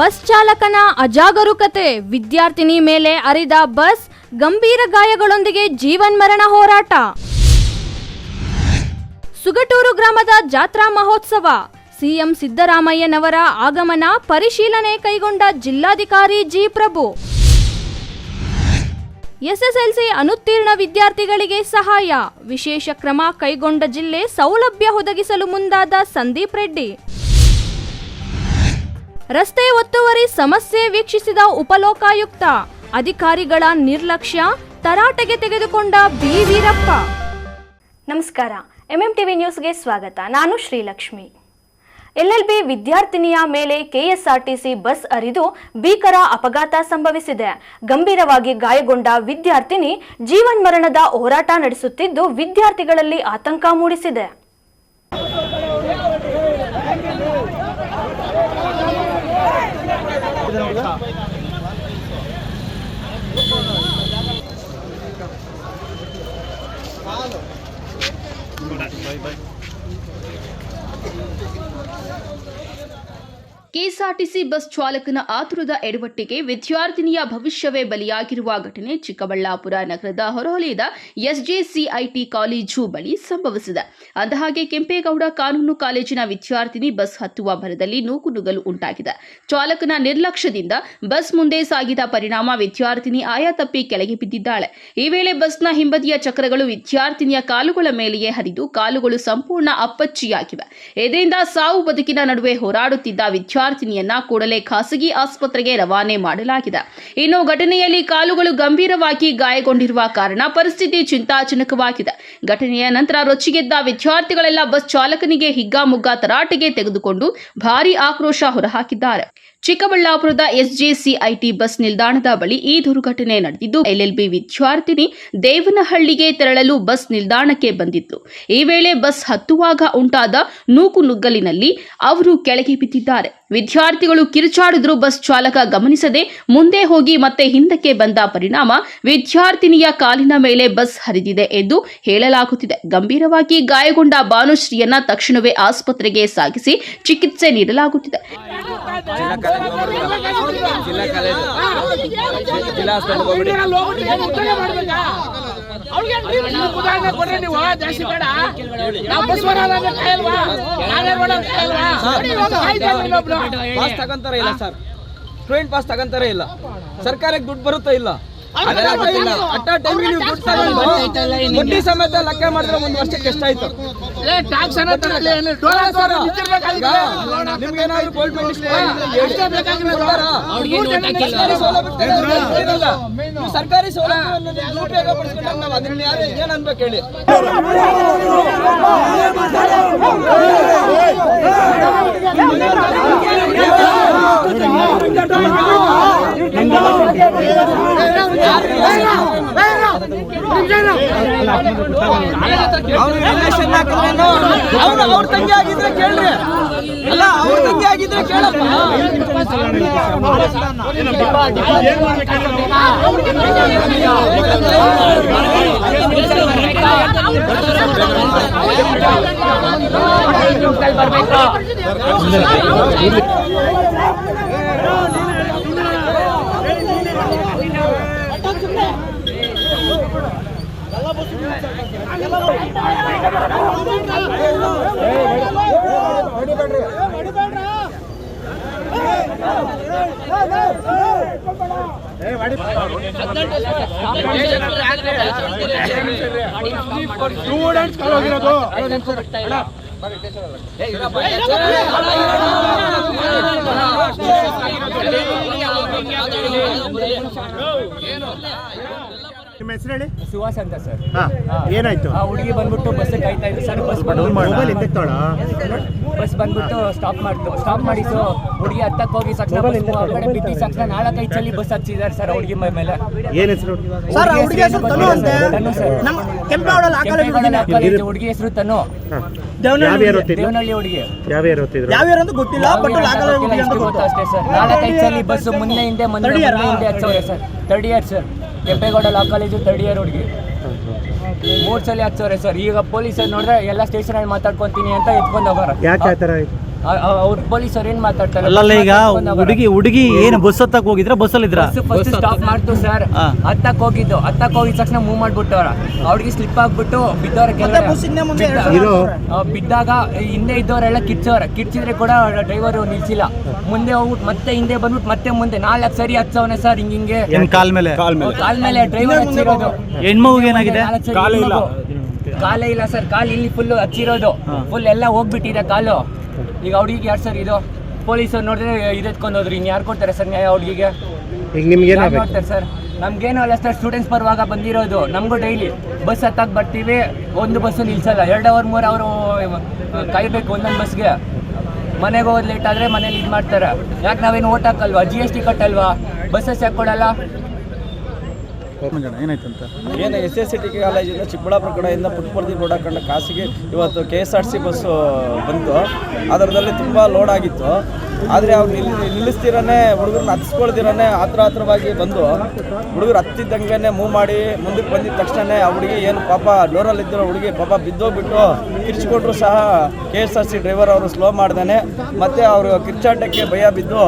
Bus ಚಾಲಕನ ಅಜಾಗರೂಕತೆ, ವಿದ್ಯಾರ್ಥಿನಿ ಮೇಲೆ ಹರಿದ ಬಸ್, ಗಂಭೀರ ಗಾಯಗಳೊಂದಿಗೆ ಜೀವನ್ಮರಣ ಹೋರಾಟ. ಸುಗಟೂರು ಗ್ರಾಮದ ಜಾತ್ರಾ ಮಹೋತ್ಸವ, ಸಿಎಂ ಸಿದ್ದರಾಮಯ್ಯನವರ ಆಗಮನ ಪರಿಶೀಲನೆ ಕೈಗೊಂಡ ಜಿಲ್ಲಾಧಿಕಾರಿ ಜಿ. ಪ್ರಭು. ಎಸ್ಎಸ್ಎಲ್ಸಿ ಅನುತ್ತೀರ್ಣ ವಿದ್ಯಾರ್ಥಿಗಳಿಗೆ ಸಹಾಯ, ವಿಶೇಷ ಕ್ರಮ ಕೈಗೊಂಡ ಜಿಲ್ಲೆ, ಸೌಲಭ್ಯ ಒದಗಿಸಲು ಮುಂದಾದ ಸಂದೀಪ್ ರೆಡ್ಡಿ. ರಸ್ತೆ ಒತ್ತುವರಿ ಸಮಸ್ಯೆ ವೀಕ್ಷಿಸಿದ ಉಪಲೋಕಾಯುಕ್ತ, ಅಧಿಕಾರಿಗಳ ನಿರ್ಲಕ್ಷ್ಯ ತರಾಟೆಗೆ ತೆಗೆದುಕೊಂಡ ಬಿ. ವೀರಪ್ಪ. ನಮಸ್ಕಾರ, ಎಂಎಂಟಿವಿ ನ್ಯೂಸ್ಗೆ ಸ್ವಾಗತ. ನಾನು ಶ್ರೀಲಕ್ಷ್ಮಿ. ಎಲ್ಎಲ್ಬಿ ವಿದ್ಯಾರ್ಥಿನಿಯ ಮೇಲೆ ಕೆಎಸ್ಆರ್ಟಿಸಿ ಬಸ್ ಹರಿದು ಭೀಕರ ಅಪಘಾತ ಸಂಭವಿಸಿದೆ. ಗಂಭೀರವಾಗಿ ಗಾಯಗೊಂಡ ವಿದ್ಯಾರ್ಥಿನಿ ಜೀವನ್ಮರಣದ ಹೋರಾಟ ನಡೆಸುತ್ತಿದ್ದು ವಿದ್ಯಾರ್ಥಿಗಳಲ್ಲಿ ಆತಂಕ ಮೂಡಿಸಿದೆ. ಕೆಎಸ್ಆರ್ಟಿಸಿ ಬಸ್ ಚಾಲಕನ ಆತುರದ ಎಡವಟ್ಟಿಗೆ ವಿದ್ಯಾರ್ಥಿನಿಯ ಭವಿಷ್ಯವೇ ಬಲಿಯಾಗಿರುವ ಘಟನೆ ಚಿಕ್ಕಬಳ್ಳಾಪುರ ನಗರದ ಹೊರವಲಯದ ಎಸ್ಜೆಸಿಐಟಿ ಕಾಲೇಜು ಬಳಿ ಸಂಭವಿಸಿದೆ. ಅಂದಹಾಗೆ ಕೆಂಪೇಗೌಡ ಕಾನೂನು ಕಾಲೇಜಿನ ವಿದ್ಯಾರ್ಥಿನಿ ಬಸ್ ಹತ್ತುವ ಭರದಲ್ಲಿ ನೂಕುನುಗ್ಗಲು ಉಂಟಾಗಿದೆ. ಚಾಲಕನ ನಿರ್ಲಕ್ಷ್ಯದಿಂದ ಬಸ್ ಮುಂದೆ ಸಾಗಿದ ಪರಿಣಾಮ ವಿದ್ಯಾರ್ಥಿನಿ ಆಯ ತಪ್ಪಿ ಕೆಳಗೆ ಬಿದ್ದಿದ್ದಾಳೆ. ಈ ವೇಳೆ ಬಸ್ನ ಹಿಂಬದಿಯ ಚಕ್ರಗಳು ವಿದ್ಯಾರ್ಥಿನಿಯ ಕಾಲುಗಳ ಮೇಲೆಯೇ ಹರಿದು ಕಾಲುಗಳು ಸಂಪೂರ್ಣ ಅಪ್ಪಚ್ಚಿಯಾಗಿವೆ. ಇದರಿಂದ ಸಾವು ಬದುಕಿನ ನಡುವೆ ಹೋರಾಡುತ್ತಿದ್ದ ವಿದ್ಯಾರ್ಥಿನಿಯನ್ನ ಕೂಡಲೇ ಖಾಸಗಿ ಆಸ್ಪತ್ರೆಗೆ ರವಾನೆ ಮಾಡಲಾಗಿದೆ. ಇನ್ನು ಘಟನೆಯಲ್ಲಿ ಕಾಲುಗಳು ಗಂಭೀರವಾಗಿ ಗಾಯಗೊಂಡಿರುವ ಕಾರಣ ಪರಿಸ್ಥಿತಿ ಚಿಂತಾಜನಕವಾಗಿದೆ. ಘಟನೆಯ ನಂತರ ರೊಚ್ಚಿಗೆದ್ದ ವಿದ್ಯಾರ್ಥಿಗಳೆಲ್ಲ ಬಸ್ ಚಾಲಕನಿಗೆ ಹಿಗ್ಗಾಮುಗ್ಗಾ ತರಾಟೆಗೆ ತೆಗೆದುಕೊಂಡು ಭಾರೀ ಆಕ್ರೋಶ ಹೊರಹಾಕಿದ್ದಾರೆ. ಚಿಕ್ಕಬಳ್ಳಾಪುರದ ಎಸ್ಜೆಸಿಐಟಿ ಬಸ್ ನಿಲ್ದಾಣದ ಬಳಿ ಈ ದುರ್ಘಟನೆ ನಡೆದಿದ್ದು, ಎಲ್ಎಲ್ಬಿ ವಿದ್ಯಾರ್ಥಿನಿ ದೇವನಹಳ್ಳಿಗೆ ತೆರಳಲು ಬಸ್ ನಿಲ್ದಾಣಕ್ಕೆ ಬಂದಿತ್ತು. ಈ ವೇಳೆ ಬಸ್ ಹತ್ತುವಾಗ ಉಂಟಾದ ನೂಕುನುಗ್ಗಲಿನಲ್ಲಿ ಅವರು ಕೆಳಗೆ ಬಿದ್ದಿದ್ದಾರೆ. ವಿದ್ಯಾರ್ಥಿಗಳು ಕಿರುಚಾಡಿದ್ರು. ಬಸ್ ಚಾಲಕ ಗಮನಿಸದೆ ಮುಂದೆ ಹೋಗಿ ಮತ್ತೆ ಹಿಂದಕ್ಕೆ ಬಂದ ಪರಿಣಾಮ ವಿದ್ಯಾರ್ಥಿನಿಯ ಕಾಲಿನ ಮೇಲೆ ಬಸ್ ಹರಿದಿದೆ ಎಂದು ಹೇಳಲಾಗುತ್ತಿದೆ. ಗಂಭೀರವಾಗಿ ಗಾಯಗೊಂಡ ಭಾನುಶ್ರೀಯನ್ನ ತಕ್ಷಣವೇ ಆಸ್ಪತ್ರೆಗೆ ಸಾಗಿಸಿ ಚಿಕಿತ್ಸೆ ನೀಡಲಾಗುತ್ತಿದೆ. ಸ್ಟೂಡೆಂಟ್ ಪಾಸ್ ತಗೊಂತಾರೆ ಇಲ್ಲ, ಸರ್ಕಾರಕ್ಕೆ ದುಡ್ಡು ಬರುತ್ತಾ ಇಲ್ಲ, ಬಡ್ಡಿ ಸಮೇತ ಲೆಕ್ಕ ಮಾಡಿದ್ರೆ ಒಂದು ವರ್ಷಕ್ಕೆ ಎಷ್ಟಾಯ್ತು? ನಿಮ್ಗೇನಾದ್ರು ಸರ್ಕಾರಿ ಸೌಲಭ್ಯವನ್ನು ಉಪಯೋಗ ಪಡಿಸ್ಕೊಂಡಾಗ ನಾವು ಅದನ್ನ ಏನ್ ಅನ್ಬೇಕು ಹೇಳಿ? ಅವ್ರ ತಂಗಿ ಆಗಿದ್ರೆ ಕೇಳ್ರಿ, ಅಲ್ಲ ಅವ್ರ ತಂಗಿ ಆಗಿದ್ರೆ ಕೇಳಪ್ಪ. ಸ್ಟೂಡೆಂಟ್ಸ್ ಕಳೋಗಿರೋದು ನಿಮ್ಮ ಹೆಸರು ಹೇಳಿ? ಸುಹಾಸ್ ಅಂತ ಸರ್. ಏನಾಯ್ತು? ಆ ಹುಡುಗಿ ಬಂದ್ಬಿಟ್ಟು ಬಸ್ ಕಾಯ್ತಾ ಇದ್ರು ಸರ್. ಬಸ್ ಬಂದ್ಬಿಟ್ಟು ಸ್ಟಾಪ್ ಮಾಡಿ ಸೊ ಹುಡುಗಿ ಹತ್ತಕ್ಕೆ ಹೋಗಿ ತಕ್ಷಣ ಬಿದ್ದ ತಕ್ಷಣ 4-5 ಸಲ ಬಸ್ ಹಚ್ಚಿದ್ದಾರೆ ಸರ್ ಹುಡುಗಿ ಮೇಲೆ. ಏನ್ ಹೆಸರು? ಹುಡುಗಿ ಹೆಸರು ತನು. ದೇವನಹಳ್ಳಿ ಹುಡುಗಿ. ಗೊತ್ತಿಲ್ಲ ಅಷ್ಟೇ ಸರ್. 4-5 ಸಲ ಬಸ್ ಮುಂದೆ ಹಿಂದೆ ಹಚ್ಚವ್ರೆ sir. 3rd year sir, Kempegowda law college 3rd year ಹುಡುಗಿ. 3 ಸಲ ಹಚ್ಚವ್ರೆ ಸರ್. ಈಗ ಪೊಲೀಸರು ನೋಡಿದ್ರೆ ಎಲ್ಲ ಸ್ಟೇಷನ್ ಅಲ್ಲಿ ಮಾತಾಡ್ಕೊಂತೀನಿ ಅಂತ ಎತ್ಕೊಂಡು ಹೋಗೋರು. ಯಾಕೆ ಆ ಥರ ಅವ್ರ ಪೊಲೀಸರು ಏನ್ ಮಾತಾಡ್ತಾರೆ? ಅಲ್ಲಲ್ಲ, ಈಗ ಹುಡುಗಿ ಏನು ಬಸ್ ಹತ್ತಕ್ ಹೋಗಿದ್ರ, ಬಸ್ಸಲ್ಲಿ ಇದ್ರ? ಫಸ್ಟ್ ಸ್ಟಾಪ್ ಮಾಡ್ತು ಸರ್, ಹತ್ತಕ್ ಹೋಗಿದ್ದ ತಕ್ಷಣ ಮೂವ್ ಮಾಡ್ಬಿಟ್ಟವ್ರ. ಅವ್ರಿಗೆ ಸ್ಲಿಪ್ ಆಗ್ಬಿಟ್ಟು ಬಿದ್ದವ್ರ. ಬಿದ್ದಾಗ ಹಿಂದೆ ಇದ್ದವರೆಲ್ಲ ಕಿಚ್ಚಿದ್ರೆ ಕೂಡ ಡ್ರೈವರ್ ನಿಲ್ಸಿಲ್ಲ. ಮುಂದೆ ಹೋಗ್ಬಿಟ್ಟು ಮತ್ತೆ ಹಿಂದೆ ಬಂದ್ಬಿಟ್ಟು ಮತ್ತೆ ಮುಂದೆ 4 ಸರಿ ಹಚ್ಚವನೆ ಸರ್. ಹಿಂಗೆ ಕಾಲ್ ಮೇಲೆ ಡ್ರೈವರ್ ಹಚ್ಚಿರೋದು. ಹೆಣ್ಮಗುಗೆ ಏನಾಗಿದೆ? ಕಾಲೇ ಇಲ್ಲ ಸರ್. ಕಾಲು ಇಲ್ಲಿ ಫುಲ್ ಹಚ್ಚಿರೋದು, ಫುಲ್ ಎಲ್ಲ ಹೋಗ್ಬಿಟ್ಟಿದೆ ಕಾಲು. ಈಗ ಹುಡುಗಿಗೆ ಯಾರು ಸರ್ ಇದು? ಪೊಲೀಸರು ನೋಡಿದ್ರೆ ಇದೆತ್ಕೊಂಡು ಹೋದ್ರಿ. ಇನ್ನು ಯಾರು ಕೊಡ್ತಾರೆ ಸರ್ ನ್ಯಾಯ ಹುಡುಗಿಗೆ? ನೋಡ್ತಾರೆ ಸರ್. ನಮ್ಗೇನು ಅಲ್ಲ ಸರ್, ಸ್ಟೂಡೆಂಟ್ಸ್ ಪರವಾಗ ಬಂದಿರೋದು. ನಮಗೂ ಡೈಲಿ ಬಸ್ ಹತ್ತಕ್ಕೆ ಬರ್ತೀವಿ, ಒಂದು ಬಸ್ಸು ನಿಲ್ಸಲ್ಲ. 2 ಅವರ್ 3 ಅವರು ಕಾಯ್ಬೇಕು ಒಂದೊಂದು ಬಸ್ಗೆ. ಮನೆಗೆ ಹೋಗೋದು ಲೇಟ್ ಆದರೆ ಮನೇಲಿ ಇದು ಮಾಡ್ತಾರೆ. ಯಾಕೆ ನಾವೇನು ಓಟ್ ಹಾಕಲ್ವಾ? GST ಕಟ್ಟಲ್ವಾ? ಬಸ್ಸಸ್ ಯಾಕೆ ಕೊಡಲ್ಲ? ಏನು SSCT ಕಾಲೇಜಿಂದ ಚಿಕ್ಕಬಳ್ಳಾಪುರ ಕಡೆಯಿಂದ ಪುಟ್ಟಪರ್ತಿ ರೋಡ್ ಹಾಕೊಂಡ ಕಾಸಿಗೆ ಇವತ್ತು KSRTC ಬಸ್ಸು ಬಂತು. ಅದರದಲ್ಲಿ ತುಂಬ ಲೋಡ್ ಆಗಿತ್ತು. ಆದರೆ ಅವ್ರು ನಿಲ್ಲಿಸ್ತಿರೇ ಹುಡುಗರನ್ನ ಹತ್ತಿಸ್ಕೊಳ್ದಿರೇ ಹತ್ರವಾಗಿ ಬಂದು ಹುಡುಗರು ಹತ್ತಿದ್ದಂಗೆ ಮೂವ್ ಮಾಡಿ ಮುಂದಕ್ಕೆ ಬಂದಿದ್ದ ತಕ್ಷಣ ಆ ಹುಡುಗಿ ಏನು ಪಾಪ ಡೋರಲ್ಲಿದ್ದಿರೋ ಹುಡುಗಿ ಪಾಪ ಬಿದ್ದೋಗ್ಬಿಟ್ಟು ಕಿರ್ಚ್ಕೊಂಡ್ರು ಸಹ KSRTC ಡ್ರೈವರ್ ಅವರು ಸ್ಲೋ ಮಾಡ್ದಾನೆ. ಮತ್ತು ಅವರು ಕಿರ್ಚಾಟಕ್ಕೆ ಭಯ ಬಿದ್ದು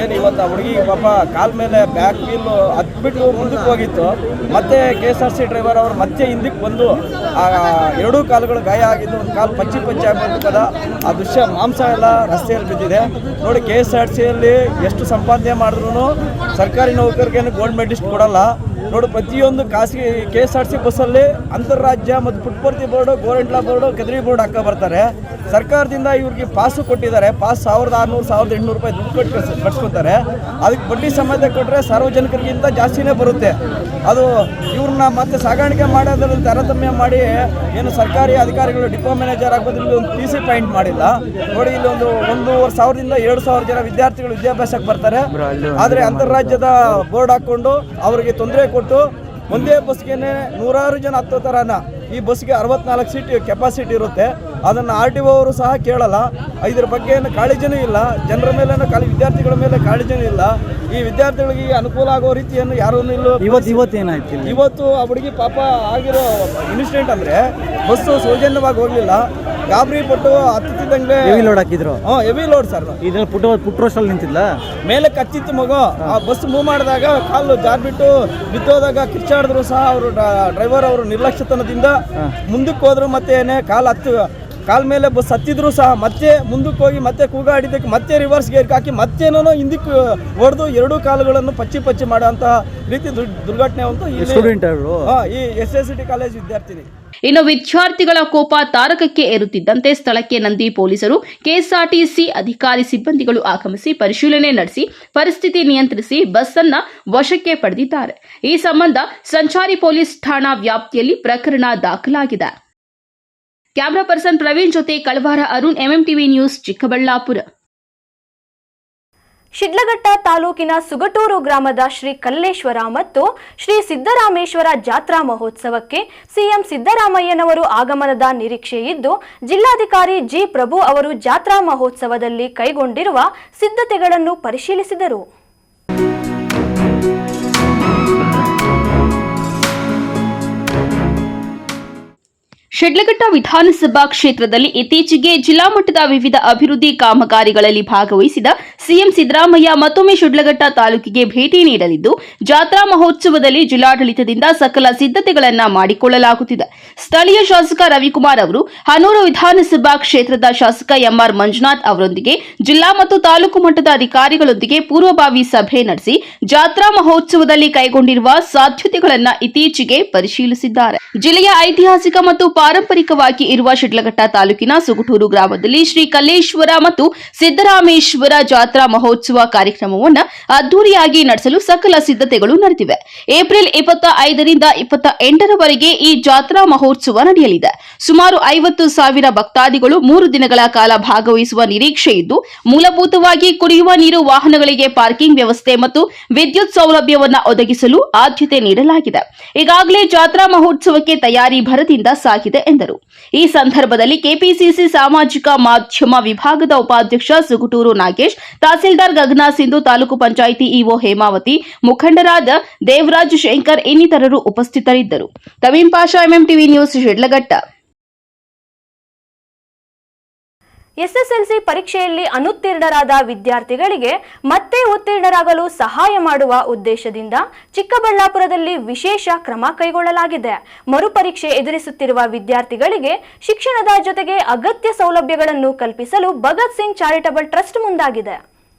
ಏನು ಇವತ್ತು ಆ ಹುಡುಗಿ ಪಾಪ ಕಾಲ ಮೇಲೆ ಬ್ಯಾಕ್ ವೀಲು ಹತ್ಬಿಟ್ಟು ಮುಂದಕ್ಕೆ ಹೋಗಿತ್ತು. ಮತ್ತೆ KSRTC ಡ್ರೈವರ್ ಅವರು ಮತ್ತೆ ಹಿಂದಕ್ಕೆ ಬಂದು ಆ 2 ಕಾಲುಗಳು ಗಾಯ ಆಗಿದ್ದು, ಒಂದು ಕಾಲು ಪಚ್ಚಿ ಆಗಿಬಿಟ್ಟದ. ಆ ದೃಶ್ಯ ಮಾಂಸ ಎಲ್ಲ ರಸ್ತೆಯಲ್ಲಿ ಬಿದ್ದಿದೆ ನೋಡಿ. KSRTCಯಲ್ಲಿ ಎಷ್ಟು ಸಂಪಾದನೆ ಮಾಡಿದ್ರು ಸರ್ಕಾರಿ ನೌಕರಿಗೆ ಗೋಲ್ಡ್ ಮೆಡಲಿಸ್ಟ್ ಕೊಡಲ್ಲ ನೋಡು. ಪ್ರತಿಯೊಂದು ಖಾಸಗಿ KSRTC ಬಸ್ಸಲ್ಲಿ ಅಂತಾರಾಜ್ಯ ಮತ್ತು ಪುಟ್ಟಪರ್ತಿ ಬೋರ್ಡು, ಗೋರೆಂಟ್ಲ ಬೋರ್ಡು, ಕೆದರಿ ಬೋರ್ಡ್ ಹಾಕೋ ಬರ್ತಾರೆ. ಸರ್ಕಾರದಿಂದ ಇವ್ರಿಗೆ ಪಾಸು ಕೊಟ್ಟಿದ್ದಾರೆ. ಪಾಸ್ 1600-1800 ರೂಪಾಯಿ ದುಡ್ಡು ಕಟ್ಸ್ಕೊತಾರೆ. ಅದಕ್ಕೆ ಬಡ್ಡಿ ಸಮೇತ ಕೊಟ್ಟರೆ ಸಾರ್ವಜನಿಕರಿಗಿಂತ ಜಾಸ್ತಿನೇ ಬರುತ್ತೆ. ಅದು ಇವ್ರನ್ನ ಮತ್ತೆ ಸಾಗಾಣಿಕೆ ಮಾಡೋದ್ರಲ್ಲಿ ತಾರತಮ್ಯ ಮಾಡಿ ಏನು ಸರ್ಕಾರಿ ಅಧಿಕಾರಿಗಳು ಡಿಪೋ ಮ್ಯಾನೇಜರ್ ಆಗ್ಬೋದು, ಇಲ್ಲಿ ಒಂದು PC ಪಾಯಿಂಟ್ ಮಾಡಿಲ್ಲ ನೋಡಿ. ಇಲ್ಲಿ 1,500ದಿಂದ 2,000 ಜನ ವಿದ್ಯಾರ್ಥಿಗಳು ವಿದ್ಯಾಭ್ಯಾಸಕ್ಕೆ ಬರ್ತಾರೆ. ಆದರೆ ಅಂತಾರಾಜ್ಯದ ಬೋರ್ಡ್ ಹಾಕ್ಕೊಂಡು ಅವರಿಗೆ ತೊಂದರೆ ಕೊಟ್ಟು ಒಂದೇ ಬಸ್ಗೆ ನೂರಾರು ಜನ ಹತ್ತೋ ಥರನ ಈ ಬಸ್ಗೆ 64 ಸೀಟ್ ಕೆಪಾಸಿಟಿ ಇರುತ್ತೆ. ಅದನ್ನು RTO ಅವರು ಸಹ ಕೇಳಲ್ಲ. ಇದ್ರ ಬಗ್ಗೆ ಏನು ಕಾಳಜಿನೂ ಇಲ್ಲ. ಜನರ ಮೇಲೇನೂ ವಿದ್ಯಾರ್ಥಿಗಳ ಮೇಲೆ ಕಾಳಜಿನೂ ಇಲ್ಲ. ಈ ವಿದ್ಯಾರ್ಥಿಗಳಿಗೆ ಅನುಕೂಲ ಆಗೋ ರೀತಿಯನ್ನು ಯಾರೂ ಇಲ್ಲ. ಇವತ್ತೇನಾಯ್ತು? ಇವತ್ತು ಆ ಹುಡುಗಿ ಪಾಪ ಆಗಿರೋ ಇನ್ಸಿಡೆಂಟ್ ಅಂದರೆ ಬಸ್ಸು ಸೌಜನ್ಯವಾಗಿ ಹೋಗಲಿಲ್ಲ. ಗಾಬರಿ ಪಟ್ಟು ಹತ್ತಿದ್ದಂಗೆ ಹೆವಿ ಲೋಡ್ ಹಾಕಿದ್ರು. Heavy load sir. ಇದ್ರಲ್ಲಿ ಪುಟ್ರೋಸ್ಟಲ್ಲಿ ನಿಂತಿಲ್ಲ, ಮೇಲೆ ಕಚ್ಚಿತ್ತು ಮಗು. ಆ ಬಸ್ ಮೂವ್ ಮಾಡಿದಾಗ ಕಾಲು ಜಾರ್ಬಿಟ್ಟು ಬಿದ್ದೋದಾಗ ಕಿಚ್ಚಾಡಿದ್ರು ಸಹ ಅವರು ಡ್ರೈವರ್ ಅವರು ನಿರ್ಲಕ್ಷ್ಯತನದಿಂದ ಮುಂದಕ್ಕೆ ಹೋದ್ರು. ಮತ್ತೆ ಏನೇ ಕಾಲ್ ಮೇಲೆ ಬಸ್ ಹತ್ತಿದ್ರು ಸಹ ಮತ್ತೆ ಮುಂದಕ್ಕೆ ಹೋಗಿ ಮತ್ತೆ ಕೂಗಾಡಿದ್ದಕ್ಕೆ ಮತ್ತೆ ರಿವರ್ಸ್ ಗೇರ್ ಹಾಕಿ ಮತ್ತೇನೋ ಹಿಂದಕ್ಕೆ ಹೊಡೆದು 2 ಕಾಲುಗಳನ್ನು ಪಚ್ಚಿ ಮಾಡುವಂತಹ ರೀತಿ ದುರ್ಘಟನೆ ಒಂದು ಈ SSCT ಕಾಲೇಜ್ ವಿದ್ಯಾರ್ಥಿನಿ. ಇನ್ನು ವಿದ್ಯಾರ್ಥಿಗಳ ಕೋಪ ತಾರಕಕ್ಕೆ ಏರುತ್ತಿದ್ದಂತೆ ಸ್ಥಳಕ್ಕೆ ನಂದಿ ಪೊಲೀಸರು, KSRTC ಅಧಿಕಾರಿ ಸಿಬ್ಬಂದಿಗಳು ಆಗಮಿಸಿ ಪರಿಶೀಲನೆ ನಡೆಸಿ ಪರಿಸ್ಥಿತಿ ನಿಯಂತ್ರಿಸಿ ಬಸ್ ಅನ್ನ ವಶಕ್ಕೆ ಪಡೆದಿದ್ದಾರೆ. ಈ ಸಂಬಂಧ ಸಂಚಾರಿ ಪೊಲೀಸ್ ಠಾಣಾ ವ್ಯಾಪ್ತಿಯಲ್ಲಿ ಪ್ರಕರಣ ದಾಖಲಾಗಿದೆ. ಕ್ಯಾಮರಾ ಪರ್ಸನ್ ಪ್ರವೀಣ್ ಜೊತೆ ಕಳವಾರ ಅರುಣ್, MMTV ನ್ಯೂಸ್, ಚಿಕ್ಕಬಳ್ಳಾಪುರ. ಶಿಡ್ಲಘಟ್ಟ ತಾಲೂಕಿನ ಸುಗಟೂರು ಗ್ರಾಮದ ಶ್ರೀ ಕಲ್ಲೇಶ್ವರ ಮತ್ತು ಶ್ರೀ ಸಿದ್ದರಾಮೇಶ್ವರ ಜಾತ್ರಾ ಮಹೋತ್ಸವಕ್ಕೆ ಸಿಎಂ ಸಿದ್ದರಾಮಯ್ಯನವರು ಆಗಮನದ ನಿರೀಕ್ಷೆ ಇದ್ದು, ಜಿಲ್ಲಾಧಿಕಾರಿ ಜಿ ಪ್ರಭು ಅವರು ಜಾತ್ರಾ ಮಹೋತ್ಸವದಲ್ಲಿ ಕೈಗೊಂಡಿರುವ ಸಿದ್ಧತೆಗಳನ್ನು ಪರಿಶೀಲಿಸಿದರು. ಶಿಡ್ಲಘಟ್ಟ ವಿಧಾನಸಭಾ ಕ್ಷೇತ್ರದಲ್ಲಿ ಇತ್ತೀಚೆಗೆ ಜಿಲ್ಲಾ ಮಟ್ಟದ ವಿವಿಧ ಅಭಿವೃದ್ಧಿ ಕಾಮಗಾರಿಗಳಲ್ಲಿ ಭಾಗವಹಿಸಿದ ಸಿಎಂ ಸಿದ್ದರಾಮಯ್ಯ ಮತ್ತೊಮ್ಮೆ ಶಿಡ್ಲಘಟ್ಟ ತಾಲೂಕಿಗೆ ಭೇಟಿ ನೀಡಲಿದ್ದು, ಜಾತ್ರಾ ಮಹೋತ್ಸವದಲ್ಲಿ ಜಿಲ್ಲಾಡಳಿತದಿಂದ ಸಕಲ ಸಿದ್ಧತೆಗಳನ್ನು ಮಾಡಿಕೊಳ್ಳಲಾಗುತ್ತಿದೆ. ಸ್ಥಳೀಯ ಶಾಸಕ ರವಿಕುಮಾರ್ ಅವರು ಹನೂರು ವಿಧಾನಸಭಾ ಕ್ಷೇತ್ರದ ಶಾಸಕ MR ಮಂಜುನಾಥ್ ಅವರೊಂದಿಗೆ ಜಿಲ್ಲಾ ಮತ್ತು ತಾಲೂಕು ಮಟ್ಟದ ಅಧಿಕಾರಿಗಳೊಂದಿಗೆ ಪೂರ್ವಭಾವಿ ಸಭೆ ನಡೆಸಿ ಜಾತ್ರಾ ಮಹೋತ್ಸವದಲ್ಲಿ ಕೈಗೊಂಡಿರುವ ಸಾಧ್ಯತೆಗಳನ್ನು ಇತ್ತೀಚೆಗೆ ಪರಿಶೀಲಿಸಿದ್ದಾರೆ. ಜಿಲ್ಲೆಯ ಐತಿಹಾಸಿಕ ಮತ್ತು ಪಾರಂಪರಿಕವಾಗಿ ಇರುವ ಶಿಡ್ಲಘಟ್ಟ ತಾಲೂಕಿನ ಸುಗಟೂರು ಗ್ರಾಮದಲ್ಲಿ ಶ್ರೀ ಕಲ್ಲೇಶ್ವರ ಮತ್ತು ಸಿದ್ದರಾಮೇಶ್ವರ ಜಾತ್ರಾ ಮಹೋತ್ಸವ ಕಾರ್ಯಕ್ರಮವನ್ನು ಅದ್ದೂರಿಯಾಗಿ ನಡೆಸಲು ಸಕಲ ಸಿದ್ಧತೆಗಳು ನಡೆದಿವೆ. ಏಪ್ರಿಲ್ 25ರಿಂದ 28ರವರೆಗೆ ಈ ಜಾತ್ರಾ ಮಹೋತ್ಸವ ನಡೆಯಲಿದೆ. ಸುಮಾರು 50,000 ಭಕ್ತಾದಿಗಳು 3 ದಿನಗಳ ಕಾಲ ಭಾಗವಹಿಸುವ ನಿರೀಕ್ಷೆ ಇದ್ದು, ಮೂಲಭೂತವಾಗಿ ಕುಡಿಯುವ ನೀರು, ವಾಹನಗಳಿಗೆ ಪಾರ್ಕಿಂಗ್ ವ್ಯವಸ್ಥೆ ಮತ್ತು ವಿದ್ಯುತ್ ಸೌಲಭ್ಯವನ್ನು ಒದಗಿಸಲು ಆದ್ಯತೆ ನೀಡಲಾಗಿದೆ. ಈಗಾಗಲೇ ಜಾತ್ರಾ ಮಹೋತ್ಸವಕ್ಕೆ ತಯಾರಿ ಭರದಿಂದ ಸಾಗಿದೆ ಎಂದರು. ಈ ಸಂದರ್ಭದಲ್ಲಿ ಕೆಪಿಸಿಸಿ ಸಾಮಾಜಿಕ ಮಾಧ್ಯಮ ವಿಭಾಗದ ಉಪಾಧ್ಯಕ್ಷ ಸುಗಟೂರು ನಾಗೇಶ್, ತಹಸೀಲ್ದಾರ್ ಗಗನ ಸಿಂಧು, ತಾಲೂಕು ಪಂಚಾಯಿತಿ ಇಒ ಹೇಮಾವತಿ, ಮುಖಂಡರಾದ ದೇವರಾಜ್ ಶಂಕರ್ ಇನ್ನಿತರರು ಉಪಸ್ಥಿತರಿದ್ದರು. Tameem Pasha, MMTV news, Sidlaghatta. SSLC ಪರೀಕ್ಷೆಯಲ್ಲಿ ಅನುತ್ತೀರ್ಣರಾದ ವಿದ್ಯಾರ್ಥಿಗಳಿಗೆ ಮತ್ತೆ ಉತ್ತೀರ್ಣರಾಗಲು ಸಹಾಯ ಮಾಡುವ ಉದ್ದೇಶದಿಂದ ಚಿಕ್ಕಬಳ್ಳಾಪುರದಲ್ಲಿ ವಿಶೇಷ ಕ್ರಮ ಕೈಗೊಳ್ಳಲಾಗಿದೆ. ಮರುಪರೀಕ್ಷೆ ಎದುರಿಸುತ್ತಿರುವ ವಿದ್ಯಾರ್ಥಿಗಳಿಗೆ ಶಿಕ್ಷಣದ ಜೊತೆಗೆ ಅಗತ್ಯ ಸೌಲಭ್ಯಗಳನ್ನು ಕಲ್ಪಿಸಲು ಭಗತ್ ಸಿಂಗ್ ಚಾರಿಟಬಲ್ ಟ್ರಸ್ಟ್ ಮುಂದಾಗಿದೆ.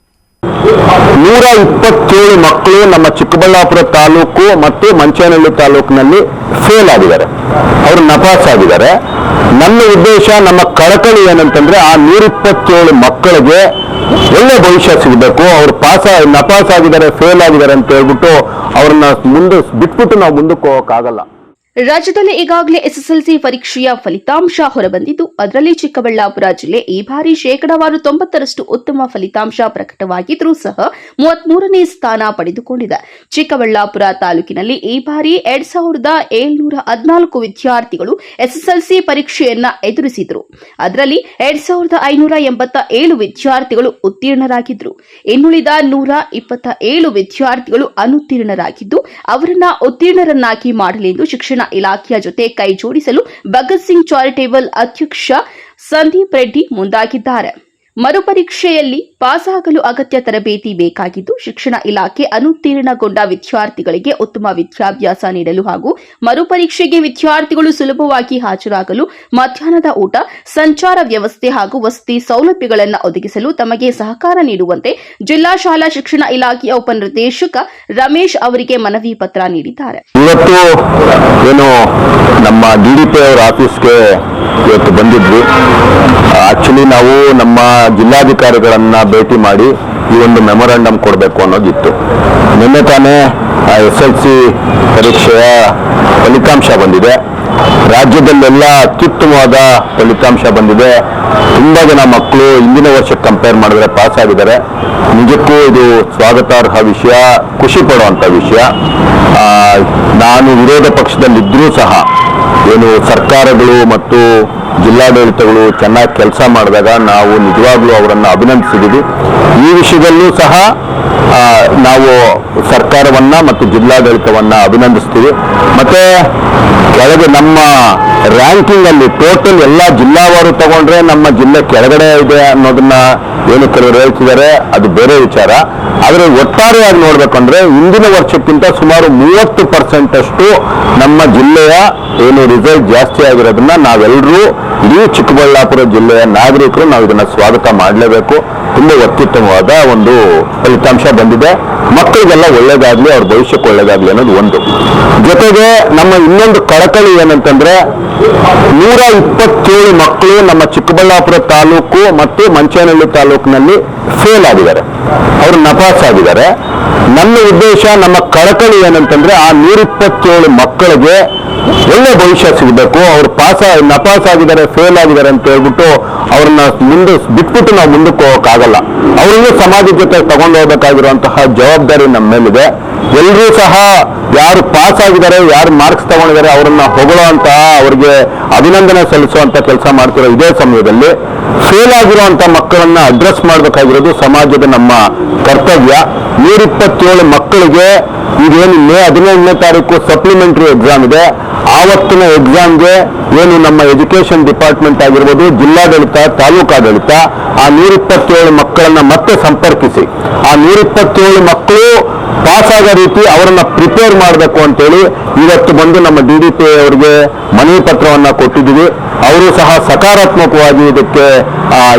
127 ಮಕ್ಕಳು ನಮ್ಮ ಚಿಕ್ಕಬಳ್ಳಾಪುರ ತಾಲೂಕು ಮತ್ತು ಮಂಚೇನಹಳ್ಳಿ ತಾಲೂಕಿನಲ್ಲಿ ಫೇಲ್ ಆಗಿದ್ದಾರೆ, ಅವರು ನಪಾಸ್ ಆಗಿದ್ದಾರೆ. ನನ್ನ ಉದ್ದೇಶ, ನಮ್ಮ ಕಳಕಳಿ ಏನಂತಂದ್ರೆ ಆ 127 ಮಕ್ಕಳಿಗೆ ಒಳ್ಳೆ ಭವಿಷ್ಯ ಸಿಗಬೇಕು. ಅವರು ನಪಾಸ್ ಆಗಿದ್ದಾರೆ, ಫೇಲ್ ಆಗಿದ್ದಾರೆ ಅಂತ ಹೇಳ್ಬಿಟ್ಟು ಅವ್ರನ್ನ ಮುಂದೆ ಬಿಟ್ಬಿಟ್ಟು ನಾವು ಮುಂದಕ್ಕೆ ಹೋಗೋಕ್ಕಾಗಲ್ಲ. ರಾಜ್ಯದಲ್ಲಿ ಈಗಾಗಲೇ ಎಸ್ಎಸ್ಎಲ್ಸಿ ಪರೀಕ್ಷೆಯ ಫಲಿತಾಂಶ ಹೊರಬಂದಿದ್ದು, ಅದರಲ್ಲಿ ಚಿಕ್ಕಬಳ್ಳಾಪುರ ಜಿಲ್ಲೆ ಈ ಬಾರಿ ಶೇಕಡಾವಾರು 90ರಷ್ಟು ಉತ್ತಮ ಫಲಿತಾಂಶ ಪ್ರಕಟವಾಗಿದ್ರೂ ಸಹ 33ನೇ ಸ್ಥಾನ ಪಡೆದುಕೊಂಡಿದೆ. ಚಿಕ್ಕಬಳ್ಳಾಪುರ ತಾಲೂಕಿನಲ್ಲಿ ಈ ಬಾರಿ 2714 ವಿದ್ಯಾರ್ಥಿಗಳು ಎಸ್ಎಸ್ಎಲ್ಸಿ ಪರೀಕ್ಷೆಯನ್ನ ಎದುರಿಸಿದ್ರು. ಅದರಲ್ಲಿ 2587 ವಿದ್ಯಾರ್ಥಿಗಳು ಉತ್ತೀರ್ಣರಾಗಿದ್ರು. ಇನ್ನುಳಿದ 127 ವಿದ್ಯಾರ್ಥಿಗಳು ಅನುತ್ತೀರ್ಣರಾಗಿದ್ದು, ಅವರನ್ನ ಉತ್ತೀರ್ಣರನ್ನಾಗಿ ಮಾಡಲೆಂದು ಶಿಕ್ಷಣ ಇಲಾಖೆಯ ಜೊತೆ ಕೈ ಜೋಡಿಸಲು ಭಗತ್ ಸಿಂಗ್ ಚಾರಿಟೇಬಲ್ ಅಧ್ಯಕ್ಷ ಸಂದೀಪ್ ರೆಡ್ಡಿ ಮುಂದಾಗಿದ್ದಾರೆ. ಮರುಪರೀಕ್ಷೆಯಲ್ಲಿ ಪಾಸಾಗಲು ಅಗತ್ಯ ತರಬೇತಿ ಬೇಕಾಗಿದ್ದು, ಶಿಕ್ಷಣ ಇಲಾಖೆ ಅನುತ್ತೀರ್ಣಗೊಂಡ ವಿದ್ಯಾರ್ಥಿಗಳಿಗೆ ಉತ್ತಮ ವಿದ್ಯಾಭ್ಯಾಸ ನೀಡಲು ಹಾಗೂ ಮರುಪರೀಕ್ಷೆಗೆ ವಿದ್ಯಾರ್ಥಿಗಳು ಸುಲಭವಾಗಿ ಹಾಜರಾಗಲು ಮಧ್ಯಾಹ್ನದ ಊಟ, ಸಂಚಾರ ವ್ಯವಸ್ಥೆ ಹಾಗೂ ವಸತಿ ಸೌಲಭ್ಯಗಳನ್ನು ಒದಗಿಸಲು ತಮಗೆ ಸಹಕಾರ ನೀಡುವಂತೆ ಜಿಲ್ಲಾ ಶಾಲಾ ಶಿಕ್ಷಣ ಇಲಾಖೆಯ ಉಪನಿರ್ದೇಶಕ ರಮೇಶ್ ಅವರಿಗೆ ಮನವಿ ಪತ್ರ ನೀಡಿದ್ದಾರೆ. ಇವತ್ತು ಏನು ನಮ್ಮ ಡಿಡಿಪಿ ಅವರ ಆಫೀಸ್ಗೆ ಇವತ್ತು ಬಂದಿದ್ವಿ. ಆಕ್ಚುಲಿ ನಾವು ನಮ್ಮ ಜಿಲ್ಲಾಧಿಕಾರಿಗಳನ್ನ ಭೇಟಿ ಮಾಡಿ ಈ ಒಂದು ಮೆಮೊರಾಂಡಮ್ ಕೊಡಬೇಕು ಅನ್ನೋದಿತ್ತು. ನಿನ್ನೆ ತಾನೇ SLC ಪರೀಕ್ಷೆಯ ಫಲಿತಾಂಶ ಬಂದಿದೆ. ರಾಜ್ಯದಲ್ಲೆಲ್ಲ ಅತ್ಯುತ್ತಮವಾದ ಫಲಿತಾಂಶ ಬಂದಿದೆ. ತುಂಬಾ ಜನ ಮಕ್ಕಳು ಹಿಂದಿನ ವರ್ಷಕ್ಕೆ ಕಂಪೇರ್ ಮಾಡಿದ್ರೆ ಪಾಸ್ ಆಗಿದ್ದಾರೆ. ನಿಜಕ್ಕೂ ಇದು ಸ್ವಾಗತಾರ್ಹ ವಿಷಯ, ಖುಷಿ ಪಡುವಂಥ ವಿಷಯ. ನಾನು ವಿರೋಧ ಪಕ್ಷದಲ್ಲಿದ್ದರೂ ಸಹ ಏನು ಸರ್ಕಾರಗಳು ಮತ್ತು ಜಿಲ್ಲಾಡಳಿತಗಳು ಚೆನ್ನಾಗಿ ಕೆಲಸ ಮಾಡಿದಾಗ ನಾವು ನಿಜವಾಗ್ಲೂ ಅವರನ್ನು ಅಭಿನಂದಿಸಿದ್ದೀವಿ. ಈ ವಿಷಯದಲ್ಲೂ ಸಹ ನಾವು ಸರ್ಕಾರವನ್ನ ಮತ್ತು ಜಿಲ್ಲಾಡಳಿತವನ್ನ ಅಭಿನಂದಿಸ್ತೀವಿ. ಮತ್ತೆ ಕೆಳಗೆ ನಮ್ಮ ರ್ಯಾಂಕಿಂಗ್ ಅಲ್ಲಿ ಟೋಟಲ್ ಎಲ್ಲ ಜಿಲ್ಲಾವಾರು ತಗೊಂಡ್ರೆ ನಮ್ಮ ಜಿಲ್ಲೆ ಕೆಳಗಡೆ ಇದೆ ಅನ್ನೋದನ್ನ ಏನು ಕೆಲವರು ಹೇಳ್ತಿದ್ದಾರೆ, ಅದು ಬೇರೆ ವಿಚಾರ. ಆದರೆ ಒಟ್ಟಾರೆಯಾಗಿ ನೋಡ್ಬೇಕಂದ್ರೆ ಹಿಂದಿನ ವರ್ಷಕ್ಕಿಂತ ಸುಮಾರು 30% ಅಷ್ಟು ನಮ್ಮ ಜಿಲ್ಲೆಯ ಏನು ರಿಸಲ್ಟ್ ಜಾಸ್ತಿ ಆಗಿರೋದನ್ನ ನಾವೆಲ್ಲರೂ ಇಡೀ ಚಿಕ್ಕಬಳ್ಳಾಪುರ ಜಿಲ್ಲೆಯ ನಾಗರಿಕರು ನಾವು ಇದನ್ನ ಸ್ವಾಗತ ಮಾಡಲೇಬೇಕು. ತುಂಬಾ ಅತ್ಯುತ್ತಮವಾದ ಒಂದು ಫಲಿತಾಂಶ ಬಂದಿದೆ. ಮಕ್ಕಳಿಗೆಲ್ಲ ಒಳ್ಳೇದಾಗ್ಲಿ, ಅವ್ರ ಭವಿಷ್ಯಕ್ಕೆ ಒಳ್ಳೇದಾಗ್ಲಿ ಅನ್ನೋದು ಒಂದು. ಜೊತೆಗೆ ನಮ್ಮ ಇನ್ನೊಂದು ಕಳಕಳಿ ಏನಂತಂದ್ರೆ 127 ಮಕ್ಕಳು ನಮ್ಮ ಚಿಕ್ಕಬಳ್ಳಾಪುರ ತಾಲೂಕು ಮತ್ತು ಮಂಚೇನಹಳ್ಳಿ ತಾಲೂಕಿನಲ್ಲಿ ಫೇಲ್ ಆಗಿದ್ದಾರೆ, ಅವರು ನಪಾಸ್ ಆಗಿದ್ದಾರೆ. ನನ್ನ ಉದ್ದೇಶ, ನಮ್ಮ ಕಳಕಳಿ ಏನಂತಂದ್ರೆ ಆ 127 ಮಕ್ಕಳಿಗೆ ಒಳ್ಳೆ ಭವಿಷ್ಯ ಸಿಗಬೇಕು. ಅವರು ನಪಾಸ್ ಆಗಿದ್ದಾರೆ, ಫೇಲ್ ಆಗಿದ್ದಾರೆ ಅಂತ ಹೇಳ್ಬಿಟ್ಟು ಅವ್ರನ್ನ ಮುಂದೆ ಬಿಟ್ಬಿಟ್ಟು ನಾವು ಮುಂದಕ್ಕೆ ಹೋಗೋಕ್ಕಾಗಲ್ಲ. ಅವರನ್ನು ಸಮಾಜದ ಜೊತೆ ತಗೊಂಡು ಹೋಗ್ಬೇಕಾಗಿರುವಂತಹ ಜವಾಬ್ದಾರಿ ನಮ್ಮ ಮೇಲಿದೆ. ಎಲ್ಲರೂ ಸಹ ಯಾರು ಪಾಸ್ ಆಗಿದ್ದಾರೆ, ಯಾರು ಮಾರ್ಕ್ಸ್ ತಗೊಂಡಿದ್ದಾರೆ ಅವರನ್ನ ಹೊಗಳುವಂತಹ, ಅವ್ರಿಗೆ ಅಭಿನಂದನೆ ಸಲ್ಲಿಸುವಂತ ಕೆಲಸ ಮಾಡ್ತಿರೋ ಇದೇ ಸಮಯದಲ್ಲಿ ಫೇಲ್ ಆಗಿರುವಂತ ಮಕ್ಕಳನ್ನ ಅಡ್ರೆಸ್ ಮಾಡಬೇಕಾಗಿರೋದು ಸಮಾಜದ ನಮ್ಮ ಕರ್ತವ್ಯ. 127 ಮಕ್ಕಳಿಗೆ ಈಗೇನು ಮೇ 15ನೇ ತಾರೀಕು ಸಪ್ಲಿಮೆಂಟರಿ ಎಕ್ಸಾಮ್ ಇದೆ. ಆವತ್ತಿನ ಎಕ್ಸಾಮ್ಗೆ ಏನು ನಮ್ಮ ಎಜುಕೇಶನ್ ಡಿಪಾರ್ಟ್ಮೆಂಟ್ ಆಗಿರ್ಬೋದು, ಜಿಲ್ಲಾಡಳಿತ, ತಾಲೂಕಾಡಳಿತ ಆ 127 ಮಕ್ಕಳನ್ನ ಮತ್ತೆ ಸಂಪರ್ಕಿಸಿ ಆ 127 ಮಕ್ಕಳು ಪಾಸ್ ಆಗೋ ರೀತಿ ಅವರನ್ನ ಪ್ರಿಪೇರ್ ಮಾಡಬೇಕು ಅಂತೇಳಿ ಇವತ್ತು ಬಂದು ನಮ್ಮ DDP ಅವರಿಗೆ ಮನವಿ ಪತ್ರವನ್ನ ಕೊಟ್ಟಿದ್ದೀವಿ. ಅವರು ಸಹ ಸಕಾರಾತ್ಮಕವಾಗಿ ಇದಕ್ಕೆ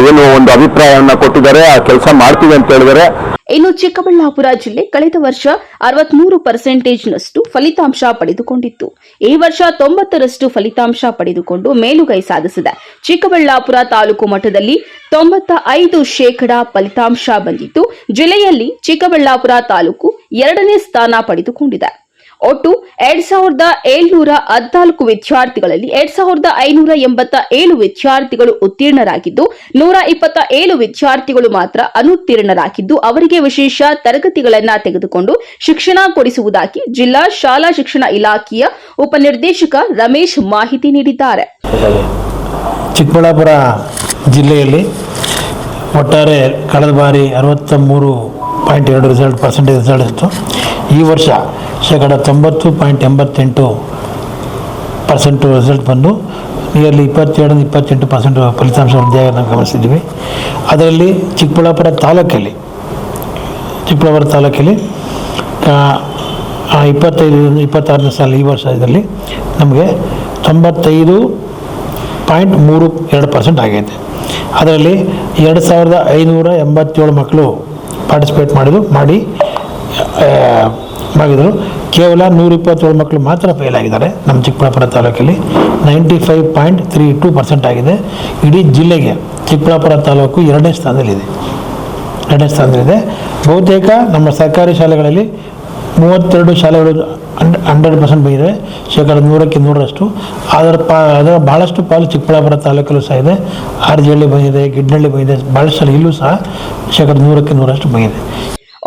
ಏನು ಒಂದು ಅಭಿಪ್ರಾಯವನ್ನ ಕೊಟ್ಟಿದ್ದಾರೆ, ಆ ಕೆಲಸ ಮಾಡ್ತೀವಿ ಅಂತ ಹೇಳಿದರೆ. ಇನ್ನು ಚಿಕ್ಕಬಳ್ಳಾಪುರ ಜಿಲ್ಲೆ ಕಳೆದ ವರ್ಷ 63%ನಷ್ಟು ಫಲಿತಾಂಶ ಪಡೆದುಕೊಂಡಿತ್ತು. ಈ ವರ್ಷ 90ರಷ್ಟು ಫಲಿತಾಂಶ ಪಡೆದುಕೊಂಡು ಮೇಲುಗೈ ಸಾಧಿಸಿದೆ. ಚಿಕ್ಕಬಳ್ಳಾಪುರ ತಾಲೂಕು ಮಟ್ಟದಲ್ಲಿ 95% ಫಲಿತಾಂಶ ಬಂದಿದ್ದು, ಜಿಲ್ಲೆಯಲ್ಲಿ ಚಿಕ್ಕಬಳ್ಳಾಪುರ ತಾಲೂಕು 2ನೇ ಸ್ಥಾನ ಪಡೆದುಕೊಂಡಿದೆ. ಒಟ್ಟು 2714 ವಿದ್ಯಾರ್ಥಿಗಳಲ್ಲಿ 2587 ವಿದ್ಯಾರ್ಥಿಗಳು ಉತ್ತೀರ್ಣರಾಗಿದ್ದು, 127 ವಿದ್ಯಾರ್ಥಿಗಳು ಮಾತ್ರ ಅನುತ್ತೀರ್ಣರಾಗಿದ್ದು, ಅವರಿಗೆ ವಿಶೇಷ ತರಗತಿಗಳನ್ನು ತೆಗೆದುಕೊಂಡು ಶಿಕ್ಷಣ ಕೊಡಿಸುವುದಾಗಿ ಜಿಲ್ಲಾ ಶಾಲಾ ಶಿಕ್ಷಣ ಇಲಾಖೆಯ ಉಪನಿರ್ದೇಶಕ ರಮೇಶ್ ಮಾಹಿತಿ ನೀಡಿದ್ದಾರೆ. ಚಿಕ್ಕಬಳ್ಳಾಪುರ ಜಿಲ್ಲೆಯಲ್ಲಿ ಒಟ್ಟಾರೆ ಕಳೆದ ಬಾರಿ 63.2% ರಿಸಲ್ಟ್ ಇತ್ತು. ಈ ವರ್ಷ ಶೇಕಡ 90.88% ರಿಸಲ್ಟ್ ಬಂದು ನಿಯರ್ಲಿ 27-28% ಫಲಿತಾಂಶ ವೃದ್ಧಿಯಾಗಿ ಗಮನಿಸಿದ್ವಿ. ಅದರಲ್ಲಿ ಚಿಕ್ಕಬಳ್ಳಾಪುರ ತಾಲೂಕಲ್ಲಿ 25-26 ಸಾಲ ಈ ವರ್ಷದಲ್ಲಿ ನಮಗೆ 95.32% ಆಗೈತೆ. ಅದರಲ್ಲಿ 2587 ಮಕ್ಕಳು ಪಾರ್ಟಿಸಿಪೇಟ್ ಮಾಡಿದರು. ಕೇವಲ 127 ಮಕ್ಕಳು ಮಾತ್ರ ಫೇಲ್ ಆಗಿದ್ದಾರೆ. ನಮ್ಮ ಚಿಕ್ಕಬಳ್ಳಾಪುರ ತಾಲೂಕಲ್ಲಿ 95.32% ಆಗಿದೆ. ಇಡೀ ಜಿಲ್ಲೆಗೆ ಚಿಕ್ಕಬಳ್ಳಾಪುರ ತಾಲೂಕು ಎರಡನೇ ಸ್ಥಾನದಲ್ಲಿದೆ. ಬಹುತೇಕ ನಮ್ಮ ಸರ್ಕಾರಿ ಶಾಲೆಗಳಲ್ಲಿ 32 ಶಾಲೆಗಳು 100% ಬಂದಿದೆ, 100% ಅದರ ಭಾಳಷ್ಟು ಪಾಲು ಚಿಕ್ಕಬಳ್ಳಾಪುರ ತಾಲೂಕಲ್ಲೂ ಸಹ ಇದೆ. ಆರ್ಜಿಹಳ್ಳಿ ಬಂದಿದೆ, ಗಿಡ್ನಳ್ಳಿ ಬಂದಿದೆ, ಭಾಳಷ್ಟು ಇಲ್ಲೂ ಸಹ 100% ಬಂದಿದೆ.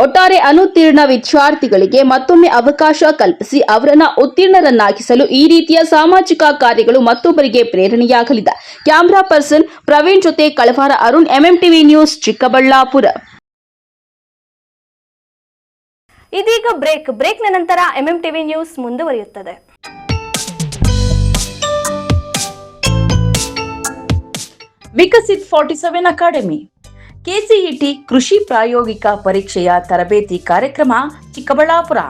ಒಟ್ಟಾರೆ ಅನುತ್ತೀರ್ಣ ವಿದ್ಯಾರ್ಥಿಗಳಿಗೆ ಮತ್ತೊಮ್ಮೆ ಅವಕಾಶ ಕಲ್ಪಿಸಿ ಅವರನ್ನ ಉತ್ತೀರ್ಣರನ್ನಾಗಿಸಲು ಈ ರೀತಿಯ ಸಾಮಾಜಿಕ ಕಾರ್ಯಗಳು ಮತ್ತೊಬ್ಬರಿಗೆ ಪ್ರೇರಣೆಯಾಗಲಿದೆ. ಕ್ಯಾಮರಾ ಪರ್ಸನ್ ಪ್ರವೀಣ್ ಜೊತೆ ಕಳವಾರ ಅರುಣ್, ಎಂಎಂಟಿವಿ ನ್ಯೂಸ್, ಚಿಕ್ಕಬಳ್ಳಾಪುರ. ಇದೀಗ ಬ್ರೇಕ್ನ ನಂತರ ಎಂಎಂಟಿವಿ ನ್ಯೂಸ್ ಮುಂದುವರಿಯುತ್ತದೆ. ವಿಕಸಿತ್ 47 ಅಕಾಡೆಮಿ ಕೆಸಿಇಟಿ ಕೃಷಿ ಪ್ರಾಯೋಗಿಕ ಪರೀಕ್ಷೆಯ ತರಬೇತಿ ಕಾರ್ಯಕ್ರಮ ಚಿಕ್ಕಬಳ್ಳಾಪುರ.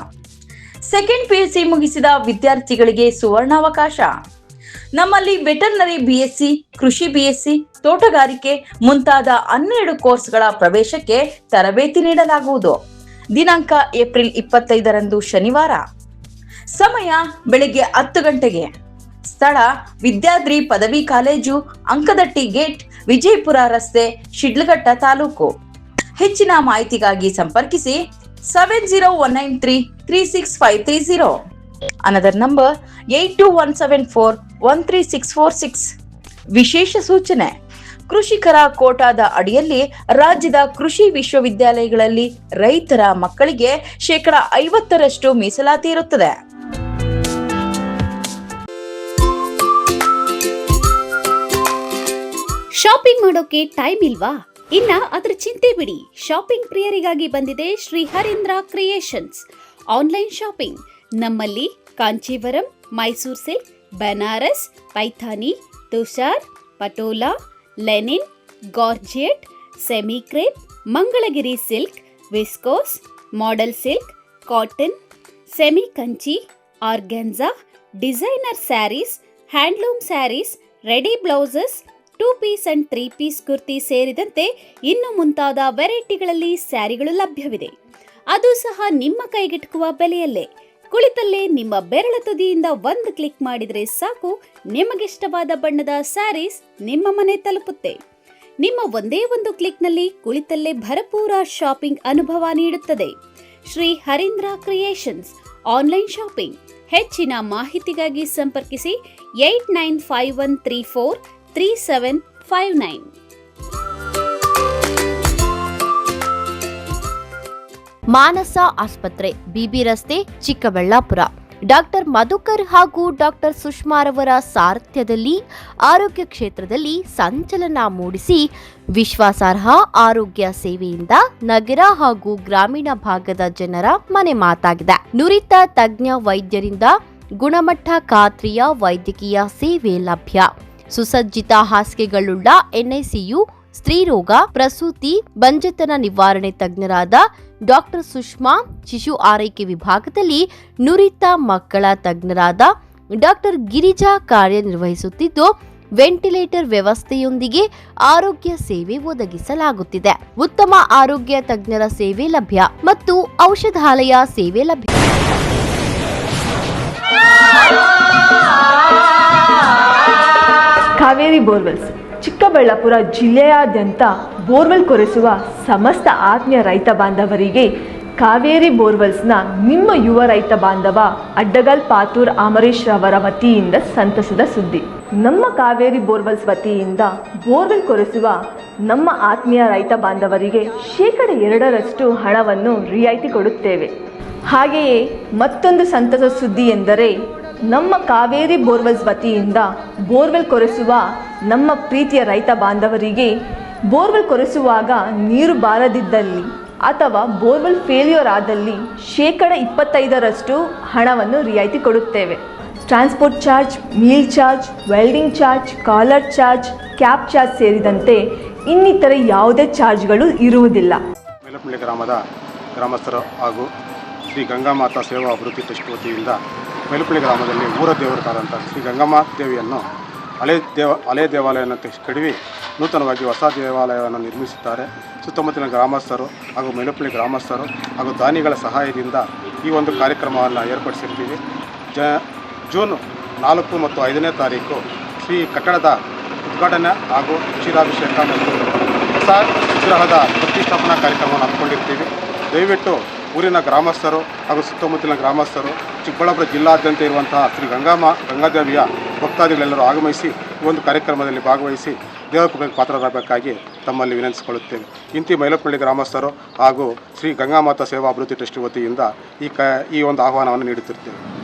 ಸೆಕೆಂಡ್ ಪಿಯುಸಿ ಮುಗಿಸಿದ ವಿದ್ಯಾರ್ಥಿಗಳಿಗೆ ಸುವರ್ಣಾವಕಾಶ. ನಮ್ಮಲ್ಲಿ ವೆಟರ್ನರಿ ಬಿಎಸ್ಸಿ, ಕೃಷಿ ಬಿಎಸ್ಸಿ, ತೋಟಗಾರಿಕೆ ಮುಂತಾದ 12 ಕೋರ್ಸ್ಗಳ ಪ್ರವೇಶಕ್ಕೆ ತರಬೇತಿ ನೀಡಲಾಗುವುದು. ದಿನಾಂಕ ಏಪ್ರಿಲ್ 25ರಂದು ಶನಿವಾರ. ಸಮಯ ಬೆಳಗ್ಗೆ 10 ಗಂಟೆಗೆ. ಸ್ಥಳ ವಿದ್ಯಾದ್ರಿ ಪದವಿ ಕಾಲೇಜು, ಅಂಕದಟ್ಟಿ ಗೇಟ್, ವಿಜಯಪುರ ರಸ್ತೆ, ಶಿಡ್ಲಘಟ್ಟ ತಾಲೂಕು. ಹೆಚ್ಚಿನ ಮಾಹಿತಿಗಾಗಿ ಸಂಪರ್ಕಿಸಿ 7019336530. Another number 8217413646. ವಿಶೇಷ ಸೂಚನೆ: ಕೃಷಿಕರ ಕೋಟಾದ ಅಡಿಯಲ್ಲಿ ರಾಜ್ಯದ ಕೃಷಿ ವಿಶ್ವವಿದ್ಯಾಲಯಗಳಲ್ಲಿ ರೈತರ ಮಕ್ಕಳಿಗೆ 50% ಮೀಸಲಾತಿ ಇರುತ್ತದೆ. ಶಾಪಿಂಗ್ ಮಾಡೋಕೆ ಟೈಮ್ ಇಲ್ವಾ? ಇನ್ನ ಅದರ ಚಿಂತೆ ಬಿಡಿ. ಶಾಪಿಂಗ್ ಪ್ರಿಯರಿಗಾಗಿ ಬಂದಿದೆ Shri Harindra creations online shopping. ನಮ್ಮಲ್ಲಿ Kanchivaram, Mysore silk, Banaras, Paithani, Tussar, Patola, linen, georgette, semi crepe, Mangalagiri silk, viscose, model silk, cotton, semi Kanchi, organza, designer sarees, handloom sarees, ready blouses, 2 piece and 3 piece kurti ಸೇರಿದಂತೆ ಇನ್ನು ಮುಂತಾದ ವೆರೈಟಿಗಳಲ್ಲಿ ಸ್ಯಾರಿಗಳು ಲಭ್ಯವಿದೆ. ಅದು ಸಹ ನಿಮ್ಮ ಕೈಗೆಟುಕುವ ಬೆಲೆಯಲ್ಲೇ. ಕುಳಿತಲ್ಲೇ ನಿಮ್ಮ ಬೆರಳ ತುದಿಯಿಂದ ಒಂದು ಕ್ಲಿಕ್ ಮಾಡಿದರೆ ಸಾಕು, ನಿಮಗಿಷ್ಟವಾದ ಬಣ್ಣದ ಸ್ಯಾರೀಸ್ ನಿಮ್ಮ ಮನೆ ತಲುಪುತ್ತೆ. ನಿಮ್ಮ ಒಂದೇ ಒಂದು ಕ್ಲಿಕ್ನಲ್ಲಿ ಕುಳಿತಲ್ಲೇ ಭರಪೂರ ಶಾಪಿಂಗ್ ಅನುಭವ ನೀಡುತ್ತದೆ. Shri Harindra creations online shopping. ಹೆಚ್ಚಿನ ಮಾಹಿತಿಗಾಗಿ ಸಂಪರ್ಕಿಸಿ 8951343759. ಮಾನಸ ಆಸ್ಪತ್ರೆ, ಬಿಬಿ ರಸ್ತೆ, ಚಿಕ್ಕಬಳ್ಳಾಪುರ. ಡಾಕ್ಟರ್ ಮಧುಕರ್ ಹಾಗೂ ಡಾಕ್ಟರ್ ಸುಷ್ಮಾರವರ ಸಾರಥ್ಯದಲ್ಲಿ ಆರೋಗ್ಯ ಕ್ಷೇತ್ರದಲ್ಲಿ ಸಂಚಲನ ಮೂಡಿಸಿ ವಿಶ್ವಾಸಾರ್ಹ ಆರೋಗ್ಯ ಸೇವೆಯಿಂದ ನಗರ ಹಾಗೂ ಗ್ರಾಮೀಣ ಭಾಗದ ಜನರ ಮನೆ ಮಾತಾಗಿದೆ. ನುರಿತ ತಜ್ಞ ವೈದ್ಯರಿಂದ ಗುಣಮಟ್ಟ ಖಾತ್ರಿಯ ವೈದ್ಯಕೀಯ ಸೇವೆ ಲಭ್ಯ. ಸುಸಜ್ಜಿತ ಹಾಸಿಗೆಗಳುಳ್ಳ ಎನ್ಐಸಿಯು, ಸ್ತ್ರೀರೋಗ, ಪ್ರಸೂತಿ, ಬಂಜೆತನ ನಿವಾರಣೆ ತಜ್ಞರಾದ ಡಾಕ್ಟರ್ ಸುಷ್ಮಾ, ಶಿಶು ಆರೈಕೆ ವಿಭಾಗದಲ್ಲಿ ನುರಿತ ಮಕ್ಕಳ ತಜ್ಞರಾದ ಡಾಕ್ಟರ್ ಗಿರಿಜಾ ಕಾರ್ಯನಿರ್ವಹಿಸುತ್ತಿದ್ದು, ವೆಂಟಿಲೇಟರ್ ವ್ಯವಸ್ಥೆಯೊಂದಿಗೆ ಆರೋಗ್ಯ ಸೇವೆ ಒದಗಿಸಲಾಗುತ್ತಿದೆ. ಉತ್ತಮ ಆರೋಗ್ಯ ತಜ್ಞರ ಸೇವೆ ಲಭ್ಯ ಮತ್ತು ಔಷಧಾಲಯ ಸೇವೆ ಲಭ್ಯ. ಕಾವೇರಿ ಬೋರ್ವೆಲ್ಸ್ ಚಿಕ್ಕಬಳ್ಳಾಪುರ ಜಿಲ್ಲೆಯಾದ್ಯಂತ ಬೋರ್ವೆಲ್ ಕೊರೆಸುವ ಸಮಸ್ತ ಆತ್ಮೀಯ ರೈತ ಬಾಂಧವರಿಗೆ ಕಾವೇರಿ ಬೋರ್ವೆಲ್ಸ್ನ ನಿಮ್ಮ ಯುವ ರೈತ ಬಾಂಧವ ಅಡ್ಡಗಲ್ ಪಾತೂರ್ ಅಮರೀಶ್ ರವರ ವತಿಯಿಂದ ಸಂತಸದ ಸುದ್ದಿ. ನಮ್ಮ ಕಾವೇರಿ ಬೋರ್ವೆಲ್ಸ್ ವತಿಯಿಂದ ಬೋರ್ವೆಲ್ ಕೊರೆಸುವ ನಮ್ಮ ಆತ್ಮೀಯ ರೈತ ಬಾಂಧವರಿಗೆ 2% ಹಣವನ್ನು ರಿಯಾಯಿತಿ ಕೊಡುತ್ತೇವೆ. ಹಾಗೆಯೇ ಮತ್ತೊಂದು ಸಂತಸ ಸುದ್ದಿ ಎಂದರೆ, ನಮ್ಮ ಕಾವೇರಿ ಬೋರ್ವೆಲ್ಸ್ ವತಿಯಿಂದ ಬೋರ್ವೆಲ್ ಕೊರೆಸುವ ನಮ್ಮ ಪ್ರೀತಿಯ ರೈತ ಬಾಂಧವರಿಗೆ ಬೋರ್ವೆಲ್ ಕೊರೆಸುವಾಗ ನೀರು ಬಾರದಿದ್ದಲ್ಲಿ ಅಥವಾ ಬೋರ್ವೆಲ್ ಫೇಲ್ಯೂರ್ ಆದಲ್ಲಿ 25% ಹಣವನ್ನು ರಿಯಾಯಿತಿ ಕೊಡುತ್ತೇವೆ. Transport charge, meal charge, welding charge, colour charge, cab charge ಸೇರಿದಂತೆ ಇನ್ನಿತರೆ ಯಾವುದೇ ಚಾರ್ಜ್ಗಳು ಇರುವುದಿಲ್ಲ. ಮೇಲಪಳ್ಳಿ ಗ್ರಾಮದ ಗ್ರಾಮಸ್ಥರು ಹಾಗೂ ಶ್ರೀ ಗಂಗಾಮಾತಾ ಸೇವಾ ಅಭಿವೃದ್ಧಿ ಟ್ರಸ್ಟ್ ವತಿಯಿಂದ ಮೇಲಪಳ್ಳಿ ಗ್ರಾಮದಲ್ಲಿ ಊರ ದೇವರಾದಂಥ ಶ್ರೀ ಗಂಗಮ್ಮ ದೇವಿಯನ್ನು ಹಳೆ ದೇವಾಲಯವನ್ನು ಕಡಿವಿ ನೂತನವಾಗಿ ಹೊಸ ದೇವಾಲಯವನ್ನು ನಿರ್ಮಿಸಿದ್ದಾರೆ. ಸುತ್ತಮುತ್ತಲಿನ ಗ್ರಾಮಸ್ಥರು ಹಾಗೂ ಮೇಲಪಳ್ಳಿ ಗ್ರಾಮಸ್ಥರು ಹಾಗೂ ದಾನಿಗಳ ಸಹಾಯದಿಂದ ಈ ಒಂದು ಕಾರ್ಯಕ್ರಮವನ್ನು ಏರ್ಪಡಿಸಿರ್ತೀವಿ. ಜೂನ್ 4 ಮತ್ತು 5ನೇ ತಾರೀಕು ಶ್ರೀ ಕಟ್ಟಡದ ಉದ್ಘಾಟನೆ ಹಾಗೂ ಕ್ಷೀರಾಭಿಷೇಕ ಮತ್ತು ಹೊಸ ವಿಗ್ರಹದ ಪ್ರತಿಷ್ಠಾಪನಾ ಕಾರ್ಯಕ್ರಮವನ್ನು ಹಮ್ಮಿಕೊಂಡಿರ್ತೀವಿ. ದಯವಿಟ್ಟು ಊರಿನ ಗ್ರಾಮಸ್ಥರು ಹಾಗೂ ಸುತ್ತಮುತ್ತಲಿನ ಗ್ರಾಮಸ್ಥರು, ಚಿಕ್ಕಬಳ್ಳಾಪುರ ಜಿಲ್ಲಾದ್ಯಂತ ಇರುವಂತಹ ಶ್ರೀ ಗಂಗಾದೇವಿಯ ಭಕ್ತಾದಿಗಳೆಲ್ಲರೂ ಆಗಮಿಸಿ ಈ ಒಂದು ಕಾರ್ಯಕ್ರಮದಲ್ಲಿ ಭಾಗವಹಿಸಿ ದೇವಕೃಪೆಗೆ ಪಾತ್ರರಾಗಬೇಕಾಗಿ ತಮ್ಮಲ್ಲಿ ವಿನಂತಿಸಿಕೊಳ್ಳುತ್ತೇವೆ. ಇಂತಿ ಮೈಲಪಳ್ಳಿ ಗ್ರಾಮಸ್ಥರು ಹಾಗೂ ಶ್ರೀ ಗಂಗಾಮಾತಾ ಸೇವಾ ಅಭಿವೃದ್ಧಿ ಟ್ರಸ್ಟ್ ವತಿಯಿಂದ ಈ ಒಂದು ಆಹ್ವಾನವನ್ನು ನೀಡುತ್ತಿರ್ತೇವೆ.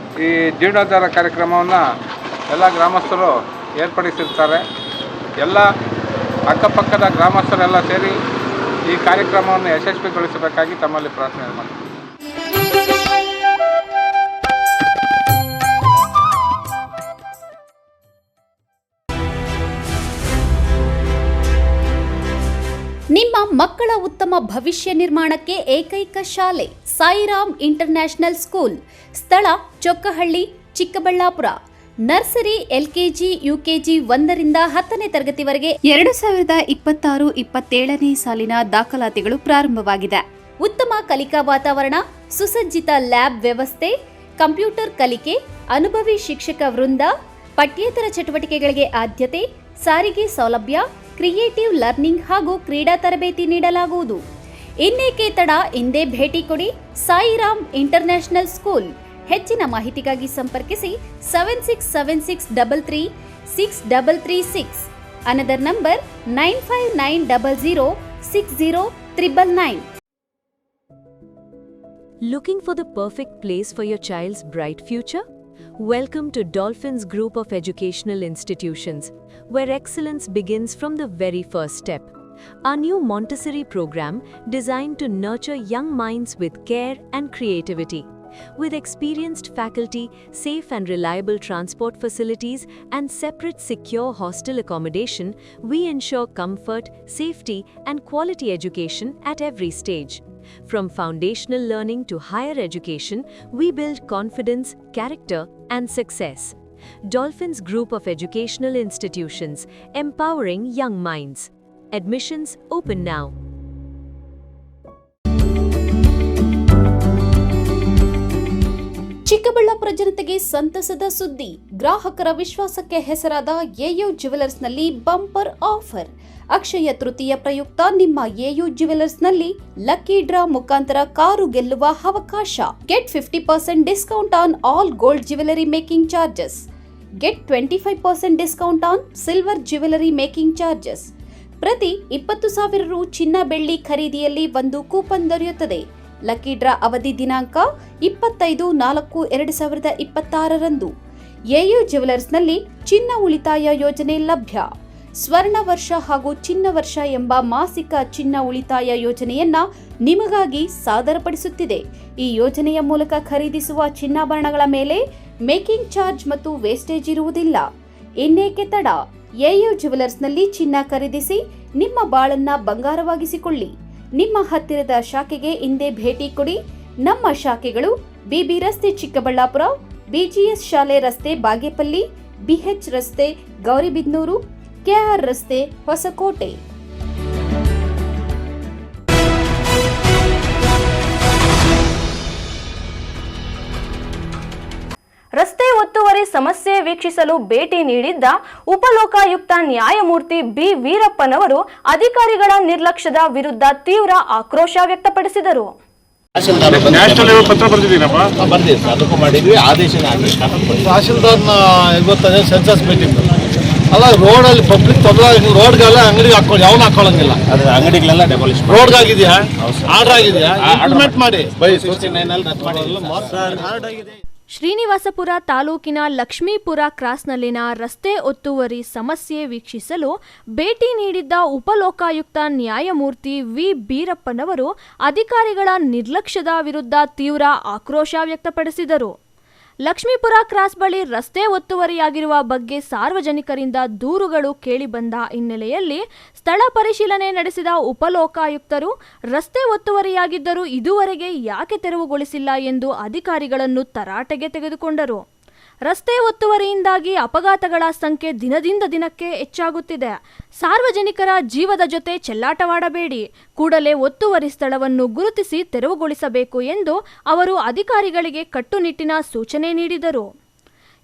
ಈ ಜೀರ್ಣೋದ್ಧಾರ ಕಾರ್ಯಕ್ರಮವನ್ನು ಎಲ್ಲ ಗ್ರಾಮಸ್ಥರು ಏರ್ಪಡಿಸಿರ್ತಾರೆ. ಎಲ್ಲ ಅಕ್ಕಪಕ್ಕದ ಗ್ರಾಮಸ್ಥರೆಲ್ಲ ಸೇರಿ ಈ ಕಾರ್ಯಕ್ರಮವನ್ನು ಯಶಸ್ವಿಗೊಳಿಸಬೇಕಾಗಿ ತಮ್ಮಲ್ಲಿ ಪ್ರಾರ್ಥನೆ ಮಾಡ್ತೀವಿ. ನಿಮ್ಮ ಮಕ್ಕಳ ಉತ್ತಮ ಭವಿಷ್ಯ ನಿರ್ಮಾಣಕ್ಕೆ ಏಕೈಕ ಶಾಲೆ ಸಾಯಿರಾಮ್ ಇಂಟರ್ನ್ಯಾಷನಲ್ ಸ್ಕೂಲ್. ಸ್ಥಳ Chokkahalli, Chikkaballapur. Nursery, LKG, UKG 1ರಿಂದ 10ನೇ ತರಗತಿವರೆಗೆ 2026-27ನೇ ಸಾಲಿನ ದಾಖಲಾತಿಗಳು ಪ್ರಾರಂಭವಾಗಿದೆ. ಉತ್ತಮ ಕಲಿಕಾ ವಾತಾವರಣ, ಸುಸಜ್ಜಿತ ಲ್ಯಾಬ್ ವ್ಯವಸ್ಥೆ, ಕಂಪ್ಯೂಟರ್ ಕಲಿಕೆ, ಅನುಭವಿ ಶಿಕ್ಷಕ ವೃಂದ, ಪಠ್ಯೇತರ ಚಟುವಟಿಕೆಗಳಿಗೆ ಆದ್ಯತೆ, ಸಾರಿಗೆ ಸೌಲಭ್ಯ, ಕ್ರಿಯೇಟಿವ್ ಲರ್ನಿಂಗ್ ಹಾಗೂ ಕ್ರೀಡಾ ತರಬೇತಿ ನೀಡಲಾಗುವುದು. ಇನ್ನೇಕೆ ತಡ, ಹಿಂದೆ ಭೇಟಿ ಕೊಡಿ ಸಾಯಿರಾಮ್ ಇಂಟರ್ನ್ಯಾಷನಲ್ ಸ್ಕೂಲ್. ಹೆಚ್ಚಿನ ಮಾಹಿತಿಗಾಗಿ ಸಂಪರ್ಕಿಸಿ 7676336336. Another number 9590060999. Looking for the perfect place for your child's bright future? Welcome to Dolphins Group of Educational Institutions, where excellence begins from the very first step. Our new Montessori program designed to nurture young minds with care and creativity. With experienced faculty, safe and reliable transport facilities, and separate secure hostel accommodation, we ensure comfort, safety, and quality education at every stage. From foundational learning to higher education, we build confidence, character, and success. Dolphins Group of Educational Institutions, empowering young minds. Admissions open now. Chikkaballapur ಜನತೆಗೆ ಸಂತಸದ ಸುದ್ದಿ. ಗ್ರಾಹಕರ ವಿಶ್ವಾಸಕ್ಕೆ ಹೆಸರಾದ A ಜ್ಯುವೆಲರ್ಸ್ನಲ್ಲಿ bumper offer. Akshaya Tritiya ಪ್ರಯುಕ್ತ ನಿಮ್ಮ A ಜ್ಯುವೆಲರ್ಸ್ನಲ್ಲಿ ಲಕ್ಕಿ ಡ್ರಾ ಮುಖಾಂತರ ಕಾರು ಗೆಲ್ಲುವ ಅವಕಾಶ. Get 50% discount on all gold jewellery making charges. Get 25% discount on silver jewellery making charges. ಪ್ರತಿ 20,000 ರು ಚಿನ್ನ ಬೆಳ್ಳಿ ಖರೀದಿಯಲ್ಲಿ ಒಂದು ಕೂಪನ್ ದೊರೆಯುತ್ತದೆ. ಲಕ್ಕಿ ಡ್ರಾ ಅವಧಿ ದಿನಾಂಕ 25/4/2026. ಎಯು ಜ್ಯುವೆಲರ್ಸ್ನಲ್ಲಿ ಚಿನ್ನ ಉಳಿತಾಯ ಯೋಜನೆ ಲಭ್ಯ. ಸ್ವರ್ಣ ವರ್ಷ ಹಾಗೂ ಚಿನ್ನ ವರ್ಷ ಎಂಬ ಮಾಸಿಕ ಚಿನ್ನ ಉಳಿತಾಯ ಯೋಜನೆಯನ್ನ ನಿಮಗಾಗಿ ಸಾದರಪಡಿಸುತ್ತಿದೆ. ಈ ಯೋಜನೆಯ ಮೂಲಕ ಖರೀದಿಸುವ ಚಿನ್ನಾಭರಣಗಳ ಮೇಲೆ ಮೇಕಿಂಗ್ ಚಾರ್ಜ್ ಮತ್ತು ವೇಸ್ಟೇಜ್ ಇರುವುದಿಲ್ಲ. ಇನ್ನೇಕೆ ತಡ, ಎಯು ಜ್ಯುವೆಲರ್ಸ್ನಲ್ಲಿ ಚಿನ್ನ ಖರೀದಿಸಿ ನಿಮ್ಮ ಬಾಳನ್ನ ಬಂಗಾರವಾಗಿಸಿಕೊಳ್ಳಿ. ನಿಮ್ಮ ಹತ್ತಿರದ ಶಾಖೆಗೆ ಹಿಂದೆ ಭೇಟಿ ಕೊಡಿ. ನಮ್ಮ ಶಾಖೆಗಳು BB ರಸ್ತೆ ಚಿಕ್ಕಬಳ್ಳಾಪುರ, BGS ಶಾಲೆ ರಸ್ತೆ ಬಾಗೇಪಲ್ಲಿ, BH ರಸ್ತೆ ಗೌರಿಬಿದನೂರು, KR ರಸ್ತೆ ಹೊಸಕೋಟೆ. ರಸ್ತೆ ಒತ್ತುವರಿ ಸಮಸ್ಯೆ ವೀಕ್ಷಿಸಲು ಭೇಟಿ ನೀಡಿದ್ದ ಉಪಲೋಕಾಯುಕ್ತ ನ್ಯಾಯಮೂರ್ತಿ ಬಿ ವೀರಪ್ಪನವರು ಅಧಿಕಾರಿಗಳ ನಿರ್ಲಕ್ಷ್ಯದ ವಿರುದ್ಧ ತೀವ್ರ ಆಕ್ರೋಶ ವ್ಯಕ್ತಪಡಿಸಿದರು. ನ್ಯಾಷನಲ್ ಲೆವೆಲ್ ಪತ್ರ ಬರ್ದಿದ್ದೀನಪ್ಪ, ಬರ್ದಿದ್ದೀವಿ, ಅದಕ್ಕೂ ಮಾಡಿದ್ವಿ, ಆದೇಶನ ಆಗಲಿ. ತಹಶೀಲ್ದಾರ್ನ ಗೊತ್ತದೆ ಸೆನ್ಸಸ್ ಮೀಟಿಂಗ್ ಅಲ್ಲ, ರೋಡಲ್ಲಿ ಪಬ್ಲಿಕ್ ತೊಂದರೆ, ರೋಡ್ಗೆಲ್ಲ ಅಂಗಡಿಗೆ ಹಾಕೊಂಡು ಯಾವನು ಹಾಕೊಳ್ಳಂಗಿಲ್ಲ, ಅದು ಅಂಗಡಿಗಳೆಲ್ಲ ಡೆಮಾಲಿಷ್ ರೋಡ್ಗಾಗಿದೆಯಾ, ಆರ್ಡರ್ ಆಗಿದೆಯಾ, ಇಂಪ್ಲಿಮೆಂಟ್ ಮಾಡಿ. ಶ್ರೀನಿವಾಸಪುರ ತಾಲೂಕಿನ ಲಕ್ಷ್ಮೀಪುರ ಕ್ರಾಸ್ನಲ್ಲಿನ ರಸ್ತೆ ಒತ್ತುವರಿ ಸಮಸ್ಯೆ ವೀಕ್ಷಿಸಲು ಭೇಟಿ ನೀಡಿದ್ದ ಉಪಲೋಕಾಯುಕ್ತ ನ್ಯಾಯಮೂರ್ತಿ ವಿ ವೀರಪ್ಪನವರು ಅಧಿಕಾರಿಗಳ ನಿರ್ಲಕ್ಷ್ಯದ ವಿರುದ್ಧ ತೀವ್ರ ಆಕ್ರೋಶ ವ್ಯಕ್ತಪಡಿಸಿದರು. ಲಕ್ಷ್ಮೀಪುರ ಕ್ರಾಸ್ ಬಳಿ ರಸ್ತೆ ಒತ್ತುವರಿಯಾಗಿರುವ ಬಗ್ಗೆ ಸಾರ್ವಜನಿಕರಿಂದ ದೂರುಗಳು ಕೇಳಿಬಂದ ಹಿನ್ನೆಲೆಯಲ್ಲಿ ಸ್ಥಳ ಪರಿಶೀಲನೆ ನಡೆಸಿದ ಉಪಲೋಕಾಯುಕ್ತರು ರಸ್ತೆ ಒತ್ತುವರಿಯಾಗಿದ್ದರೂ ಇದುವರೆಗೆ ಯಾಕೆ ತೆರವುಗೊಳಿಸಿಲ್ಲ ಎಂದು ಅಧಿಕಾರಿಗಳನ್ನು ತರಾಟೆಗೆ ತೆಗೆದುಕೊಂಡರು. ರಸ್ತೆ ಒತ್ತುವರಿಯಿಂದಾಗಿ ಅಪಘಾತಗಳ ಸಂಖ್ಯೆ ದಿನದಿಂದ ದಿನಕ್ಕೆ ಹೆಚ್ಚಾಗುತ್ತಿದೆ. ಸಾರ್ವಜನಿಕರ ಜೀವದ ಜೊತೆ ಚೆಲ್ಲಾಟವಾಡಬೇಡಿ, ಕೂಡಲೇ ಒತ್ತುವರಿ ಸ್ಥಳವನ್ನು ಗುರುತಿಸಿ ತೆರವುಗೊಳಿಸಬೇಕು ಎಂದು ಅವರು ಅಧಿಕಾರಿಗಳಿಗೆ ಕಟ್ಟುನಿಟ್ಟಿನ ಸೂಚನೆ ನೀಡಿದರು.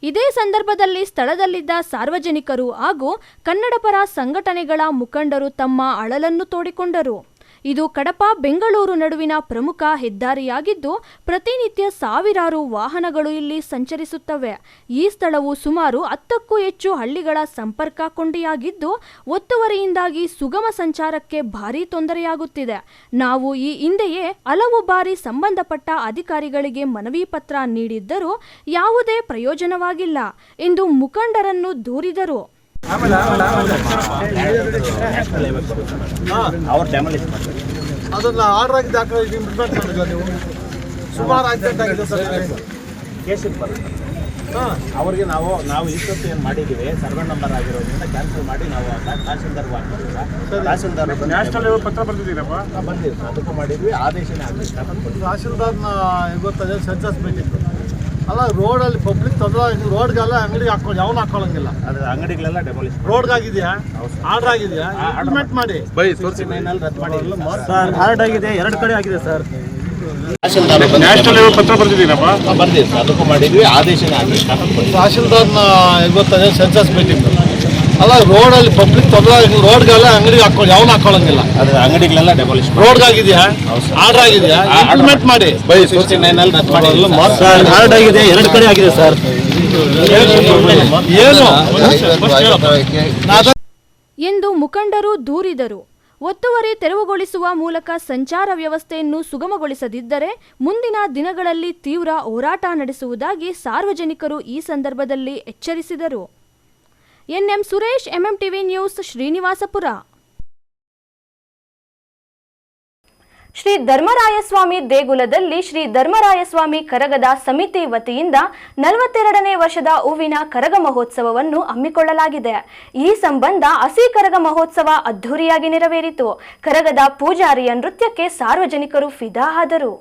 ಇದೇ ಸಂದರ್ಭದಲ್ಲಿ ಸ್ಥಳದಲ್ಲಿದ್ದ ಸಾರ್ವಜನಿಕರು ಹಾಗೂ ಕನ್ನಡಪರ ಸಂಘಟನೆಗಳ ಮುಖಂಡರು ತಮ್ಮ ಅಳಲನ್ನು ತೋಡಿಕೊಂಡರು. ಇದು ಕಡಪ ಬೆಂಗಳೂರು ನಡುವಿನ ಪ್ರಮುಖ ಹೆದ್ದಾರಿಯಾಗಿದ್ದು ಪ್ರತಿನಿತ್ಯ ಸಾವಿರಾರು ವಾಹನಗಳು ಇಲ್ಲಿ ಸಂಚರಿಸುತ್ತವೆ. ಈ ಸ್ಥಳವು ಸುಮಾರು 10ಕ್ಕೂ ಹೆಚ್ಚು ಹಳ್ಳಿಗಳ ಸಂಪರ್ಕ ಕೊಂಡಿಯಾಗಿದ್ದು ಒತ್ತುವರಿಯಿಂದಾಗಿ ಸುಗಮ ಸಂಚಾರಕ್ಕೆ ಭಾರೀ ತೊಂದರೆಯಾಗುತ್ತಿದೆ. ನಾವು ಈ ಹಿಂದೆಯೇ ಹಲವು ಬಾರಿ ಸಂಬಂಧಪಟ್ಟ ಅಧಿಕಾರಿಗಳಿಗೆ ಮನವಿ ಪತ್ರ ನೀಡಿದ್ದರೂ ಯಾವುದೇ ಪ್ರಯೋಜನವಾಗಿಲ್ಲ ಎಂದು ಮುಖಂಡರನ್ನು ದೂರಿದರು. ಅದನ್ನ ಆರ್ಡರ್ ಆಗಿ ದಾಖಲೆ ಇಂಪ್ಲಿಮೆಂಟ್ ಮಾಡಿಲ್ಲ ನೀವು. ಸುಮಾರು ಆಕ್ಸಿಡೆಂಟ್ ಆಗಿದೆ ಸರ್. ಅವರಿಗೆ ನಾವು ಇಷ್ಟೊತ್ತು ಏನು ಮಾಡಿದ್ದೀವಿ ಸರ್ವೆ ನಂಬರ್ ಆಗಿರೋದ್ರಿಂದ ಕ್ಯಾನ್ಸಲ್ ಮಾಡಿ ನಾವು ತಹಸೀಲ್ದಾರ್ ನ್ಯಾಷನಲ್ ಲೆವೆಲ್ ಪತ್ರ ಬರ್ತಿದ್ದೀರಪ್ಪ? ಬಂದಿವಿ ಸರ್, ಅದಕ್ಕೂ ಮಾಡಿದ್ವಿ, ಆದೇಶನೇ ಆಗಲಿ. ತಹಸೀಲ್ದಾರ್ನ ಗೊತ್ತದೆ ಸೆನ್ಸಸ್ ಬೇಕಿತ್ತು ಅಲ್ಲ. ರೋಡಲ್ಲಿ ಪಬ್ಲಿಕ್ ತೊಂದರೆ, ರೋಡ್ಗೆಲ್ಲ ಅಂಗಡಿಗೆ ಹಾಕೊಂಡು ಯಾವನು ಹಾಕೊಳ್ಳಂಗಿಲ್ಲ. ಅದು ಅಂಗಡಿಗಳೆಲ್ಲ ಡೆಮಾಲಿಷ್ ರೋಡ್ಗಾಗಿದೆಯಾ, ಆರ್ಡರ್ ಆಗಿದೆಯಾ, ಇಂಪ್ಲಿಮೆಂಟ್ ಮಾಡಿ. ರದ್ದು ಮಾಡಿ ಸರ್. ಆರ್ಡರ್ ಆಗಿದೆ, 2 ಕಡೆ ಆಗಿದೆ ಸರ್. ನ್ಯಾಷನಲ್ ಲೆವೆಲ್ ಪತ್ರ ಬರ್ತಿದ್ದೀರಪ್ಪ? ಬಂದಿವಿ ಸರ್, ಅದಕ್ಕೂ ಮಾಡಿದ್ವಿ, ಆದೇಶನೇ ಆಗಲಿ. ತಹಸೀಲ್ದಾರ್ನ ಗೊತ್ತದೆ ಸೆನ್ಸಸ್ ಬೇಕಿತ್ತು ಅಲ್ಲ. ರೋಡಲ್ಲಿ ಪಬ್ಲಿಕ್ ತೊಂದರೆ, ರೋಡ್ಗೆಲ್ಲ ಅಂಗಡಿಗೆ ಹಾಕೊಂಡು ಯಾವನು ಹಾಕೊಳ್ಳಂಗಿಲ್ಲ. ಅದು ಅಂಗಡಿಗಳೆಲ್ಲ ಡೆಮಾಲಿಷ್ ರೋಡ್ಗಾಗಿದೆಯಾ, ಆರ್ಡರ್ ಆಗಿದೆಯಾ, ಇಂಪ್ಲಿಮೆಂಟ್ ಮಾಡಿ. ರದ್ದು ಮಾಡಿ. ಆರ್ಡರ್ ಆಗಿದೆ, 2 ಕಡೆ ಆಗಿದೆ ಸರ್. ಏನು ಎಂದು ಮುಖಂಡರು ದೂರಿದರು. ಒತ್ತುವರಿ ತೆರವುಗೊಳಿಸುವ ಮೂಲಕ ಸಂಚಾರ ವ್ಯವಸ್ಥೆಯನ್ನು ಸುಗಮಗೊಳಿಸದಿದ್ದರೆ ಮುಂದಿನ ದಿನಗಳಲ್ಲಿ ತೀವ್ರ ಹೋರಾಟ ನಡೆಸುವುದಾಗಿ ಸಾರ್ವಜನಿಕರು ಈ ಸಂದರ್ಭದಲ್ಲಿ ಎಚ್ಚರಿಸಿದರು. N M Suresh, MMTV news, Srinivaspur. Shri Dharmarayaswamy ದೇಗುಲದಲ್ಲಿ ಶ್ರೀ ಧರ್ಮರಾಯಸ್ವಾಮಿ ಕರಗದ ಸಮಿತಿ ವತಿಯಿಂದ 42ನೇ ವರ್ಷದ ಹೂವಿನ ಕರಗ ಮಹೋತ್ಸವವನ್ನು ಹಮ್ಮಿಕೊಳ್ಳಲಾಗಿದೆ. ಈ ಸಂಬಂಧ ಹಸಿ ಕರಗ ಮಹೋತ್ಸವ ಅದ್ದೂರಿಯಾಗಿ ನೆರವೇರಿತು. ಕರಗದ ಪೂಜಾರಿಯ ನೃತ್ಯಕ್ಕೆ ಸಾರ್ವಜನಿಕರು ಫಿದಾ ಆದರು.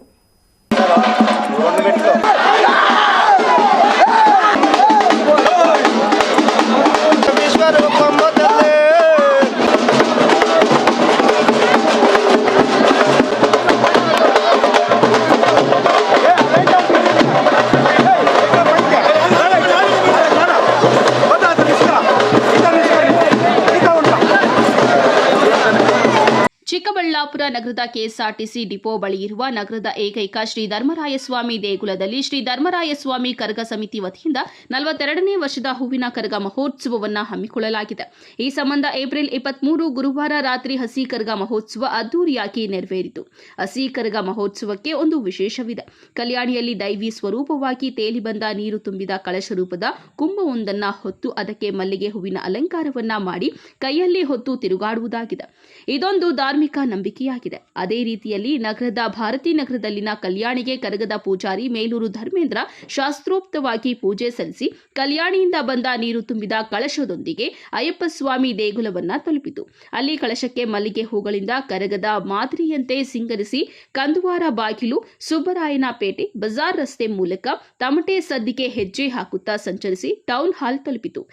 ಚಿಕ್ಕಬಳ್ಳಾಪುರ ನಗರದ ಕೆಎಸ್ಆರ್ಟಿಸಿ ಡಿಪೋ ಬಳಿ ಇರುವ ನಗರದ ಏಕೈಕ ಶ್ರೀ ಧರ್ಮರಾಯಸ್ವಾಮಿ ದೇಗುಲದಲ್ಲಿ ಶ್ರೀ ಧರ್ಮರಾಯಸ್ವಾಮಿ ಕರಗ ಸಮಿತಿ ವತಿಯಿಂದ 42ನೇ ವರ್ಷದ ಹೂವಿನ ಕರಗ ಮಹೋತ್ಸವವನ್ನು ಹಮ್ಮಿಕೊಳ್ಳಲಾಗಿದೆ. ಈ ಸಂಬಂಧ ಏಪ್ರಿಲ್ 23 ಗುರುವಾರ ರಾತ್ರಿ ಹಸಿ ಕರಗ ಮಹೋತ್ಸವ ಅದ್ದೂರಿಯಾಗಿ ನೆರವೇರಿತು. ಹಸಿ ಕರಗ ಮಹೋತ್ಸವಕ್ಕೆ ಒಂದು ವಿಶೇಷವಿದೆ. ಕಲ್ಯಾಣಿಯಲ್ಲಿ ದೈವಿ ಸ್ವರೂಪವಾಗಿ ತೇಲಿ ಬಂದ ನೀರು ತುಂಬಿದ ಕಳಶ ರೂಪದ ಕುಂಭವೊಂದನ್ನು ಹೊತ್ತು ಅದಕ್ಕೆ ಮಲ್ಲಿಗೆ ಹೂವಿನ ಅಲಂಕಾರವನ್ನ ಮಾಡಿ ಕೈಯಲ್ಲಿ ಹೊತ್ತು ತಿರುಗಾಡುವುದಾಗಿದೆ. ಇದೊಂದು ಧಾರ್ಮಿಕ ನಂಬಿಕೆಯಾಗಿದೆ. ಅದೇ ರೀತಿಯಲ್ಲಿ ನಗರದ ಭಾರತೀ ನಗರದಲ್ಲಿನ ಕಲ್ಯಾಣಿಗೆ ಕರಗದ ಪೂಜಾರಿ ಮೇಲೂರು ಧರ್ಮೇಂದ್ರ ಶಾಸ್ತ್ರೋಕ್ತವಾಗಿ ಪೂಜೆ ಸಲ್ಲಿಸಿ ಕಲ್ಯಾಣಿಯಿಂದ ಬಂದ ನೀರು ತುಂಬಿದ ಕಳಶದೊಂದಿಗೆ ಅಯ್ಯಪ್ಪ ಸ್ವಾಮಿ ದೇಗುಲವನ್ನ ತಲುಪಿತು. ಅಲ್ಲಿ ಕಳಶಕ್ಕೆ ಮಲ್ಲಿಗೆ ಹೂಗಳಿಂದ ಕರಗದ ಮಾದರಿಯಂತೆ ಸಿಂಗರಿಸಿ ಕಂದುವಾರ ಬಾಗಿಲು, ಸುಬ್ಬರಾಯನಪೇಟೆ, ಬಜಾರ್ ರಸ್ತೆ ಮೂಲಕ ತಮಟೆ ಸದ್ದಿಗೆ ಹೆಜ್ಜೆ ಹಾಕುತ್ತಾ ಸಂಚರಿಸಿ ಟೌನ್ ಹಾಲ್ ತಲುಪಿತು.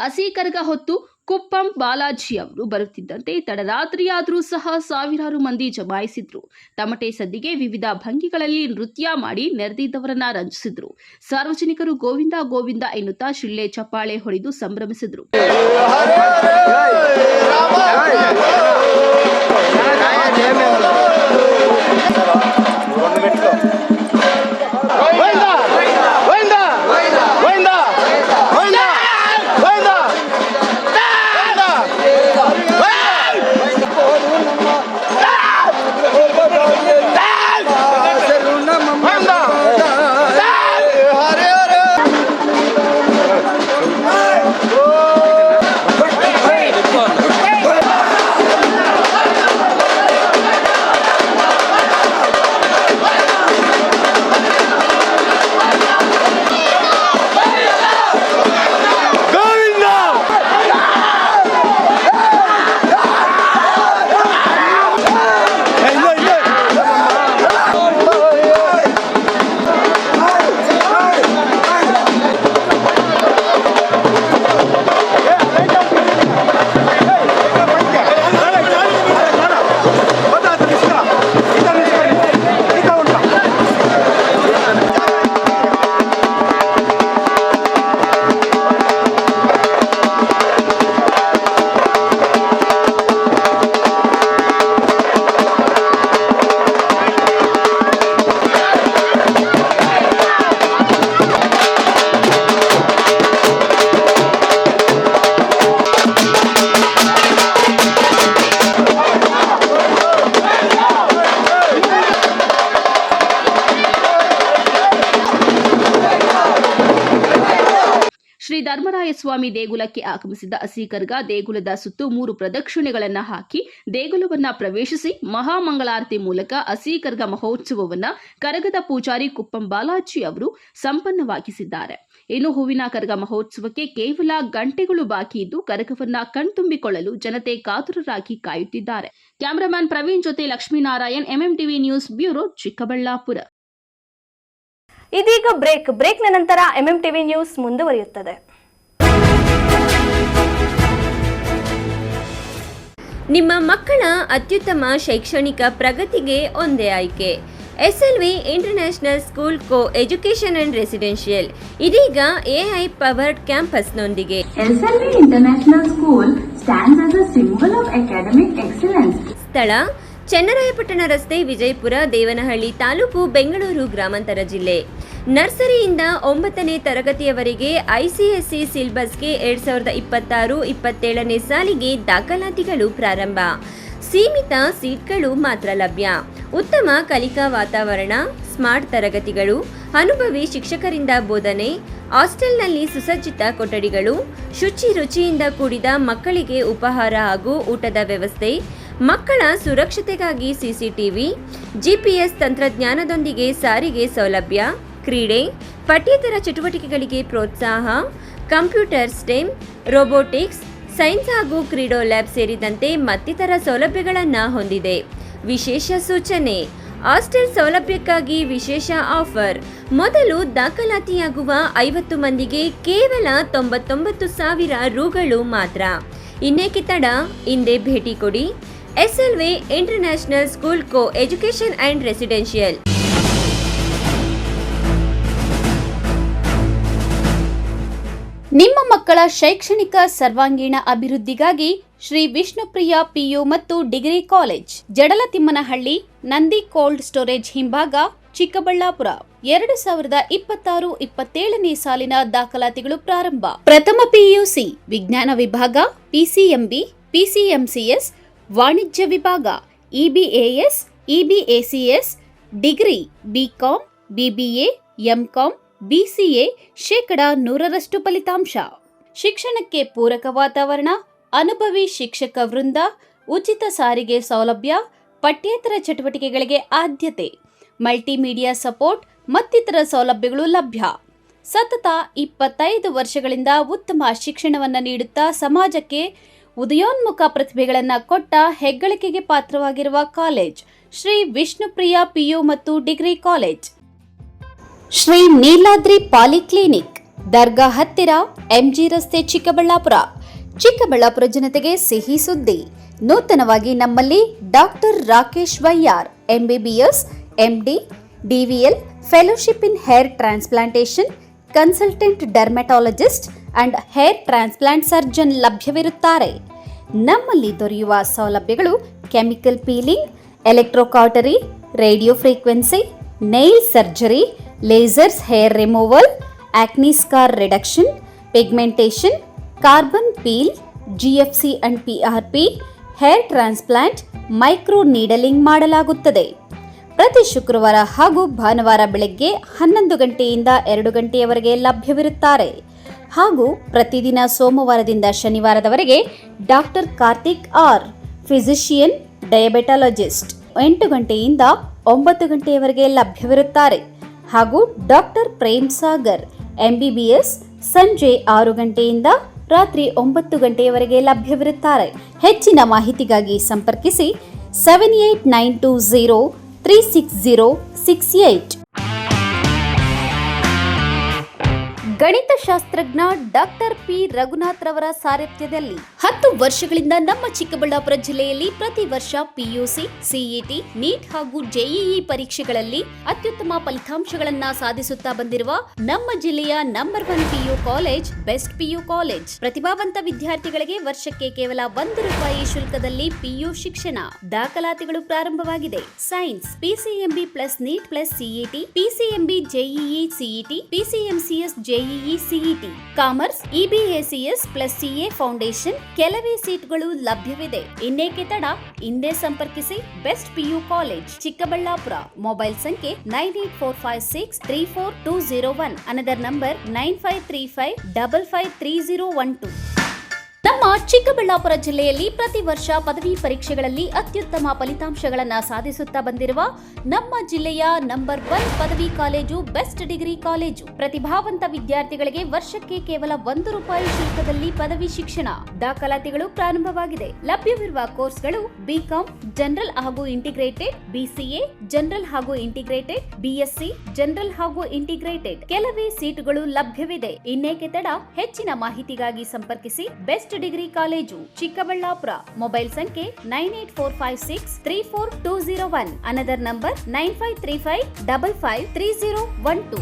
ಹಸಿ ಕರಗ ಹೊತ್ತು ಕುಪ್ಪಂ ಬಾಲಾಜಿ ಅವರು ಬರುತ್ತಿದ್ದಂತೆ ತಡರಾತ್ರಿಯಾದರೂ ಸಹ ಸಾವಿರಾರು ಮಂದಿ ಜಮಾಯಿಸಿದ್ರು. ತಮಟೆ ಸದ್ದಿಗೆ ವಿವಿಧ ಭಂಗಿಗಳಲ್ಲಿ ನೃತ್ಯ ಮಾಡಿ ನೆರೆದಿದ್ದವರನ್ನ ರಂಜಿಸಿದ್ರು. ಸಾರ್ವಜನಿಕರು ಗೋವಿಂದ ಗೋವಿಂದ ಎನ್ನುತ್ತಾ ಶಿಳ್ಳೆ ಚಪ್ಪಾಳೆ ಹೊಡೆದು ಸಂಭ್ರಮಿಸಿದ್ರು. ಶ್ರೀ ಧರ್ಮರಾಯಸ್ವಾಮಿ ದೇಗುಲಕ್ಕೆ ಆಗಮಿಸಿದ ಅಸೀಕರ್ಗ ದೇಗುಲದ ಸುತ್ತು 3 ಪ್ರದಕ್ಷಿಣೆಗಳನ್ನು ಹಾಕಿ ದೇಗುಲವನ್ನ ಪ್ರವೇಶಿಸಿ ಮಹಾಮಂಗಳಾರತಿ ಮೂಲಕ ಅಸೀಕರ್ಗ ಮಹೋತ್ಸವವನ್ನ ಕರಗದ ಪೂಜಾರಿ ಕುಪ್ಪಂ ಬಾಲಾಜಿ ಅವರು ಸಂಪನ್ನವಾಗಿಸಿದ್ದಾರೆ. ಇನ್ನು ಹೂವಿನ ಕರಗ ಮಹೋತ್ಸವಕ್ಕೆ ಕೇವಲ ಗಂಟೆಗಳು ಬಾಕಿ ಇದ್ದು ಕರಗವನ್ನ ಕಣ್ತುಂಬಿಕೊಳ್ಳಲು ಜನತೆ ಕಾತುರರಾಗಿ ಕಾಯುತ್ತಿದ್ದಾರೆ. ಕ್ಯಾಮರಾಮನ್ ಪ್ರವೀಣ್ ಜೊತೆ Lakshminarayan, MMTV news bureau, Chikkaballapur. ಇದೀಗ ಬ್ರೇಕ್ನ ನಂತರ ಎಂಎಂಟಿವಿ ನ್ಯೂಸ್ ಮುಂದುವರಿಯುತ್ತದೆ. ನಿಮ್ಮ ಮಕ್ಕಳ ಅತ್ಯುತ್ತಮ ಶೈಕ್ಷಣಿಕ ಪ್ರಗತಿಗೆ ಒಂದೇ ಆಯ್ಕೆ. SLV international school co education and residential ಇದೀಗ ಎಐ ಪವರ್ಡ್ ಕ್ಯಾಂಪಸ್ನೊಂದಿಗೆ. SLV international school stands as a symbol of academic excellence. ಸ್ಥಳ ಚನ್ನರಾಯಪಟ್ಟಣ ರಸ್ತೆ, ವಿಜಯಪುರ, ದೇವನಹಳ್ಳಿ ತಾಲೂಕು, ಬೆಂಗಳೂರು ಗ್ರಾಮಾಂತರ ಜಿಲ್ಲೆ. ನರ್ಸರಿಯಿಂದ 9ನೇ ತರಗತಿಯವರೆಗೆ ಐಸಿಎಸ್ಸಿ ಸಿಲೆಬಸ್ಗೆ 2026-27ನೇ ಸಾಲಿಗೆ ದಾಖಲಾತಿಗಳು ಪ್ರಾರಂಭ. ಸೀಮಿತ ಸೀಟ್ಗಳು ಮಾತ್ರ ಲಭ್ಯ. ಉತ್ತಮ ಕಲಿಕಾ ವಾತಾವರಣ, ಸ್ಮಾರ್ಟ್ ತರಗತಿಗಳು, ಅನುಭವಿ ಶಿಕ್ಷಕರಿಂದ ಬೋಧನೆ, ಹಾಸ್ಟೆಲ್ನಲ್ಲಿ ಸುಸಜ್ಜಿತ ಕೊಠಡಿಗಳು, ರುಚಿಯಿಂದ ಕೂಡಿದ ಮಕ್ಕಳಿಗೆ ಉಪಹಾರ ಹಾಗೂ ಊಟದ ವ್ಯವಸ್ಥೆ, ಮಕ್ಕಳ ಸುರಕ್ಷತೆಗಾಗಿ ಸಿಸಿಟಿವಿ, ಜಿಪಿಎಸ್ ತಂತ್ರಜ್ಞಾನದೊಂದಿಗೆ ಸಾರಿಗೆ ಸೌಲಭ್ಯ, ಕ್ರೀಡೆ, ಪಠ್ಯೇತರ ಚಟುವಟಿಕೆಗಳಿಗೆ ಪ್ರೋತ್ಸಾಹ, ಕಂಪ್ಯೂಟರ್, ಸ್ಟೆಮ್, ರೋಬೋಟಿಕ್ಸ್, ಸೈನ್ಸ್ ಹಾಗೂ ಕ್ರೀಡೋ ಲ್ಯಾಬ್ ಸೇರಿದಂತೆ ಮತ್ತಿತರ ಸೌಲಭ್ಯಗಳನ್ನು ಹೊಂದಿದೆ. ವಿಶೇಷ ಸೂಚನೆ: ಹಾಸ್ಟೆಲ್ ಸೌಲಭ್ಯಕ್ಕಾಗಿ ವಿಶೇಷ ಆಫರ್. ಮೊದಲು ದಾಖಲಾತಿಯಾಗುವ 50 ಮಂದಿಗೆ ಕೇವಲ 99,000 ರೂಗಳು ಮಾತ್ರ. ಇನ್ನೇಕೆ ತಡ? ಹಿಂದೆ ಭೇಟಿ ಕೊಡಿ. SLV international school co education and residential. ನಿಮ್ಮ ಮಕ್ಕಳ ಶೈಕ್ಷಣಿಕ ಸರ್ವಾಂಗೀಣ ಅಭಿವೃದ್ಧಿಗಾಗಿ ಶ್ರೀ ವಿಷ್ಣುಪ್ರಿಯ ಪಿಯು ಮತ್ತು degree college, Jadalathimmanahalli, Nandi cold storage ಹಿಂಭಾಗ, ಚಿಕ್ಕಬಳ್ಳಾಪುರ. 2026-27ನೇ ಸಾಲಿನ ದಾಖಲಾತಿಗಳು ಪ್ರಾರಂಭ. ಪ್ರಥಮ ಪಿಯುಸಿ ವಿಜ್ಞಾನ ವಿಭಾಗ, ಪಿಸಿಎಂಬಿ, ಪಿಸಿಎಂಸಿಎಸ್, ವಾಣಿಜ್ಯ ವಿಭಾಗ, EBAS, EBACS, degree BCom, BBA, MCom, BCA 100% ಫಲಿತಾಂಶ. ಶಿಕ್ಷಣಕ್ಕೆ ಪೂರಕ ವಾತಾವರಣ, ಅನುಭವಿ ಶಿಕ್ಷಕ ವೃಂದ, ಉಚಿತ ಸಾರಿಗೆ ಸೌಲಭ್ಯ, ಪಠ್ಯೇತರ ಚಟುವಟಿಕೆಗಳಿಗೆ ಆದ್ಯತೆ, ಮಲ್ಟಿಮೀಡಿಯಾ ಸಪೋರ್ಟ್ ಮತ್ತಿತರ ಸೌಲಭ್ಯಗಳು ಲಭ್ಯ. ಸತತ 25 ವರ್ಷಗಳಿಂದ ಉತ್ತಮ ಶಿಕ್ಷಣವನ್ನು ನೀಡುತ್ತಾ ಸಮಾಜಕ್ಕೆ ಉದಯೋನ್ಮುಖ ಪ್ರತಿಭೆಗಳನ್ನು ಕೊಟ್ಟ ಹೆಗ್ಗಳಿಕೆಗೆ ಪಾತ್ರವಾಗಿರುವ ಕಾಲೇಜ್ ಶ್ರೀ ವಿಷ್ಣುಪ್ರಿಯ ಪಿಯು ಮತ್ತು degree college. Shri Niladri polyclinic, ದರ್ಗಾ ಹತ್ತಿರ, ಎಂಜಿ ರಸ್ತೆ, ಚಿಕ್ಕಬಳ್ಳಾಪುರ. ಚಿಕ್ಕಬಳ್ಳಾಪುರ ಜನತೆಗೆ ಸಿಹಿ ಸುದ್ದಿ. ನೂತನವಾಗಿ ನಮ್ಮಲ್ಲಿ doctor Rakesh Vaiyar, MBBS, MD, DVL, fellowship in hair transplantation, consultant dermatologist and hair transplant surgeon ಲಭ್ಯವಿರುತ್ತಾರೆ. ನಮ್ಮಲ್ಲಿ ದೊರೆಯುವ ಸೌಲಭ್ಯಗಳು chemical peeling, electrocautery, radio frequency, nail surgery, lasers hair removal, acne scar reduction, pigmentation, carbon peel, GFC and PRP, hair transplant, micro needling ಮಾಡಲಾಗುತ್ತದೆ. ಪ್ರತಿ ಶುಕ್ರವಾರ ಹಾಗೂ ಭಾನುವಾರ ಬೆಳಗ್ಗೆ 11 ಗಂಟೆಯಿಂದ 2 ಗಂಟೆಯವರೆಗೆ ಲಭ್ಯವಿರುತ್ತಾರೆ. ಹಾಗೂ ಪ್ರತಿದಿನ ಸೋಮವಾರದಿಂದ ಶನಿವಾರದವರೆಗೆ ಡಾಕ್ಟರ್ ಕಾರ್ತಿಕ್ ಆರ್, ಫಿಸಿಷಿಯನ್, ಡಯಾಬೆಟಾಲಜಿಸ್ಟ್ 8 ಗಂಟೆಯಿಂದ 9 ಗಂಟೆಯವರೆಗೆ ಲಭ್ಯವಿರುತ್ತಾರೆ. ಹಾಗೂ ಡಾಕ್ಟರ್ ಪ್ರೇಮ್ ಸಾಗರ್, ಎಂಬಿಬಿಎಸ್, ಸಂಜೆ 6 ಗಂಟೆಯಿಂದ ರಾತ್ರಿ 9 ಗಂಟೆಯವರೆಗೆ ಲಭ್ಯವಿರುತ್ತಾರೆ. ಹೆಚ್ಚಿನ ಮಾಹಿತಿಗಾಗಿ ಸಂಪರ್ಕಿಸಿ 7892036068. ಗಣಿತಶಾಸ್ತ್ರಜ್ಞ ಡಾಕ್ಟರ್ ಪಿ ರಘುನಾಥ್ ರವರ ಸಾರಥ್ಯದಲ್ಲಿ 10 ವರ್ಷಗಳಿಂದ ನಮ್ಮ ಚಿಕ್ಕಬಳ್ಳಾಪುರ ಜಿಲ್ಲೆಯಲ್ಲಿ ಪ್ರತಿ ವರ್ಷ ಪಿಯುಸಿ, ಸಿಇಟಿ, ನೀಟ್ ಹಾಗೂ ಜೆಇಇ ಪರೀಕ್ಷೆಗಳಲ್ಲಿ ಅತ್ಯುತ್ತಮ ಫಲಿತಾಂಶಗಳನ್ನ ಸಾಧಿಸುತ್ತಾ ಬಂದಿರುವ ನಮ್ಮ ಜಿಲ್ಲೆಯ number 1 PU college best PU college. ಪ್ರತಿಭಾವಂತ ವಿದ್ಯಾರ್ಥಿಗಳಿಗೆ ವರ್ಷಕ್ಕೆ ಕೇವಲ ₹1 ಶುಲ್ಕದಲ್ಲಿ ಪಿಯು ಶಿಕ್ಷಣ. ದಾಖಲಾತಿಗಳು ಪ್ರಾರಂಭವಾಗಿದೆ. Science PCMB plus NEET plus CET, PCMB JEE CET, PCMCS JE JEE CET, commerce EBACS plus CA foundation ಕೆಲವೇ ಸೀಟ್ಗಳು ಲಭ್ಯವಿದೆ. ಇನ್ನೇಕೆ ತಡ, ಹಿಂದೆ ಸಂಪರ್ಕಿಸಿ best PU college Chikkaballapur. Mobile ಸಂಖ್ಯೆ 9845634201, ಅನದರ್ ನಂಬರ್ 9535553012. ನಮ್ಮ ಚಿಕ್ಕಬಳ್ಳಾಪುರ ಜಿಲ್ಲೆಯಲ್ಲಿ ಪ್ರತಿ ವರ್ಷ ಪದವಿ ಪರೀಕ್ಷೆಗಳಲ್ಲಿ ಅತ್ಯುತ್ತಮ ಫಲಿತಾಂಶಗಳನ್ನು ಸಾಧಿಸುತ್ತಾ ಬಂದಿರುವ ನಮ್ಮ ಜಿಲ್ಲೆಯ ನಂಬರ್ 1 ಪದವಿ ಕಾಲೇಜು ಬೆಸ್ಟ್ ಡಿಗ್ರಿ ಕಾಲೇಜು. ಪ್ರತಿಭಾವಂತ ವಿದ್ಯಾರ್ಥಿಗಳಿಗೆ ವರ್ಷಕ್ಕೆ ಕೇವಲ ₹1 ಶುಲ್ಕದಲ್ಲಿ ಪದವಿ ಶಿಕ್ಷಣ. ದಾಖಲಾತಿಗಳು ಪ್ರಾರಂಭವಾಗಿದೆ. ಲಭ್ಯವಿರುವ ಕೋರ್ಸ್ಗಳು BCom ಜನರಲ್ ಹಾಗೂ ಇಂಟಿಗ್ರೇಟೆಡ್, BCA ಜನರಲ್ ಹಾಗೂ ಇಂಟಿಗ್ರೇಟೆಡ್, BSc ಜನರಲ್ ಹಾಗೂ ಇಂಟಿಗ್ರೇಟೆಡ್. ಕೆಲವೇ ಸೀಟುಗಳು ಲಭ್ಯವಿದೆ. ಇನ್ನೇಕೆ ತಡ, ಹೆಚ್ಚಿನ ಮಾಹಿತಿಗಾಗಿ ಸಂಪರ್ಕಿಸಿ best degree college Chikkaballapur. Mobile ಸಂಖ್ಯೆ 9845634201, another number 9535553012.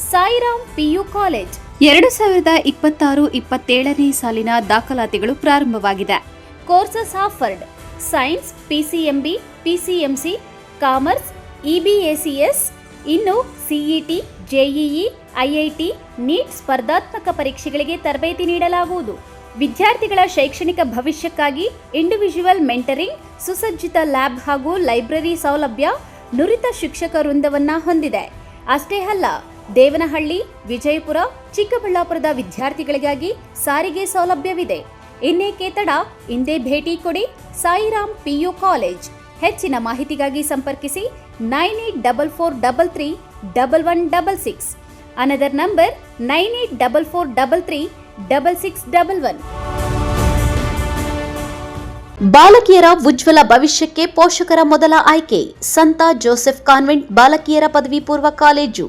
Sairam PU college 2026-27ನೇ ಸಾಲಿನ ದಾಖಲಾತಿಗಳು ಪ್ರಾರಂಭವಾಗಿದೆ. Courses offered: science, PCMB, PCMC, commerce, EBACS, ಇನ್ನು CET, JEE, IIT, ನೀಟ್ ಸ್ಪರ್ಧಾತ್ಮಕ ಪರೀಕ್ಷೆಗಳಿಗೆ ತರಬೇತಿ ನೀಡಲಾಗುವುದು. ವಿದ್ಯಾರ್ಥಿಗಳ ಶೈಕ್ಷಣಿಕ ಭವಿಷ್ಯಕ್ಕಾಗಿ ಇಂಡಿವಿಜುವಲ್ ಮೆಂಟರಿಂಗ್, ಸುಸಜ್ಜಿತ ಲ್ಯಾಬ್ ಹಾಗೂ ಲೈಬ್ರರಿ ಸೌಲಭ್ಯ, ನುರಿತ ಶಿಕ್ಷಕ ವೃಂದವನ್ನ ಹೊಂದಿದೆ. ಅಷ್ಟೇ ಅಲ್ಲ, ದೇವನಹಳ್ಳಿ, ವಿಜಯಪುರ, ಚಿಕ್ಕಬಳ್ಳಾಪುರದ ವಿದ್ಯಾರ್ಥಿಗಳಿಗಾಗಿ ಸಾರಿಗೆ ಸೌಲಭ್ಯವಿದೆ. ಇನ್ನೇಕೆ ತಡ, ಹಿಂದೆ ಭೇಟಿ ಕೊಡಿ ಸಾಯಿರಾಮ್ PU ಕಾಲೇಜ್. ಹೆಚ್ಚಿನ ಮಾಹಿತಿಗಾಗಿ ಸಂಪರ್ಕಿಸಿ 9844331166, ಅನದರ್ ನಂಬರ್ 9844336611. ಬಾಲಕಿಯರ ಉಜ್ವಲ ಭವಿಷ್ಯಕ್ಕೆ ಪೋಷಕರ ಮೊದಲ ಆಯ್ಕೆ ಸಂತ ಜೋಸೆಫ್ ಕಾನ್ವೆಂಟ್ ಬಾಲಕಿಯರ ಪದವಿ ಪೂರ್ವ ಕಾಲೇಜು.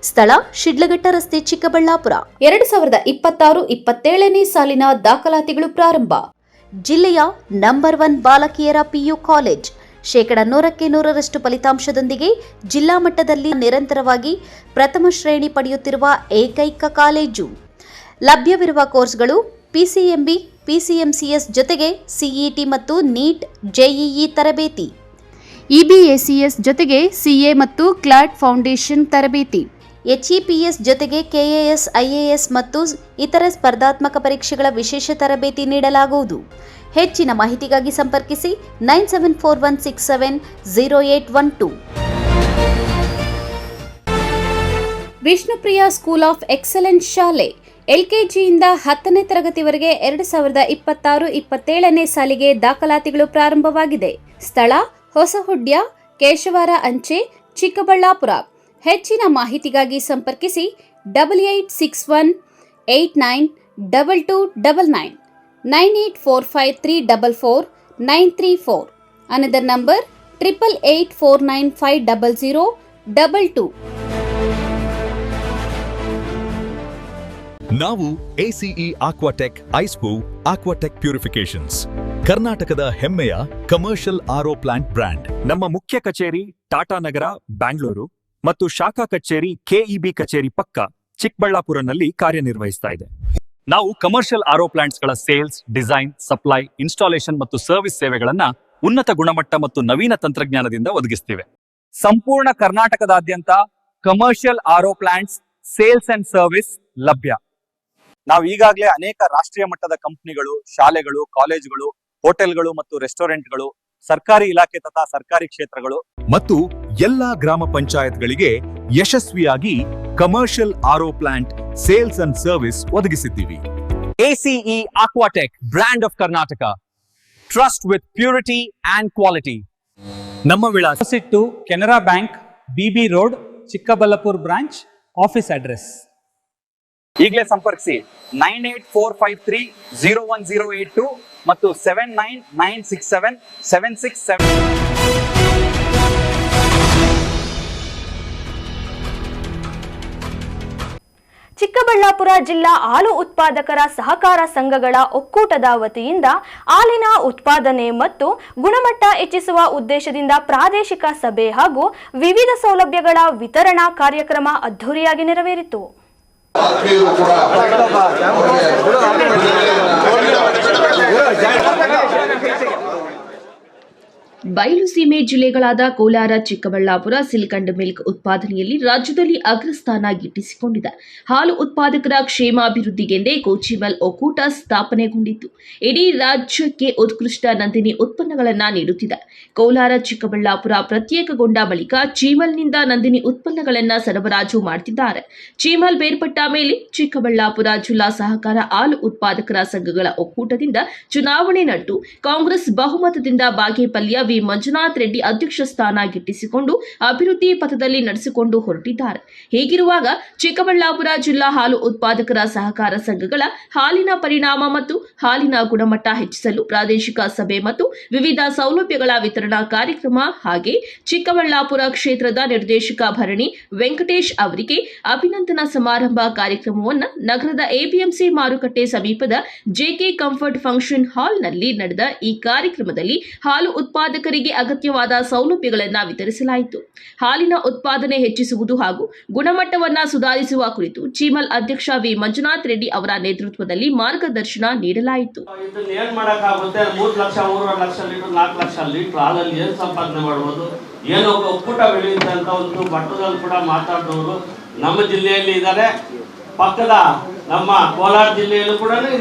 ಸ್ಥಳ ಶಿಡ್ಲಘಟ್ಟ ರಸ್ತೆ, ಚಿಕ್ಕಬಳ್ಳಾಪುರ. 2026-27ನೇ ಸಾಲಿನ ದಾಖಲಾತಿಗಳು ಪ್ರಾರಂಭ. ಜಿಲ್ಲೆಯ ನಂಬರ್ 1 ಬಾಲಕಿಯರ PU ಕಾಲೇಜ್. 100% ಫಲಿತಾಂಶದೊಂದಿಗೆ ಜಿಲ್ಲಾ ಮಟ್ಟದಲ್ಲಿ ನಿರಂತರವಾಗಿ ಪ್ರಥಮ ಶ್ರೇಣಿ ಪಡೆಯುತ್ತಿರುವ ಏಕೈಕ ಕಾಲೇಜು. ಲಭ್ಯವಿರುವ ಕೋರ್ಸ್ಗಳು PCMB, PCMCS ಜೊತೆಗೆ CET ಮತ್ತು ನೀಟ್, JEE ತರಬೇತಿ, EBACS ಜೊತೆಗೆ CA ಮತ್ತು ಕ್ಲಾಟ್ ಫೌಂಡೇಶನ್ ತರಬೇತಿ, HEPS ಜೊತೆಗೆ KAS, IAS ಮತ್ತು ಇತರ ಸ್ಪರ್ಧಾತ್ಮಕ ಪರೀಕ್ಷೆಗಳ ವಿಶೇಷ ತರಬೇತಿ ನೀಡಲಾಗುವುದು. ಹೆಚ್ಚಿನ ಮಾಹಿತಿಗಾಗಿ ಸಂಪರ್ಕಿಸಿ 9741670812. ವಿಷ್ಣುಪ್ರಿಯ ಸ್ಕೂಲ್ ಆಫ್ ಎಕ್ಸಲೆನ್ಸ್ ಶಾಲೆ LKGಯಿಂದ 10ನೇ ತರಗತಿವರೆಗೆ 2026-27ನೇ ಸಾಲಿಗೆ ದಾಖಲಾತಿಗಳು ಪ್ರಾರಂಭವಾಗಿದೆ. ಸ್ಥಳ ಹೊಸಹುಡ್ಯ, ಕೇಶವಾರ ಅಂಚೆ, ಚಿಕ್ಕಬಳ್ಳಾಪುರ. ಹೆಚ್ಚಿನ ಮಾಹಿತಿಗಾಗಿ ಸಂಪರ್ಕಿಸಿ 8861892299, 9845344934, ಅನದರ್ ನಂಬರ್ 8884950022. ನಾವು ACE ಆಕ್ವಾಟೆಕ್ ಐಸ್ಪೂ ಆಕ್ವಾಟೆಕ್ ಪ್ಯೂರಿಫಿಕೇಶನ್ಸ್, ಕರ್ನಾಟಕದ ಹೆಮ್ಮೆಯ ಕಮರ್ಷಿಯಲ್ RO ಪ್ಲಾಂಟ್ ಬ್ರ್ಯಾಂಡ್. ನಮ್ಮ ಮುಖ್ಯ ಕಚೇರಿ ಟಾಟಾನಗರ, ಬ್ಯಾಂಗ್ಳೂರು ಮತ್ತು ಶಾಖಾ ಕಚೇರಿ KEB ಕಚೇರಿ ಪಕ್ಕ ಚಿಕ್ಕಬಳ್ಳಾಪುರನಲ್ಲಿ ಕಾರ್ಯನಿರ್ವಹಿಸ್ತಾ ಇದೆ. ನಾವು ಕಮರ್ಷಿಯಲ್ RO ಪ್ಲಾಂಟ್ಸ್ಗಳ ಸೇಲ್ಸ್, ಡಿಸೈನ್, ಸಪ್ಲೈ, ಇನ್ಸ್ಟಾಲೇಷನ್ ಮತ್ತು ಸರ್ವಿಸ್ ಸೇವೆಗಳನ್ನ ಉನ್ನತ ಗುಣಮಟ್ಟ ಮತ್ತು ನವೀನ ತಂತ್ರಜ್ಞಾನದಿಂದ ಒದಗಿಸ್ತಿವೆ. ಸಂಪೂರ್ಣ ಕರ್ನಾಟಕದಾದ್ಯಂತ commercial RO plants sales and service ಲಭ್ಯ. ನಾವು ಈಗಾಗಲೇ ಅನೇಕ ರಾಷ್ಟ್ರೀಯ ಮಟ್ಟದ ಕಂಪನಿಗಳು, ಶಾಲೆಗಳು, ಕಾಲೇಜುಗಳು, ಹೋಟೆಲ್ಗಳು ಮತ್ತು ರೆಸ್ಟೋರೆಂಟ್ಗಳು, ಸರ್ಕಾರಿ ಇಲಾಖೆ ತಥಾ ಸರ್ಕಾರಿ ಕ್ಷೇತ್ರಗಳು ಮತ್ತು ಎಲ್ಲಾ ಗ್ರಾಮ ಪಂಚಾಯತ್ಗಳಿಗೆ ಯಶಸ್ವಿಯಾಗಿ commercial RO plant sales and service ಒದಗಿಸಿದ್ದೀವಿ. ACE Aquatech, brand of Karnataka, trust with purity and quality. ನಮ್ಮ ವಿಳಾಸ to Canara bank, BB road, Chikkaballapur branch, office address. ಈಗಲೇ ಸಂಪರ್ಕಿಸಿ 9845301082 ಮತ್ತು 79967767. ಚಿಕ್ಕಬಳ್ಳಾಪುರ ಜಿಲ್ಲಾ ಹಾಲು ಉತ್ಪಾದಕರ ಸಹಕಾರ ಸಂಘಗಳ ಒಕ್ಕೂಟದ ವತಿಯಿಂದ ಹಾಲಿನ ಉತ್ಪಾದನೆ ಮತ್ತು ಗುಣಮಟ್ಟ ಹೆಚ್ಚಿಸುವ ಉದ್ದೇಶದಿಂದ ಪ್ರಾದೇಶಿಕ ಸಭೆ ಹಾಗೂ ವಿವಿಧ ಸೌಲಭ್ಯಗಳ ವಿತರಣಾ ಕಾರ್ಯಕ್ರಮ ಅದ್ದೂರಿಯಾಗಿ ನೆರವೇರಿತು. ಬಯಲು ಸೀಮೆ ಜಿಲ್ಲೆಗಳಾದ Kolar, Chikkaballapur silk and milk ಉತ್ಪಾದನೆಯಲ್ಲಿ ರಾಜ್ಯದಲ್ಲಿ ಅಗ್ರಸ್ಥಾನ ಗಿಟ್ಟಿಸಿಕೊಂಡಿದೆ. ಹಾಲು ಉತ್ಪಾದಕರ ಕ್ಷೇಮಾಭಿವೃದ್ಧಿಗೆಂದೇ ಕೋಚಿಮಲ್ ಒಕ್ಕೂಟ ಸ್ಥಾಪನೆಗೊಂಡಿತ್ತು. ಇಡೀ ರಾಜ್ಯಕ್ಕೆ ಉತ್ಕೃಷ್ಟ ನಂದಿನಿ ಉತ್ಪನ್ನಗಳನ್ನು ನೀಡುತ್ತಿದೆ. ಕೋಲಾರ, ಚಿಕ್ಕಬಳ್ಳಾಪುರ ಪ್ರತ್ಯೇಕಗೊಂಡ ಬಳಿಕ ಚೀಮಲ್ನಿಂದ ನಂದಿನಿ ಉತ್ಪನ್ನಗಳನ್ನು ಸರಬರಾಜು ಮಾಡುತ್ತಿದ್ದಾರೆ. ಚೀಮಲ್ ಬೇರ್ಪಟ್ಟ ಮೇಲೆ ಚಿಕ್ಕಬಳ್ಳಾಪುರ ಜಿಲ್ಲಾ ಸಹಕಾರ ಹಾಲು ಉತ್ಪಾದಕರ ಸಂಘಗಳ ಒಕ್ಕೂಟದಿಂದ ಚುನಾವಣೆ ನಡೆದು ಕಾಂಗ್ರೆಸ್ ಬಹುಮತದಿಂದ ಬಾಗೇಪಲ್ಲಿಯ ವಿ ಮಂಜುನಾಥ್ ರೆಡ್ಡಿ ಅಧ್ಯಕ್ಷ ಸ್ಥಾನ ಗಿಟ್ಟಿಸಿಕೊಂಡು ಅಭಿವೃದ್ಧಿ ಪಥದಲ್ಲಿ ನಡೆಸಿಕೊಂಡು ಹೊರಟಿದ್ದಾರೆ. ಹೀಗಿರುವಾಗ ಚಿಕ್ಕಬಳ್ಳಾಪುರ ಜಿಲ್ಲಾ ಹಾಲು ಉತ್ಪಾದಕರ ಸಹಕಾರ ಸಂಘಗಳ ಹಾಲಿನ ಪರಿಣಾಮ ಮತ್ತು ಹಾಲಿನ ಗುಣಮಟ್ಟ ಹೆಚ್ಚಿಸಲು ಪ್ರಾದೇಶಿಕ ಸಭೆ ಮತ್ತು ವಿವಿಧ ಸೌಲಭ್ಯಗಳ ವಿತರಣಾ ಕಾರ್ಯಕ್ರಮ ಹಾಗೆ ಚಿಕ್ಕಬಳ್ಳಾಪುರ ಕ್ಷೇತ್ರದ ನಿರ್ದೇಶಕ ಭರಣಿ ವೆಂಕಟೇಶ್ ಅವರಿಗೆ ಅಭಿನಂದನಾ ಸಮಾರಂಭ ಕಾರ್ಯಕ್ರಮವನ್ನು ನಗರದ ಎಪಿಎಂಸಿ ಮಾರುಕಟ್ಟೆ ಸಮೀಪದ ಜೆಕೆ ಕಂಫರ್ಟ್ ಫಂಕ್ಷನ್ ಹಾಲ್ನಲ್ಲಿ ನಡೆದ ಈ ಕಾರ್ಯಕ್ರಮದಲ್ಲಿ ಹಾಲು ಉತ್ಪಾದಕರಿಗೆ ಅಗತ್ಯವಾದ ಸೌಲಭ್ಯಗಳನ್ನು ವಿತರಿಸಲಾಯಿತು. ಹಾಲಿನ ಉತ್ಪಾದನೆ ಹೆಚ್ಚಿಸುವುದು ಹಾಗೂ ಗುಣಮಟ್ಟವನ್ನು ಸುಧಾರಿಸುವ ಕುರಿತು ಚೀಮಲ್ ಅಧ್ಯಕ್ಷ ವಿ ಮಂಜುನಾಥ್ ರೆಡ್ಡಿ ಅವರ ನೇತೃತ್ವದಲ್ಲಿ ಮಾರ್ಗದರ್ಶನ ನೀಡಲಾಯಿತು. ಇದನ್ನ ಏನ್ ಮಾಡಕ್ಕಾಗುತ್ತೆ? 3 ಲಕ್ಷ 3.5 ಲಕ್ಷ ಲೀಟರ್ 4 ಲಕ್ಷ ಲೀಟರ್ ಹಾಲಲ್ಲಿ ಏನ್ ಸಂಪಾದನೆ ಮಾಡ್ಬೋದು? ಏನೋ ಒಕ್ಕೂಟ ಬೆಳೆಯುತ್ತೆ ಅಂತ ಒಂದು ಮಟ್ಟದಲ್ಲಿ ಕೂಡ ಮಾತಾಡಿದವರು ನಮ್ಮ ಜಿಲ್ಲೆಯಲ್ಲಿ ಇದ್ದಾರೆ, ಪಕ್ಕದ ನಮ್ಮ ಕೋಲಾರ ಜಿಲ್ಲೆಯಲ್ಲೂ ಕೂಡ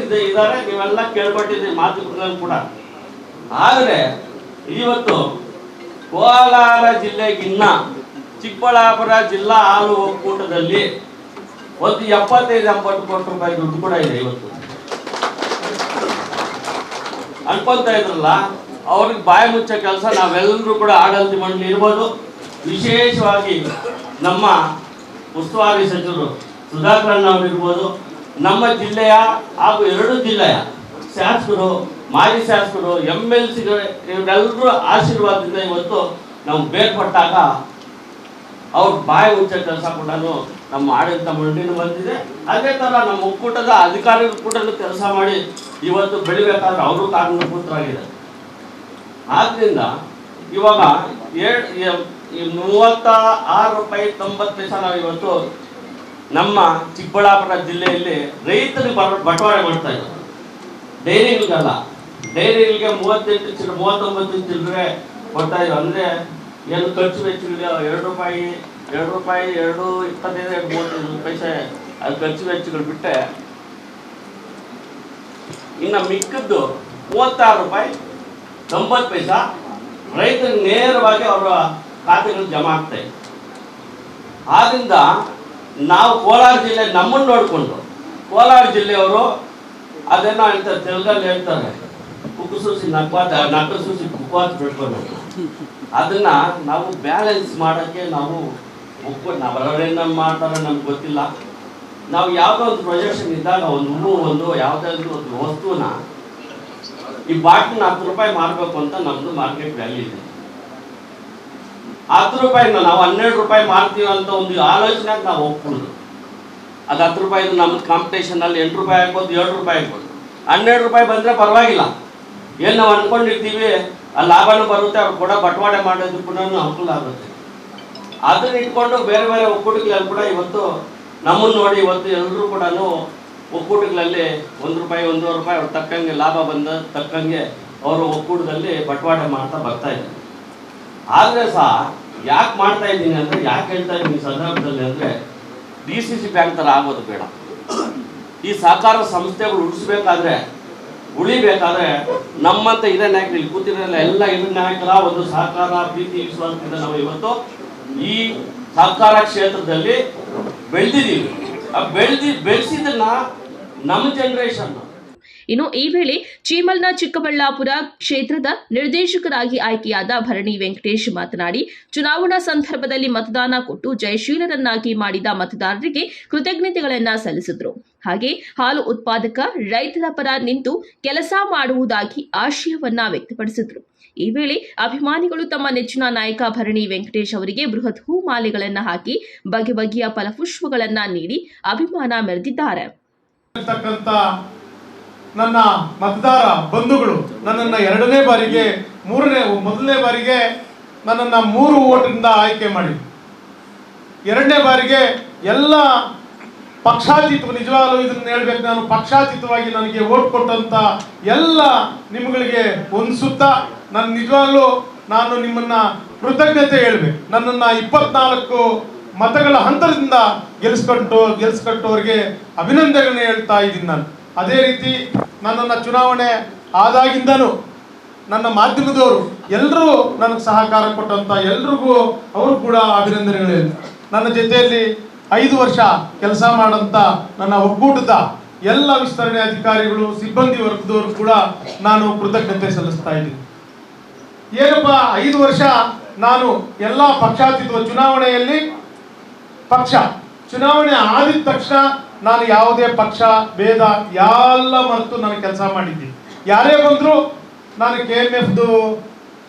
ಇದ್ದಾರೆ. ನೀವೆಲ್ಲ ಕೇಳ್ಪಟ್ಟಿದ್ದೀವಿ ಮಾತುಕತೆಗಳು ಕೂಡ. ಆದರೆ ಇವತ್ತು ಕೋಲಾರ ಜಿಲ್ಲೆಗಿನ್ನ ಚಿಕ್ಕಬಳ್ಳಾಪುರ ಜಿಲ್ಲಾ ಹಾಲು ಒಕ್ಕೂಟದಲ್ಲಿ ಒಂದು 75-80 ಕೋಟಿ ರೂಪಾಯಿ ದುಡ್ಡು ಕೂಡ ಇದೆ. ಇವತ್ತು ಅನ್ಕೊಂತ ಇದ್ರಲ್ಲ, ಅವ್ರಿಗೆ ಬಾಯಿ ಮುಚ್ಚೋ ಕೆಲಸ ನಾವೆಲ್ಲರೂ ಕೂಡ ಆಡಳಿತ ಮಂಡಳಿ ಇರ್ಬೋದು, ವಿಶೇಷವಾಗಿ ನಮ್ಮ ಉಸ್ತುವಾರಿ ಸಚಿವರು ಸುಧಾಕರಣ್ಣ ಅವರು ಇರ್ಬೋದು, ನಮ್ಮ ಜಿಲ್ಲೆಯ ಹಾಗೂ 2 ಜಿಲ್ಲೆಯ ಶಾಸಕರು, ಮಾಜಿ ಶಾಸಕರು, MLCಗಳು ಇವರೆಲ್ಲರೂ ಆಶೀರ್ವಾದದಿಂದ ಇವತ್ತು ನಾವು ಬೇರ್ಪಟ್ಟಾಗ ಅವ್ರ ಬಾಯಿ ಮುಚ್ಚೋ ಕೆಲಸ ಕೂಡ ನಮ್ಮ ಆಡಳಿತ ಮಂಡಳಿನೂ ಬಂದಿದೆ. ಅದೇ ಥರ ನಮ್ಮ ಒಕ್ಕೂಟದ ಅಧಿಕಾರಿಗಳು ಕೂಡ ಕೆಲಸ ಮಾಡಿ ಇವತ್ತು ಬೆಳಿಬೇಕಾದ್ರೆ ಅವರು ಕಾರಣಭೂತರಾಗಿದ್ದಾರೆ. ಆದ್ದರಿಂದ ಇವಾಗ 36 ರೂಪಾಯಿ 90 ಪೈಸೆ ನಾವು ಇವತ್ತು ನಮ್ಮ ಚಿಕ್ಕಬಳ್ಳಾಪುರ ಜಿಲ್ಲೆಯಲ್ಲಿ ರೈತರಿಗೆ ಬಟವಾಡೆ ಮಾಡ್ತಾ ಇದ್ದಾರೆ. ಡೈರಿಗಳಿಗಲ್ಲ, ಡೈರಿಗಳಿಗೆ 39 ಚಿಲ್ಲರೆ ಕೊಡ್ತಾ ಇದ್ದಾರೆ. ಅಂದರೆ ಏನು ಖರ್ಚು ವೆಚ್ಚಗಳು 2 ರೂಪಾಯಿ 2.25 2.35 ಪೈಸೆ ಅದು ಖರ್ಚು ವೆಚ್ಚಗಳು ಬಿಟ್ಟರೆ ಇನ್ನು ಮಿಕ್ಕದ್ದು 36 ರೂಪಾಯಿ 90 ಪೈಸೆ ರೈತರಿಗೆ ನೇರವಾಗಿ ಅವರ ಖಾತೆಗಳು ಜಮಾ ಆಗ್ತಾ ಇದೆ. ಆದ್ದರಿಂದ ನಾವು ಕೋಲಾರ ಜಿಲ್ಲೆ ನಮ್ಮನ್ನು ನೋಡಿಕೊಂಡು ಕೋಲಾರ ಜಿಲ್ಲೆಯವರು ಅದನ್ನು ಹೇಳ್ತಾರೆ, ತೆಲುಗಲ್ಲಿ ಹೇಳ್ತಾರೆ, ಕುಕ್ಕುಸೂಸಿ ನಕ್ಕಸೂಸಿ ಕುಕ್ವಾತ್ ಬಿಡ್ಕೋಬೇಕು. ಅದನ್ನು ನಾವು ಬ್ಯಾಲೆನ್ಸ್ ಮಾಡೋಕ್ಕೆ ನಾವು ನಾವೇನು ಮಾಡ್ತಾರೆ ನಮ್ಗೆ ಗೊತ್ತಿಲ್ಲ. ನಾವು ಯಾವುದೋ ಒಂದು ಪ್ರೊಜೆಕ್ಷನ್ ಇದ್ದಾಗ ಒಂದು ಯಾವುದಾದ್ರೂ ಒಂದು ವಸ್ತುನ ಈ ಬಾಟ್ಲನ್ನ 10 ರೂಪಾಯಿ ಮಾರಬೇಕು ಅಂತ ನಮ್ಮದು ಮಾರ್ಕೆಟ್ ವ್ಯಾಲ್ಯೂ ಇದೆ. 10 ರೂಪಾಯಿನ ನಾವು 12 ರೂಪಾಯಿ ಮಾರ್ತೀವಿ ಅಂತ ಒಂದು ಆಲೋಚನೆಗೆ ನಾವು ಹೋಗ್ಬಿಡುದು. ಅದು 10 ರೂಪಾಯಿದು ನಮ್ಮ ಕಾಂಪಿಟೇಷನಲ್ಲಿ 8 ರೂಪಾಯಿ ಆಗ್ಬೋದು, 7 ರೂಪಾಯಿ ಆಗ್ಬೋದು. 12 ರೂಪಾಯಿ ಬಂದರೆ ಪರವಾಗಿಲ್ಲ, ಏನು ನಾವು ಅಂದ್ಕೊಂಡಿರ್ತೀವಿ ಆ ಲಾಭನೂ ಬರುತ್ತೆ, ಅವ್ರು ಕೂಡ ಬಟವಾಡೆ ಮಾಡೋದು ಕೂಡ ಅನುಕೂಲ ಆಗುತ್ತೆ. ಅದನ್ನ ಇಟ್ಕೊಂಡು ಬೇರೆ ಬೇರೆ ಒಕ್ಕೂಟಗಳಲ್ಲಿ ಕೂಡ ಇವತ್ತು ನಮ್ಮನ್ನು ನೋಡಿ ಇವತ್ತು ಎಲ್ಲರೂ ಕೂಡ ಒಕ್ಕೂಟಗಳಲ್ಲಿ 1 ರೂಪಾಯಿ 1.5 ರೂಪಾಯಿ ಅವ್ರು ತಕ್ಕಂಗೆ ಲಾಭ ಬಂದ ತಕ್ಕಂಗೆ ಅವರು ಒಕ್ಕೂಟದಲ್ಲಿ ಬಟವಾಡೆ ಮಾಡ್ತಾ ಬರ್ತಾ ಇದ್ದಾರೆ. ಆದರೆ ಸಹ ಯಾಕೆ ಮಾಡ್ತಾ ಇದ್ದೀನಿ ಅಂದರೆ, ಯಾಕೆ ಹೇಳ್ತಾ ಇದ್ದೀನಿ ಈ ಸಂದರ್ಭದಲ್ಲಿ ಅಂದರೆ, DCC ಬ್ಯಾಂಕ್ ಥರ ಆಗೋದು ಬೇಡ. ಈ ಸಹಕಾರ ಸಂಸ್ಥೆಗಳು ಉಳಿಬೇಕಾದ್ರೆ ನಮ್ಮಂತ ಹಿರಿಯ ನಾಯಕರು ಇಲ್ಲಿ ಕೂತಿರಲ್ಲ, ಎಲ್ಲ ಹಿರಿಯ ನಾಯಕರ ಒಂದು ಸಹಕಾರ ಪ್ರೀತಿ ವಿಶ್ವಾಸದಿಂದ ನಾವು ಇವತ್ತು ಈ ಸಹಕಾರ ಕ್ಷೇತ್ರದಲ್ಲಿ ಬೆಳೆದಿದ್ದೀವಿ. ಬೆಳೆಸಿದನ್ನ ನಮ್ಮ ಜನರೇಷನ್. ಇನ್ನು ಈ ವೇಳೆ ಚೀಮಲ್ನ ಚಿಕ್ಕಬಳ್ಳಾಪುರ ಕ್ಷೇತ್ರದ ನಿರ್ದೇಶಕರಾಗಿ ಆಯ್ಕೆಯಾದ ಭರಣಿ ವೆಂಕಟೇಶ್ ಮಾತನಾಡಿ, ಚುನಾವಣಾ ಸಂದರ್ಭದಲ್ಲಿ ಮತದಾನ ಕೊಟ್ಟು ಜಯಶೀಲರನ್ನಾಗಿ ಮಾಡಿದ ಮತದಾರರಿಗೆ ಕೃತಜ್ಞತೆಗಳನ್ನು ಸಲ್ಲಿಸಿದರು. ಹಾಗೆ ಹಾಲು ಉತ್ಪಾದಕ ರೈತರ ಪರ ನಿಂತು ಕೆಲಸ ಮಾಡುವುದಾಗಿ ಆಶಯವನ್ನ ವ್ಯಕ್ತಪಡಿಸಿದರು. ಈ ವೇಳೆ ಅಭಿಮಾನಿಗಳು ತಮ್ಮ ನೆಚ್ಚಿನ ನಾಯಕ ಭರಣಿ ವೆಂಕಟೇಶ್ ಅವರಿಗೆ ಬೃಹತ್ ಹೂ ಮಾಲೆಗಳನ್ನು ಹಾಕಿ ಬಗೆ ಬಗೆಯ ಫಲಪುಷ್ಪಗಳನ್ನು ನೀಡಿ ಅಭಿಮಾನ ಮೆರೆದಿದ್ದಾರೆ. ನನ್ನ ಮತದಾರ ಬಂಧುಗಳು ನನ್ನನ್ನು 2ನೇ ಬಾರಿಗೆ ಮೊದಲನೇ ಬಾರಿಗೆ ನನ್ನನ್ನು 3 ವೋಟಿಂದ ಆಯ್ಕೆ ಮಾಡಿ, 2ನೇ ಬಾರಿಗೆ ಎಲ್ಲ ಪಕ್ಷಾತೀತ, ನಿಜವಾಗಲೂ ಇದನ್ನ ಹೇಳ್ಬೇಕು, ನಾನು ಪಕ್ಷಾತೀತವಾಗಿ ನನಗೆ ವೋಟ್ ಕೊಟ್ಟಂತ ಎಲ್ಲ ನಿಮ್ಗಳಿಗೆ ಹೊಂದಿಸುತ್ತಾ ನಾನು ನಿಜವಾಗ್ಲೂ ನಾನು ನಿಮ್ಮನ್ನ ಕೃತಜ್ಞತೆ ಹೇಳ್ಬೇಕು. ನನ್ನನ್ನು 24 ಮತಗಳ ಹಂತದಿಂದ ಗೆಲ್ಲಿಸ್ಕೊಟ್ಟವ್ರಿಗೆ ಅಭಿನಂದನೆ ಹೇಳ್ತಾ ಇದ್ದೀನಿ ನಾನು. ಅದೇ ರೀತಿ ನನ್ನನ್ನು ಚುನಾವಣೆ ಆದಾಗಿಂದನೂ ನನ್ನ ಮಾಧ್ಯಮದವರು ಎಲ್ಲರೂ ನನಗೆ ಸಹಕಾರ ಕೊಟ್ಟಂತ ಎಲ್ರಿಗೂ ಅವರು ಕೂಡ ಅಭಿನಂದನೆಗಳು ಹೇಳ್ತಾರೆ. ನನ್ನ ಜೊತೆಯಲ್ಲಿ 5 ವರ್ಷ ಕೆಲಸ ಮಾಡಂತ ನನ್ನ ಒಕ್ಕೂಟದ ಎಲ್ಲ ವಿಸ್ತರಣೆ ಅಧಿಕಾರಿಗಳು, ಸಿಬ್ಬಂದಿ ವರ್ಗದವರು ಕೂಡ ನಾನು ಕೃತಜ್ಞತೆ ಸಲ್ಲಿಸ್ತಾ ಇದ್ದೀನಿ. ಏನಪ್ಪ 5 ವರ್ಷ ನಾನು ಎಲ್ಲ ಪಕ್ಷಾತೀತ ಚುನಾವಣೆಯಲ್ಲಿ ಚುನಾವಣೆ ಆದಿದ ತಕ್ಷಣ ನಾನು ಯಾವುದೇ ಪಕ್ಷ ಭೇದ ಎಲ್ಲ ಮರೆತು ನಾನು ಕೆಲಸ ಮಾಡಿದ್ದೀನಿ. ಯಾರೇ ಬಂದರೂ ನಾನು KMFದು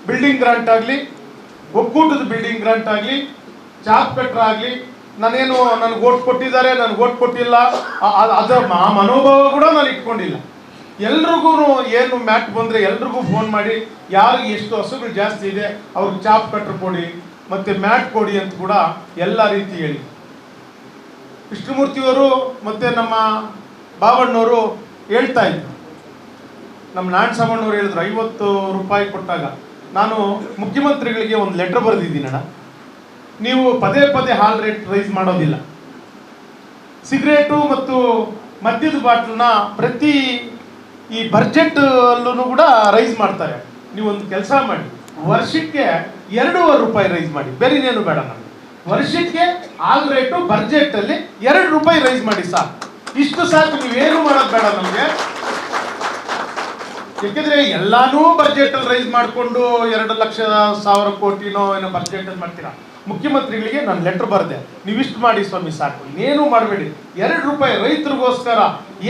ಬಿಲ್ಡಿಂಗ್ ಗ್ರಾಂಟ್ ಆಗಲಿ, ಒಕ್ಕೂಟದ ಬಿಲ್ಡಿಂಗ್ ಗ್ರಾಂಟ್ ಆಗಲಿ, ಚಾಪ್ ಕಟ್ರ ಆಗಲಿ, ನನಗೆ ಓಟ್ ಕೊಟ್ಟಿದ್ದಾರೆ, ನನಗೆ ಓಟ್ ಕೊಟ್ಟಿಲ್ಲ, ಅದರ ಮನೋಭಾವ ಕೂಡ ನಾನು ಇಟ್ಕೊಂಡಿಲ್ಲ. ಎಲ್ರಿಗೂ ಏನು ಮ್ಯಾಟ್ ಬಂದರೆ ಎಲ್ರಿಗೂ ಫೋನ್ ಮಾಡಿ ಯಾರಿಗೆ ಎಷ್ಟು ಹಸುಗಳು ಜಾಸ್ತಿ ಇದೆ ಅವ್ರಿಗೆ ಚಾಪ್ ಕಟ್ರ್ ಕೊಡಿ ಮತ್ತು ಮ್ಯಾಟ್ ಕೊಡಿ ಅಂತ ಕೂಡ ಎಲ್ಲ ರೀತಿ ಹೇಳಿ. ಕೃಷ್ಣಮೂರ್ತಿಯವರು ಮತ್ತು ನಮ್ಮ ಬಾಬಣ್ಣವರು ಹೇಳ್ತಾ ಇದ್ರು, ನಮ್ಮ ನಾರಾಯಣಸ್ವಾಮಣ್ಣವ್ರು ಹೇಳಿದ್ರು 50 ರೂಪಾಯಿ ಕೊಟ್ಟಾಗ ನಾನು ಮುಖ್ಯಮಂತ್ರಿಗಳಿಗೆ ಒಂದು ಲೆಟರ್ ಬರೆದಿದ್ದೀನಣ್ಣ, ನೀವು ಪದೇ ಪದೇ ಹಾಲ್ ರೇಟ್ ರೈಸ್ ಮಾಡೋದಿಲ್ಲ, ಸಿಗರೇಟು ಮತ್ತು ಮದ್ಯದ ಬಾಟ್ಲನ್ನ ಪ್ರತಿ ಈ ಬಜೆಟ್ ಅಲ್ಲೂ ಕೂಡ ರೈಸ್ ಮಾಡ್ತಾರೆ. ನೀವೊಂದು ಕೆಲಸ ಮಾಡಿ, ವರ್ಷಕ್ಕೆ 2.5 ರೂಪಾಯಿ ರೈಸ್ ಮಾಡಿ, ಬೇರೆ ಇನ್ನೇನು ಬೇಡ ನಮಗೆ. ವರ್ಷಕ್ಕೆ ಹಾಲ್ ರೇಟು ಬಜೆಟ್ ಅಲ್ಲಿ 2 ರೂಪಾಯಿ ರೈಸ್ ಮಾಡಿ ಸಾಕು, ಇಷ್ಟು ಸಾಕು, ನೀವೇನು ಮಾಡೋದು ಬೇಡ ನಮಗೆ. ಯಾಕೆಂದ್ರೆ ಎಲ್ಲಾನು ಬಜೆಟ್ ಅಲ್ಲಿ ರೈಸ್ ಮಾಡಿಕೊಂಡು 2,00,000 ಕೋಟಿನೋ ಏನೋ ಬಜೆಟ್ ಅಲ್ಲಿ ಮಾಡ್ತೀರಾ. ಮುಖ್ಯಮಂತ್ರಿಗಳಿಗೆ ನಾನು ಲೆಟರ್ ಬರೆದೆ, ನೀವಿಷ್ಟು ಮಾಡಿ ಸ್ವಾಮಿ ಸಾಕು, ಇನ್ನೇನು ಮಾಡಬೇಡಿ. 2 ರೂಪಾಯಿ ರೈತರಿಗೋಸ್ಕರ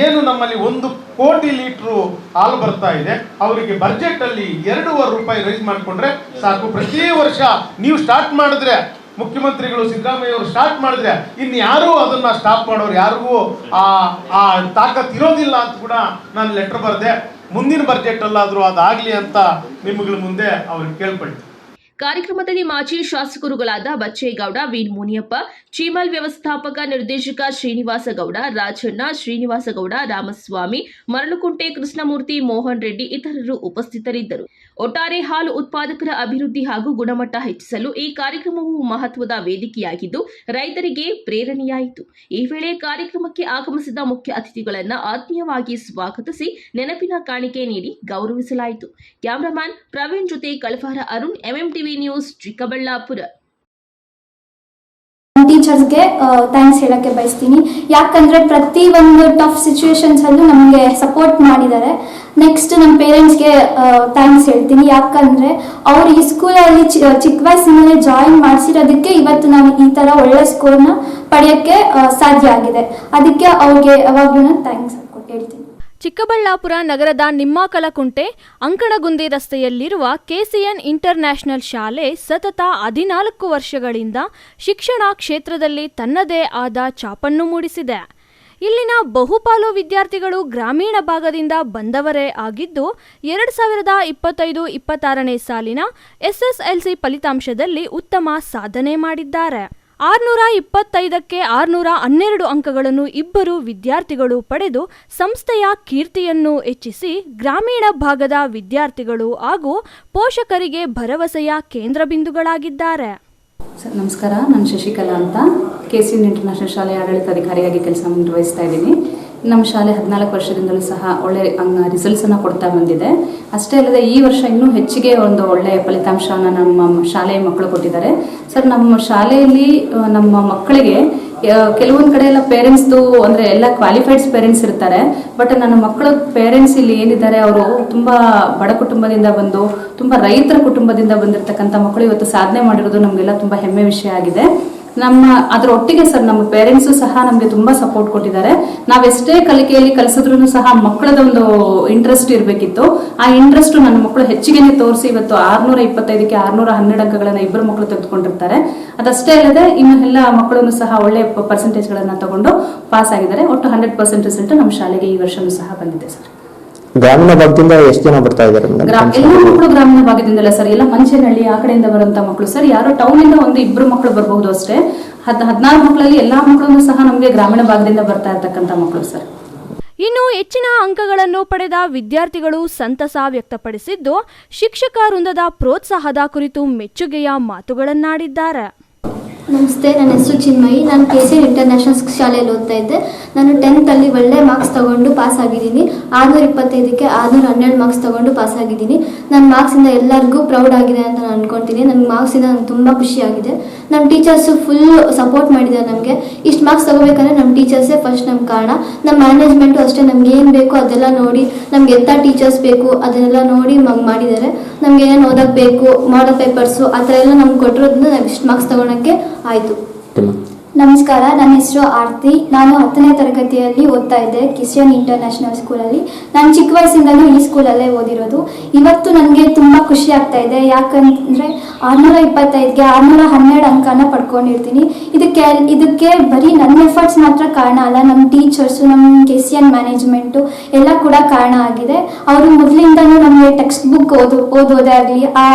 ಏನು ನಮ್ಮಲ್ಲಿ 1 ಕೋಟಿ ಲೀಟ್ರು ಹಾಲು ಬರ್ತಾ ಇದೆ, ಅವರಿಗೆ ಬಜೆಟ್ ಅಲ್ಲಿ 2.5 ರೂಪಾಯಿ ರೈಸ್ ಮಾಡಿಕೊಂಡ್ರೆ ಸಾಕು. ಪ್ರತಿ ವರ್ಷ ನೀವು ಸ್ಟಾರ್ಟ್ ಮಾಡಿದ್ರೆ, ಮುಖ್ಯಮಂತ್ರಿಗಳು ಸಿದ್ದರಾಮಯ್ಯ ಅವರು ಸ್ಟಾರ್ಟ್ ಮಾಡಿದ್ರೆ ಇನ್ನು ಯಾರೂ ಅದನ್ನ ಸ್ಟಾಪ್ ಮಾಡೋರು ಯಾರಿಗೂ ಆ ತಾಕತ್ ಇರೋದಿಲ್ಲ ಅಂತ ಕೂಡ ನಾನು ಲೆಟರ್ ಬರೆದೆ. ಮುಂದಿನ ಬಜೆಟ್ ಅಲ್ಲಾದರೂ ಅದಾಗಲಿ ಅಂತ ನಿಮ್ಮಗಳ ಮುಂದೆ ಅವ್ರಿಗೆ ಕೇಳ್ಕೊಳ್ತೀನಿ. ಕಾರ್ಯಕ್ರಮದಲ್ಲಿ ಮಾಜಿ ಶಾಸಕರುಗಳಾದ ಬಚ್ಚೇಗೌಡ, ವೀನ್ ಮುನಿಯಪ್ಪ, ಚೀಮಲ್ ವ್ಯವಸ್ಥಾಪಕ ನಿರ್ದೇಶಕ ಶ್ರೀನಿವಾಸಗೌಡ, ರಾಜಣ್ಣ, ಶ್ರೀನಿವಾಸಗೌಡ, ರಾಮಸ್ವಾಮಿ, ಮರಳುಕುಂಟೆ ಕೃಷ್ಣಮೂರ್ತಿ, ಮೋಹನ್ ರೆಡ್ಡಿ ಇತರರು ಉಪಸ್ಥಿತರಿದ್ದರು. ಒಟ್ಟಾರೆ ಹಾಲು ಉತ್ಪಾದಕರ ಅಭಿವೃದ್ಧಿ ಹಾಗೂ ಗುಣಮಟ್ಟ ಹೆಚ್ಚಿಸಲು ಈ ಕಾರ್ಯಕ್ರಮವು ಮಹತ್ವದ ವೇದಿಕೆಯಾಗಿದ್ದು ರೈತರಿಗೆ ಪ್ರೇರಣೆಯಾಯಿತು. ಈ ವೇಳೆ ಕಾರ್ಯಕ್ರಮಕ್ಕೆ ಆಗಮಿಸಿದ ಮುಖ್ಯ ಅತಿಥಿಗಳನ್ನು ಆತ್ಮೀಯವಾಗಿ ಸ್ವಾಗತಿಸಿ ನೆನಪಿನ ಕಾಣಿಕೆ ನೀಡಿ ಗೌರವಿಸಲಾಯಿತು. ಕ್ಯಾಮರಾಮ್ಯಾನ್ ಪ್ರವೀಣ್ ಜೊತೆ ಕಳವಾರ ಅರುಣ್, MMTV ನ್ಯೂಸ್, ಚಿಕ್ಕಬಳ್ಳಾಪುರ. ಟೀಚರ್ಸ್ಗೆ ಥ್ಯಾಂಕ್ಸ್ ಹೇಳಕ್ಕೆ ಬಯಸ್ತೀನಿ. ಯಾಕಂದ್ರೆ ಪ್ರತಿ ಒಂದು ಟಫ್ ಸಿಚುವೇಶನ್ಸ್ ಅಲ್ಲೂ ನಮಗೆ ಸಪೋರ್ಟ್ ಮಾಡಿದ್ದಾರೆ. ನೆಕ್ಸ್ಟ್ ನಮ್ಮ ಪೇರೆಂಟ್ಸ್ಗೆ ಥ್ಯಾಂಕ್ಸ್ ಹೇಳ್ತೀನಿ. ಯಾಕಂದ್ರೆ ಅವ್ರು ಈ ಸ್ಕೂಲಲ್ಲಿ ಚಿಕ್ಕ ವಯಸ್ಸಿನಲ್ಲೇ ಜಾಯಿನ್ ಮಾಡಿಸಿರೋದಕ್ಕೆ ಇವತ್ತು ನಾವು ಈ ತರ ಒಳ್ಳೆ ಸ್ಕೋರ್ನ ಪಡೆಯೋಕ್ಕೆ ಸಾಧ್ಯ ಆಗಿದೆ. ಅದಕ್ಕೆ ಅವ್ರಿಗೆ ಯಾವಾಗ್ಲೂ ಥ್ಯಾಂಕ್ಸ್ ಹೇಳ್ತೀನಿ. ಚಿಕ್ಕಬಳ್ಳಾಪುರ ನಗರದ ನಿಮ್ಮಾಕಲಕುಂಟೆ ಅಂಕಣಗುಂದಿ ರಸ್ತೆಯಲ್ಲಿರುವ KCN ಇಂಟರ್ನ್ಯಾಷನಲ್ ಶಾಲೆ ಸತತ 14 ವರ್ಷಗಳಿಂದ ಶಿಕ್ಷಣ ಕ್ಷೇತ್ರದಲ್ಲಿ ತನ್ನದೇ ಆದ ಛಾಪನ್ನು ಮೂಡಿಸಿದೆ. ಇಲ್ಲಿನ ಬಹುಪಾಲು ವಿದ್ಯಾರ್ಥಿಗಳು ಗ್ರಾಮೀಣ ಭಾಗದಿಂದ ಬಂದವರೇ ಆಗಿದ್ದು 2025-26ನೇ ಸಾಲಿನ SSLC ಫಲಿತಾಂಶದಲ್ಲಿ ಉತ್ತಮ ಸಾಧನೆ ಮಾಡಿದ್ದಾರೆ. 625ಕ್ಕೆ 612 ಅಂಕಗಳನ್ನು ಇಬ್ಬರು ವಿದ್ಯಾರ್ಥಿಗಳು ಪಡೆದು ಸಂಸ್ಥೆಯ ಕೀರ್ತಿಯನ್ನು ಹೆಚ್ಚಿಸಿ ಗ್ರಾಮೀಣ ಭಾಗದ ವಿದ್ಯಾರ್ಥಿಗಳು ಹಾಗೂ ಪೋಷಕರಿಗೆ ಭರವಸೆಯ ಕೇಂದ್ರ ಬಿಂದುಗಳಾಗಿದ್ದಾರೆ. ಸರ್ ನಮಸ್ಕಾರ, ನಾನು ಶಶಿಕಲಾ ಅಂತ KCN ಇಂಟರ್ನ್ಯಾಷನಲ್ ಶಾಲೆಯ ಆಡಳಿತಾಧಿಕಾರಿಯಾಗಿ ಕೆಲಸ ನಿರ್ವಹಿಸ್ತಾ ಇದ್ದೀನಿ. ನಮ್ಮ ಶಾಲೆ 14 ವರ್ಷದಿಂದಲೂ ಸಹ ಒಳ್ಳೆ ರಿಸಲ್ಟ್ಸನ್ನು ಕೊಡ್ತಾ ಬಂದಿದೆ. ಅಷ್ಟೇ ಅಲ್ಲದೆ ಈ ವರ್ಷ ಇನ್ನೂ ಹೆಚ್ಚಿಗೆ ಒಂದು ಒಳ್ಳೆಯ ಫಲಿತಾಂಶವನ್ನು ನಮ್ಮ ಶಾಲೆಯ ಮಕ್ಕಳು ಕೊಟ್ಟಿದ್ದಾರೆ. ಸರ್ ನಮ್ಮ ಶಾಲೆಯಲ್ಲಿ ನಮ್ಮ ಮಕ್ಕಳಿಗೆ ಕೆಲವೊಂದು ಕಡೆ ಎಲ್ಲ ಪೇರೆಂಟ್ಸ್ದು ಅಂದರೆ ಎಲ್ಲ ಕ್ವಾಲಿಫೈಡ್ಸ್ ಪೇರೆಂಟ್ಸ್ ಇರ್ತಾರೆ. ಬಟ್ ನನ್ನ ಮಕ್ಕಳ ಪೇರೆಂಟ್ಸ್ ಇಲ್ಲಿ ಏನಿದ್ದಾರೆ ಅವರು ತುಂಬ ಬಡ ಕುಟುಂಬದಿಂದ ಬಂದು ತುಂಬ ರೈತರ ಕುಟುಂಬದಿಂದ ಬಂದಿರತಕ್ಕಂಥ ಮಕ್ಕಳು ಇವತ್ತು ಸಾಧನೆ ಮಾಡಿರೋದು ನಮಗೆಲ್ಲ ತುಂಬ ಹೆಮ್ಮೆ ವಿಷಯ ಆಗಿದೆ. ಅದರ ಒಟ್ಟಿಗೆ ಸರ್ ನಮ್ಮ ಪೇರೆಂಟ್ಸು ಸಹ ನಮಗೆ ತುಂಬಾ ಸಪೋರ್ಟ್ ಕೊಟ್ಟಿದ್ದಾರೆ. ನಾವೆಷ್ಟೇ ಕಲಿಕೆಯಲ್ಲಿ ಕಲಿಸಿದ್ರು ಸಹ ಮಕ್ಕಳದೊಂದು ಇಂಟ್ರೆಸ್ಟ್ ಇರಬೇಕಿತ್ತು. ಆ ಇಂಟ್ರೆಸ್ಟ್ ನನ್ನ ಮಕ್ಕಳು ಹೆಚ್ಚಿಗೆನೆ ತೋರಿಸಿ ಇವತ್ತು 625ಕ್ಕೆ 612 ಅಂಕಗಳನ್ನು ಇಬ್ಬರು ಮಕ್ಕಳು ತೆಗೆದುಕೊಂಡಿರ್ತಾರೆ. ಅದಷ್ಟೇ ಅಲ್ಲದೆ ಇನ್ನು ಎಲ್ಲ ಮಕ್ಕಳನ್ನು ಸಹ ಒಳ್ಳೆ ಪರ್ಸೆಂಟೇಜ್ಗಳನ್ನು ತಗೊಂಡು ಪಾಸ್ ಆಗಿದ್ದಾರೆ. ಒಟ್ಟು 100% ರಿಸಲ್ಟ್ ನಮ್ಮ ಶಾಲೆಗೆ ಈ ವರ್ಷನೂ ಸಹ ಬಂದಿದೆ ಸರ್. ಗ್ರಾಮೀಣ ಭಾಗದಿಂದ ಎಷ್ಟು ಜನ ಬರ್ತಾ ಇದ್ದಾರೆ? ಎಲ್ಲ ಮಕ್ಕಳು ಗ್ರಾಮೀಣ ಭಾಗದಿಂದಲ್ಲ ಸರ್, ಎಲ್ಲ ಮಂಚೇನಹಳ್ಳಿ ಆ ಕಡೆಯಿಂದ ಬರುವಂತ ಮಕ್ಕಳು ಸರ್. ಯಾರೋ ಟೌನ್ ಇಂದ 1-2 ಮಕ್ಕಳು ಬರಬಹುದು ಅಷ್ಟೇ. 14 ಮಕ್ಕಳಲ್ಲಿ ಎಲ್ಲಾ ಮಕ್ಕಳನ್ನು ಸಹ ನಮಗೆ ಗ್ರಾಮೀಣ ಭಾಗದಿಂದ ಬರ್ತಾ ಇರ್ತಕ್ಕಂಥ ಮಕ್ಕಳು ಸರ್. ಇನ್ನು ಹೆಚ್ಚಿನ ಅಂಕಗಳನ್ನು ಪಡೆದ ವಿದ್ಯಾರ್ಥಿಗಳು ಸಂತಸ ವ್ಯಕ್ತಪಡಿಸಿದ್ದು ಶಿಕ್ಷಕ ವೃಂದದ ಪ್ರೋತ್ಸಾಹದ ಕುರಿತು ಮೆಚ್ಚುಗೆಯ ಮಾತುಗಳನ್ನಾಡಿದ್ದಾರೆ. ನಮಸ್ತೆ, ನನ್ನ ಹೆಸರು ಚಿನ್ಮಯಿ. ನಾನು KC ಇಂಟರ್ನ್ಯಾಷನಲ್ ಶಾಲೆಯಲ್ಲಿ ಓದ್ತಾ ಇದ್ದೆ. ನಾನು 10th ಒಳ್ಳೆ ಮಾರ್ಕ್ಸ್ ತಗೊಂಡು ಪಾಸ್ ಆಗಿದ್ದೀನಿ. 625ಕ್ಕೆ 612 ಮಾರ್ಕ್ಸ್ ತಗೊಂಡು ಪಾಸ್ ಆಗಿದ್ದೀನಿ. ನನ್ನ ಮಾರ್ಕ್ಸಿಂದ ಎಲ್ಲರಿಗೂ ಪ್ರೌಡ್ ಆಗಿದೆ ಅಂತ ನಾನು ಅಂದ್ಕೊಳ್ತೀನಿ. ನನ್ನ ಮಾರ್ಕ್ಸಿಂದ ನನಗೆ ತುಂಬ ಖುಷಿಯಾಗಿದೆ. ನಮ್ಮ ಟೀಚರ್ಸು ಫುಲ್ ಸಪೋರ್ಟ್ ಮಾಡಿದ್ದಾರೆ. ನಮಗೆ ಇಷ್ಟು ಮಾರ್ಕ್ಸ್ ತಗೋಬೇಕಂದ್ರೆ ನಮ್ಮ ಟೀಚರ್ಸೇ ಫಸ್ಟ್ ನಮ್ಮ ಕಾರಣ. ನಮ್ಮ ಮ್ಯಾನೇಜ್ಮೆಂಟು ಅಷ್ಟೇ, ನಮ್ಗೆ ಏನು ಬೇಕು ಅದೆಲ್ಲ ನೋಡಿ, ನಮ್ಗೆ ಎಂಥ ಟೀಚರ್ಸ್ ಬೇಕು ಅದನ್ನೆಲ್ಲ ನೋಡಿ ಮಾಡಿದ್ದಾರೆ. ನಮ್ಗೆ ಏನೇನು ಓದಕ್ಕೆ ಬೇಕು, ಮಾಡಲ್ ಪೇಪರ್ಸು ಆ ಥರ ಎಲ್ಲ ನಮ್ಗೆ ಕೊಟ್ಟಿರೋದ್ರಿಂದ ನಾವು ಇಷ್ಟು ಮಾರ್ಕ್ಸ್ ತಗೊಳಕ್ಕೆ ಆಯಿತು. ನಮಸ್ಕಾರ, ನನ್ನ ಹೆಸರು ಆರ್ತಿ. ನಾನು 10ನೇ ತರಗತಿಯಲ್ಲಿ ಓದ್ತಾ ಇದ್ದೆ ಕ್ರಿಶ್ಚಿಯನ್ ಇಂಟರ್ನ್ಯಾಷನಲ್ ಸ್ಕೂಲಲ್ಲಿ. ನಾನು ಚಿಕ್ಕ ವಯಸ್ಸಿಂದಲೂ ಈ ಸ್ಕೂಲಲ್ಲೇ ಓದಿರೋದು. ಇವತ್ತು ನನಗೆ ತುಂಬ ಖುಷಿ ಆಗ್ತಾ ಇದೆ. ಯಾಕಂದರೆ 625ಗೆ 612 ಅಂಕನ ಪಡ್ಕೊಂಡಿರ್ತೀನಿ. ಇದಕ್ಕೆ ಬರೀ ನನ್ನ ಎಫರ್ಟ್ಸ್ ಮಾತ್ರ ಕಾರಣ ಅಲ್ಲ, ನಮ್ಮ ಟೀಚರ್ಸು, ನಮ್ಮ KCN ಮ್ಯಾನೇಜ್ಮೆಂಟು ಎಲ್ಲ ಕೂಡ ಕಾರಣ ಆಗಿದೆ. ಅವರು ಮೊದಲಿಂದನೂ ನಮಗೆ ಟೆಕ್ಸ್ಟ್ ಬುಕ್ ಓದೋದೇ ಆಗಲಿ,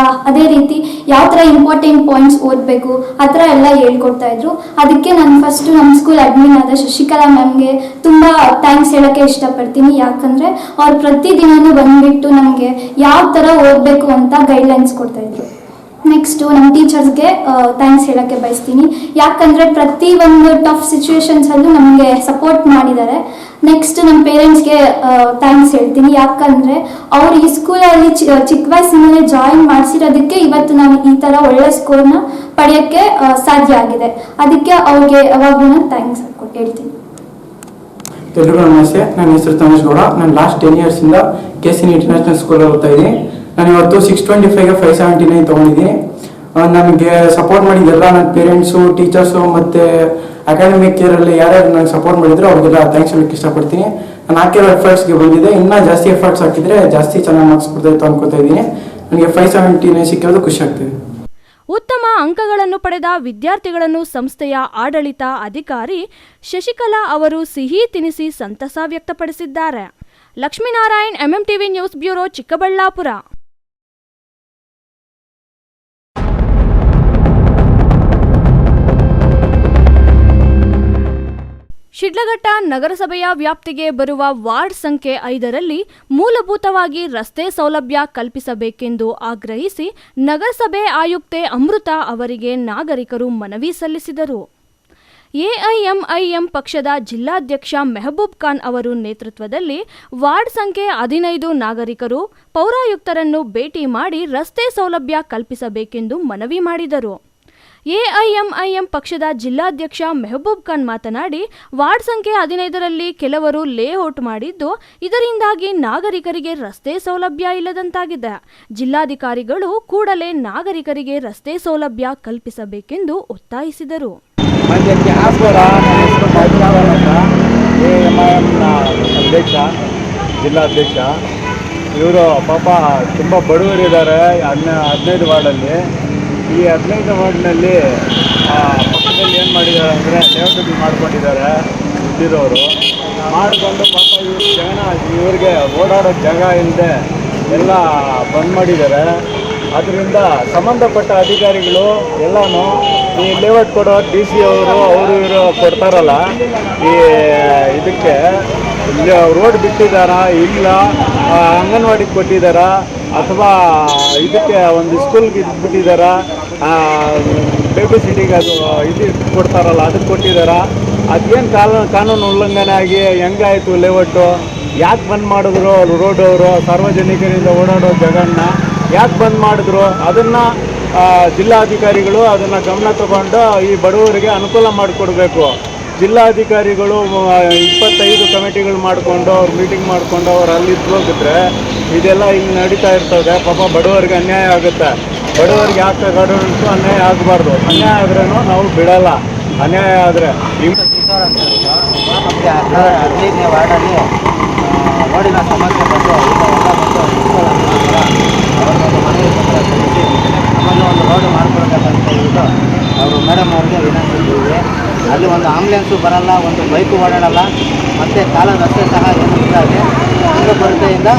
ಅದೇ ರೀತಿ ಯಾವ ಥರ ಇಂಪಾರ್ಟೆಂಟ್ ಪಾಯಿಂಟ್ಸ್ ಓದಬೇಕು ಆ ಥರ ಎಲ್ಲ ಹೇಳ್ಕೊಡ್ತಾ ಇದ್ರು. ಅದಕ್ಕೆ ನಾನು ಫಸ್ಟು ನಮ್ಮ ಸ್ಕೂಲ್ ಅಡ್ಮಿನ್ ಆದ ಶಶಿಕಲಾ ಮ್ಯಾಮ್ಗೆ ತುಂಬ ಥ್ಯಾಂಕ್ಸ್ ಹೇಳೋಕ್ಕೆ ಇಷ್ಟಪಡ್ತೀನಿ. ಯಾಕಂದರೆ ಅವ್ರು ಪ್ರತಿದಿನವೂ ಬಂದುಬಿಟ್ಟು ನಮಗೆ ಯಾವ ಥರ ಓದಬೇಕು ಅಂತ ಗೈಡ್ಲೈನ್ಸ್ ಕೊಡ್ತಾಯಿದ್ರು. ನೆಕ್ಸ್ಟು ನಮ್ಮ ಟೀಚರ್ಸ್ಗೆ ಥ್ಯಾಂಕ್ಸ್ ಹೇಳೋಕ್ಕೆ ಬಯಸ್ತೀನಿ. ಯಾಕಂದರೆ ಪ್ರತಿಯೊಂದು ಟಫ್ ಸಿಚುವೇಶನ್ಸಲ್ಲೂ ನಮಗೆ ಸಪೋರ್ಟ್ ಮಾಡಿದ್ದಾರೆ. ನೆಕ್ಸ್ಟ್ ನಮ್ಮ ಪೇರೆಂಟ್ಸ್ಗೆ ಥ್ಯಾಂಕ್ಸ್ ಹೇಳ್ತೀನಿ. ಯಾಕಂದರೆ ಅವ್ರು ಈ ಸ್ಕೂಲಲ್ಲಿ ಚಿಕ್ಕ ವಯಸ್ಸಿನಲ್ಲೇ ಜಾಯಿನ್ ಮಾಡಿಸಿರೋದಕ್ಕೆ ಇವತ್ತು ನಾನು ಈ ಥರ ಒಳ್ಳೆ ಸ್ಕೋರ್ನ ಪಡೆಯೋಕ್ಕೆ ಸಾಧ್ಯ ಆಗಿದೆ. ಅದಕ್ಕೆ ಅವ್ರಿಗೆ ಯಾವಾಗಲೂ ಥ್ಯಾಂಕ್ಸ್ ಹೇಳ್ತೀನಿ. ಎಲ್ರಿಗೂ ನಮಸ್ತೆ, ನನ್ನ ಹೆಸರು ತಮೇಶ್ ಗೌಡ. ನಾನು ಲಾಸ್ಟ್ 10 ಇಯರ್ಸಿಂದ KCN ಇಂಟರ್ನ್ಯಾಷನಲ್ ಸ್ಕೂಲಲ್ಲಿ ಓದ್ತಾ ಇದ್ದೀನಿ. ನಾನು ಇವತ್ತು 625ಗೆ 579 ತೊಗೊಂಡಿದ್ದೀನಿ. ನನಗೆ ಸಪೋರ್ಟ್ ಮಾಡಿದ್ದೆಲ್ಲ ನನ್ನ ಪೇರೆಂಟ್ಸು, ಟೀಚರ್ಸು ಮತ್ತು ಅಕಾಡೆಮಿಕ್ ಇಯರಲ್ಲಿ ಯಾರ್ಯಾರು ನನಗೆ ಸಪೋರ್ಟ್ ಮಾಡಿದ್ರು ಅವ್ರಿಗೆಲ್ಲ ಥ್ಯಾಂಕ್ಸ್ ಹೇಳಕ್ಕೆ ಇಷ್ಟಪಡ್ತೀನಿ. ನಾನು ಹಾಕಿರೋ ಎಫರ್ಟ್ಸ್ಗೆ ಬಂದಿದೆ. ಇನ್ನೂ ಜಾಸ್ತಿ ಎಫರ್ಟ್ಸ್ ಹಾಕಿದರೆ ಜಾಸ್ತಿ ಚೆನ್ನಾಗಿ ಮಾರ್ಕ್ಸ್ ಕೊಡ್ತಾಯಿತ್ತು ಅನ್ಕೋತಾ ಇದ್ದೀನಿ. ನನಗೆ 579 ಸಿಕ್ಕಿರೋದು ಖುಷಿ ಆಗ್ತಿದೆ. ಉತ್ತಮ ಅಂಕಗಳನ್ನು ಪಡೆದ ವಿದ್ಯಾರ್ಥಿಗಳನ್ನು ಸಂಸ್ಥೆಯ ಆಡಳಿತ ಅಧಿಕಾರಿ ಶಶಿಕಲಾ ಅವರು ಸಿಹಿ ತಿನಿಸಿ ಸಂತಸ ವ್ಯಕ್ತಪಡಿಸಿದ್ದಾರೆ. Lakshminarayan, MMTV news bureau, Chikkaballapur. Sidlaghatta ನಗರಸಭೆಯ ವ್ಯಾಪ್ತಿಗೆ ಬರುವ ವಾರ್ಡ್ ಸಂಖ್ಯೆ 5ರಲ್ಲಿ ಮೂಲಭೂತವಾಗಿ ರಸ್ತೆ ಸೌಲಭ್ಯ ಕಲ್ಪಿಸಬೇಕೆಂದು ಆಗ್ರಹಿಸಿ ನಗರಸಭೆ ಆಯುಕ್ತೆ ಅಮೃತ ಅವರಿಗೆ ನಾಗರಿಕರು ಮನವಿ ಸಲ್ಲಿಸಿದರು. AIMIM ಪಕ್ಷದ ಜಿಲ್ಲಾಧ್ಯಕ್ಷ ಮೆಹಬೂಬ್ ಖಾನ್ ಅವರು ನೇತೃತ್ವದಲ್ಲಿ ವಾರ್ಡ್ ಸಂಖ್ಯೆ 15 ನಾಗರಿಕರು ಪೌರಾಯುಕ್ತರನ್ನು ಭೇಟಿ ಮಾಡಿ ರಸ್ತೆ ಸೌಲಭ್ಯ ಕಲ್ಪಿಸಬೇಕೆಂದು ಮನವಿ ಮಾಡಿದರು. AIMIM ಪಕ್ಷದ ಜಿಲ್ಲಾಧ್ಯಕ್ಷ ಮೆಹಬೂಬ್ ಖಾನ್ ಮಾತನಾಡಿ, ವಾರ್ಡ್ ಸಂಖ್ಯೆ 15ರಲ್ಲಿ ಕೆಲವರು ಲೇಔಟ್ ಮಾಡಿದ್ದು ಇದರಿಂದಾಗಿ ನಾಗರಿಕರಿಗೆ ರಸ್ತೆ ಸೌಲಭ್ಯ ಇಲ್ಲದಂತಾಗಿದೆ. ಜಿಲ್ಲಾಧಿಕಾರಿಗಳು ಕೂಡಲೇ ನಾಗರಿಕರಿಗೆ ರಸ್ತೆ ಸೌಲಭ್ಯ ಕಲ್ಪಿಸಬೇಕೆಂದು ಒತ್ತಾಯಿಸಿದರು. ಅಧ್ಯಕ್ಷ, ಜಿಲ್ಲಾಧ್ಯಕ್ಷ, ಇವರು ಪಾಪ ತುಂಬ ಬಡವರಿದ್ದಾರೆ 15 ವಾರ್ಡಲ್ಲಿ. ಈ 15 ವಾರ್ಡ್ನಲ್ಲಿ ಪಕ್ಕದಲ್ಲಿ ಏನು ಮಾಡಿದ್ದಾರೆ ಅಂದರೆ ಲೇಔಟ್ ಮಾಡ್ಕೊಂಡಿದ್ದಾರೆ ಇದ್ದಿರೋರು. ಮಾಡಿಕೊಂಡು ಪಾಪ ಇವ್ರಿಗೆ ಓಡಾಡೋ ಜಾಗ ಇಲ್ಲದೆ ಎಲ್ಲ ಬಂದ್ ಮಾಡಿದ್ದಾರೆ. ಅದರಿಂದ ಸಂಬಂಧಪಟ್ಟ ಅಧಿಕಾರಿಗಳು ಎಲ್ಲನೂ ಈ ಲೇಔಟ್ ಕೊಡೋ DC ಅವರು ಇವರು ಕೊಡ್ತಾರಲ್ಲ, ಈ ಇದಕ್ಕೆ ರೋಡ್ ಬಿಟ್ಟಿದ್ದಾರಾ ಇಲ್ಲ, ಅಂಗನವಾಡಿಗೆ ಕೊಟ್ಟಿದ್ದಾರಾ ಅಥವಾ ಇದಕ್ಕೆ ಒಂದು ಸ್ಕೂಲ್ಗೆ ಇದು ಬಿಟ್ಟಿದ್ದಾರಾ, ಬೇಬಿ ಸಿಟಿಗೆ ಅದು ಇದು ಕೊಡ್ತಾರಲ್ಲ ಅದಕ್ಕೆ ಕೊಟ್ಟಿದ್ದಾರಾ, ಅದೇನು ಕಾನೂನು ಉಲ್ಲಂಘನೆ ಆಗಿ ಹೆಂಗಾಯಿತು ಲೇಔಟು, ಯಾಕೆ ಬಂದ್ ಮಾಡಿದ್ರು ರೋಡ್ ಅವರು ಸಾರ್ವಜನಿಕರಿಂದ ಓಡಾಡೋ ಜಾಗನ ಯಾಕೆ ಬಂದ್ ಮಾಡಿದ್ರು, ಅದನ್ನು ಜಿಲ್ಲಾಧಿಕಾರಿಗಳು ಅದನ್ನು ಗಮನ ತಗೊಂಡು ಈ ಬಡವರಿಗೆ ಅನುಕೂಲ ಮಾಡಿಕೊಡ್ಬೇಕು. ಜಿಲ್ಲಾಧಿಕಾರಿಗಳು 25 ಕಮಿಟಿಗಳು ಮಾಡಿಕೊಂಡು ಅವ್ರು ಮೀಟಿಂಗ್ ಮಾಡಿಕೊಂಡು ಅವ್ರು ಅಲ್ಲಿ ಹೋಗಿದ್ರೆ ಇದೆಲ್ಲ ಇಲ್ಲಿ ನಡೀತಾ ಇರ್ತದೆ. ಪಾಪ ಬಡವರಿಗೆ ಅನ್ಯಾಯ ಆಗುತ್ತೆ. ಬಡವರಿಗೆ ಯಾಕೆ ಗಡುವಂತೂ ಅನ್ಯಾಯ ಆಗಬಾರ್ದು. ಅನ್ಯಾಯ ಆದ್ರೂ ನಾವು ಬಿಡಲ್ಲ. ಅನ್ಯಾಯ ಆದರೆ ನಮಗೆ 15ನೇ ವಾರ್ಡಲ್ಲಿ ರೋಡಿನ ಸಮಸ್ಯೆ ಬಂದು ಅವ್ರಿಗೊಂದು ಮನವಿ ಪತ್ರ ಸಲ್ಲಿಸಿ ನಮ್ಮಲ್ಲಿ ಒಂದು ರೋಡ್ ಮಾಡಿಕೊಡ್ಬೇಕಂತ ಹೇಳ್ಬಿಟ್ಟು ಅವರು ಮೇಡಮ್ ಅವ್ರಿಗೆ ವಿನಂತಿಸಿದ್ದೀವಿ. ಅಲ್ಲಿ ಒಂದು ಆಂಬುಲೆನ್ಸು ಬರಲ್ಲ, ಒಂದು ಬೈಕು ಓಡಾಡಲ್ಲ, ಮತ್ತು ಕಾಲ ರಸ್ತೆ ಸಹ ಏನು ಇದ್ದಾವೆ. ಒಂದು ಕೊರತೆಯಿಂದ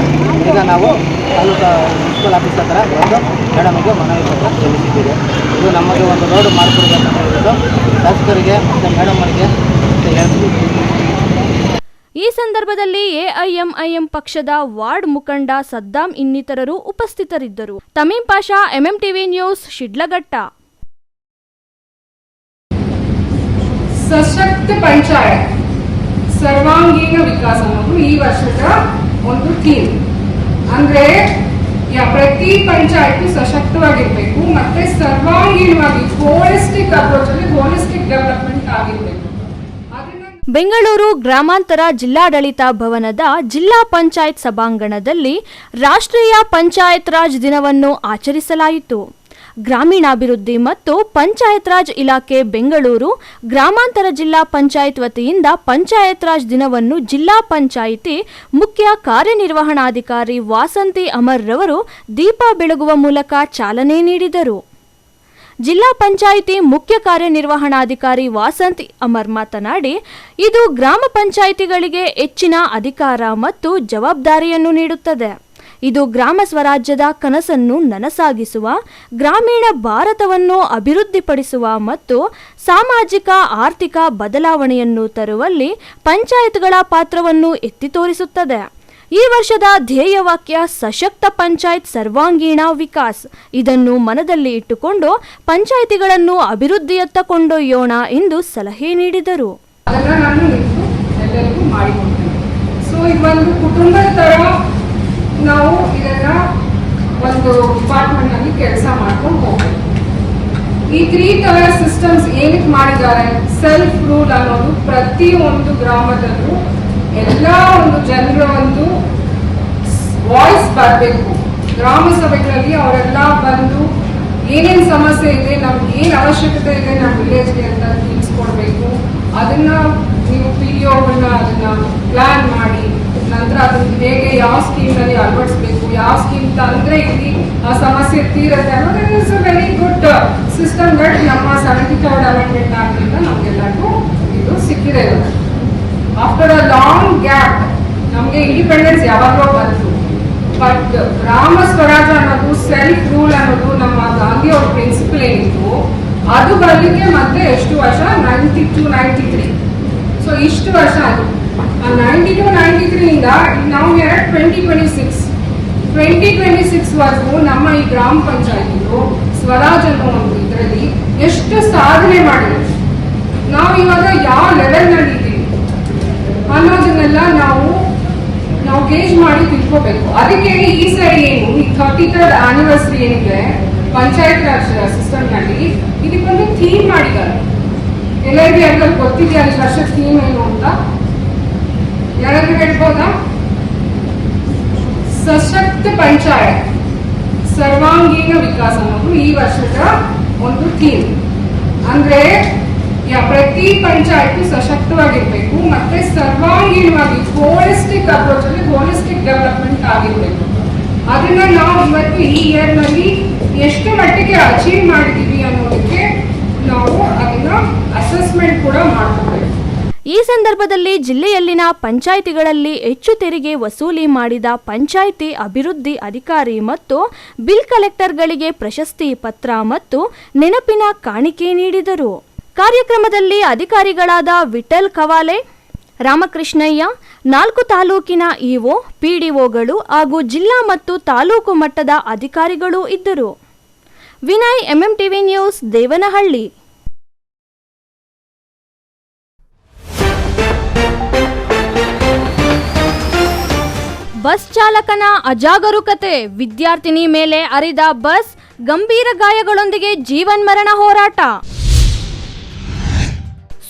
ಈಗ ನಾವು ತಾಲೂಕು ಮುನ್ಸಿಪಲ್ ಆಫೀಸ್ ಹತ್ರ ಒಂದು ಮೇಡಮ್ಗೆ ಮನವಿ ಪತ್ರ ಸಲ್ಲಿಸಿದ್ದೀವಿ. ಇದು ನಮಗೆ ಒಂದು ರೋಡ್ ಮಾಡಿಕೊಡ್ಬೇಕಂತ ಹೇಳ್ಬಿಟ್ಟು ಶಾಸಕರಿಗೆ ಮತ್ತು ಮೇಡಮ್ ಅವರಿಗೆ ಹೇಳ್ತೀವಿ. ಈ ಸಂದರ್ಭದಲ್ಲಿ ಎಐಎಂಐಎಂ ಪಕ್ಷದ ವಾರ್ಡ್ ಮುಖಂಡ ಸದ್ದಾಂ ಇನ್ನಿತರರು ಉಪಸ್ಥಿತರಿದ್ದರು. Tameem Pasha, MMTV news, Sidlaghatta. ಸಶಕ್ತ ಪಂಚಾಯತ್ ಸರ್ವಾಂಗೀಣ ವಿಕಾಸ ಅನ್ನೋದು ಈ ವರ್ಷದ ಒಂದು ಥೀಮ್. ಅಂದ್ರೆ ಪ್ರತಿ ಪಂಚಾಯತ್ ಸಶಕ್ತವಾಗಿರ್ಬೇಕು ಮತ್ತೆ ಸರ್ವಾಂಗೀಣವಾಗಿ ಹೋಲಿಸ್ಟಿಕ್ ಅಪ್ರೋಚ್ ಅಲ್ಲಿ ಹೋಲಿಸ್ಟಿಕ್ ಡೆವಲಪ್ಮೆಂಟ್ ಆಗಿರ್ಬೇಕು. ಬೆಂಗಳೂರು ಗ್ರಾಮಾಂತರ ಜಿಲ್ಲಾಡಳಿತ ಭವನದ ಜಿಲ್ಲಾ ಪಂಚಾಯತ್ ಸಭಾಂಗಣದಲ್ಲಿ ರಾಷ್ಟ್ರೀಯ ಪಂಚಾಯತ್ ರಾಜ್ ದಿನವನ್ನು ಆಚರಿಸಲಾಯಿತು. ಗ್ರಾಮೀಣಾಭಿವೃದ್ಧಿ ಮತ್ತು ಪಂಚಾಯತ್ ರಾಜ್ ಇಲಾಖೆ ಬೆಂಗಳೂರು ಗ್ರಾಮಾಂತರ ಜಿಲ್ಲಾ ಪಂಚಾಯತ್ ವತಿಯಿಂದ ಪಂಚಾಯತ್ ರಾಜ್ ದಿನವನ್ನು ಜಿಲ್ಲಾ ಪಂಚಾಯಿತಿ ಮುಖ್ಯ ಕಾರ್ಯನಿರ್ವಹಣಾಧಿಕಾರಿ ವಾಸಂತಿ ಅಮರ್ ರವರು ದೀಪ ಬೆಳಗುವ ಮೂಲಕ ಚಾಲನೆ ನೀಡಿದರು. ಜಿಲ್ಲಾ ಪಂಚಾಯಿತಿ ಮುಖ್ಯ ಕಾರ್ಯನಿರ್ವಹಣಾಧಿಕಾರಿ ವಾಸಂತಿ ಅಮರ್ ಮಾತನಾಡಿ, ಇದು ಗ್ರಾಮ ಪಂಚಾಯಿತಿಗಳಿಗೆ ಹೆಚ್ಚಿನ ಅಧಿಕಾರ ಮತ್ತು ಜವಾಬ್ದಾರಿಯನ್ನು ನೀಡುತ್ತದೆ. ಇದು ಗ್ರಾಮ ಸ್ವರಾಜ್ಯದ ಕನಸನ್ನು ನನಸಾಗಿಸುವ, ಗ್ರಾಮೀಣ ಭಾರತವನ್ನು ಅಭಿವೃದ್ಧಿಪಡಿಸುವ ಮತ್ತು ಸಾಮಾಜಿಕ ಆರ್ಥಿಕ ಬದಲಾವಣೆಯನ್ನು ತರುವಲ್ಲಿ ಪಂಚಾಯತ್ಗಳ ಪಾತ್ರವನ್ನು ಎತ್ತಿ ತೋರಿಸುತ್ತದೆ. ಈ ವರ್ಷದ ಧ್ಯೇಯವಾಕ್ಯ ಸಶಕ್ತ ಪಂಚಾಯತ್ ಸರ್ವಾಂಗೀಣ ವಿಕಾಸ್. ಇದನ್ನು ಮನದಲ್ಲಿ ಇಟ್ಟುಕೊಂಡು ಪಂಚಾಯಿತಿಗಳನ್ನು ಅಭಿವೃದ್ಧಿಯತ್ತ ಕೊಂಡೊಯ್ಯೋಣ ಎಂದು ಸಲಹೆ ನೀಡಿದರು. ಸೊ ಇದೊಂದು ಕುಟುಂಬದ ತರ ನಾವು ಇದನ್ನ ಒಂದು ಡಿಪಾರ್ಟ್ಮೆಂಟ್ ನಲ್ಲಿ ಕೆಲಸ ಮಾಡ್ಕೊಂಡು ಹೋಗ್ಬೇಕು. ಈ 3 ಟೈರ್ ಸಿಸ್ಟಮ್ಸ್ ಏನಕ್ಕೆ ಮಾಡಿದ್ದಾರೆ, ಸೆಲ್ಫ್ ರೂಲ್ ಅನ್ನೋದು ಪ್ರತಿ ಒಂದು ಗ್ರಾಮದಲ್ಲೂ ಎಲ್ಲ ಒಂದು ಜನರ ಒಂದು ವಾಯ್ಸ್ ಬರಬೇಕು. ಗ್ರಾಮ ಸಭೆಗಳಲ್ಲಿ ಅವರೆಲ್ಲ ಬಂದು ಏನೇನು ಸಮಸ್ಯೆ ಇದೆ, ನಮ್ಗೆ ಏನು ಅವಶ್ಯಕತೆ ಇದೆ ನಮ್ಮ ವಿಲೇಜ್ಗೆ ಅಂತ ತಿಳಿಸ್ಕೊಡ್ಬೇಕು. ಅದನ್ನ ನೀವು PDOಗಳನ್ನ ಅದನ್ನ ಪ್ಲಾನ್ ಮಾಡಿ ನಂತರ ಅದನ್ನ ಹೇಗೆ ಯಾವ ಸ್ಕೀಮ್ನಲ್ಲಿ ಅಳವಡಿಸ್ಬೇಕು, ಯಾವ ಸ್ಕೀಮ್ ತಂದ್ರೆ ಇಲ್ಲಿ ಆ ಸಮಸ್ಯೆ ತೀರುತ್ತೆ ಅನ್ನೋದು is a very good system that ನಮ್ಮ 73rd ಅಮೆಂಡ್ಮೆಂಟ್ ಆಗಿಂದ ನಮ್ಗೆಲ್ಲರಿಗೂ ಇದು ಸಿಕ್ಕಿದೆ. ಆಫ್ಟರ್ ಅ ಲಾಂಗ್ ಗ್ಯಾಪ್ ನಮಗೆ ಇಂಡಿಪೆಂಡೆನ್ಸ್ ಯಾವಾಗಲೂ ಬಂತು, ಬಟ್ ಗ್ರಾಮ ಸ್ವರಾಜ್ ಅನ್ನೋದು ಸೆಲ್ಫ್ ರೂಲ್ ಅನ್ನೋದು ನಮ್ಮ ಗಾಂಧಿ ಅವ್ರ ಪ್ರಿನ್ಸಿಪಲ್ ಏನಿತ್ತು ಅದು ಬರಲಿಕ್ಕೆ ಮತ್ತೆ ಎಷ್ಟು ವರ್ಷ, 92-93. ಸೊ ಇಷ್ಟು ವರ್ಷ ಅದು 92-93 ಇಂದ ನಾವು 2026 ವರೆಗೂ ನಮ್ಮ ಈ ಗ್ರಾಮ ಪಂಚಾಯತಿಗಳು ಸ್ವರಾಜ್ ಅನ್ನೋ ಒಂದು ಇದರಲ್ಲಿ ಎಷ್ಟು ಸಾಧನೆ ಮಾಡಿದೆ, ನಾವು ಇವಾಗ ಯಾವ ಲೆವೆಲ್ ನಲ್ಲಿ ಇದ್ದೀವಿ ಅನ್ನೋದನ್ನೆಲ್ಲ ನಾವು ಗೇಜ್ ಮಾಡಿ ತಿಳ್ಕೋಬೇಕು. ಅದಕ್ಕೆ ಈ ಸರಿ ಏನು ಈ 33rd ಆನಿವರ್ಸರಿ ಏನಿದೆ ಪಂಚಾಯತ್ ರಾಜ್ ಸಿಸ್ಟಮ್ ನಲ್ಲಿ ಇದಕ್ಕೊಂದು ಥೀಮ್ ಮಾಡಿದ್ದಾರೆ. ಎಲ್ಲರಿಗೆ ಎಲ್ಲ ಗೊತ್ತಿದೆಯಾ ಈ ವರ್ಷ ಥೀಮ್ ಏನು ಅಂತ ಯಾರಾದ್ರೂ ಹೇಳ್ಬೋದಾ? ಸಶಕ್ತ ಪಂಚಾಯತ್ ಸರ್ವಾಂಗೀಣ ವಿಕಾಸ ಅನ್ನೋದು ಈ ವರ್ಷದ ಒಂದು ಥೀಮ್. ಅಂದ್ರೆ ಪ್ರತಿ ಪಂಚಾಯತ್ ಸಶಕ್ತವಾಗಿರ್ಬೇಕು ಮತ್ತೆ ಸರ್ವಾಂಗೀಣವಾಗಿ ಹೋಲಿಸ್ಟಿಕ್ ಅಪ್ರೋಚ್ ಅಲ್ಲಿ ಹೋಲಿಸ್ಟಿಕ್ ಡೆವಲಪ್ಮೆಂಟ್ ಆಗಿರ್ಬೇಕು. ಅದನ್ನ ನಾವು ಇವತ್ತು ಈ ಇಯರ್ ನಲ್ಲಿ ಎಷ್ಟು ಮಟ್ಟಿಗೆ ಅಚೀವ್ ಮಾಡಿದೀವಿ ಅನ್ನೋದಕ್ಕೆ ನಾವು ಅದನ್ನ ಅಸೆಸ್ಮೆಂಟ್ ಕೂಡ ಮಾಡ್ಕೋಬೇಕು. ಈ ಸಂದರ್ಭದಲ್ಲಿ ಜಿಲ್ಲೆಯಲ್ಲಿನ ಪಂಚಾಯಿತಿಗಳಲ್ಲಿ ಹೆಚ್ಚು ತೆರಿಗೆ ವಸೂಲಿ ಮಾಡಿದ ಪಂಚಾಯಿತಿ ಅಭಿವೃದ್ಧಿ ಅಧಿಕಾರಿ ಮತ್ತು ಬಿಲ್ ಕಲೆಕ್ಟರ್ಗಳಿಗೆ ಪ್ರಶಸ್ತಿ ಪತ್ರ ಮತ್ತು ನೆನಪಿನ ಕಾಣಿಕೆ ನೀಡಿದರು. ಕಾರ್ಯಕ್ರಮದಲ್ಲಿ ಅಧಿಕಾರಿಗಳಾದ ವಿಠಲ್ ಕವಾಲೆ, ರಾಮಕೃಷ್ಣಯ್ಯ, 4 ತಾಲೂಕಿನ ಇಒ, PDOಗಳು ಹಾಗೂ ಜಿಲ್ಲಾ ಮತ್ತು ತಾಲೂಕು ಮಟ್ಟದ ಅಧಿಕಾರಿಗಳು ಇದ್ದರು. Vinay, MMTV news, Devanahalli. Bus ಚಾಲಕನ ಅಜಾಗರೂಕತೆ, ವಿದ್ಯಾರ್ಥಿನಿ ಮೇಲೆ ಹರಿದ ಬಸ್, ಗಂಭೀರ ಗಾಯಗಳೊಂದಿಗೆ ಜೀವನ್ಮರಣ ಹೋರಾಟ.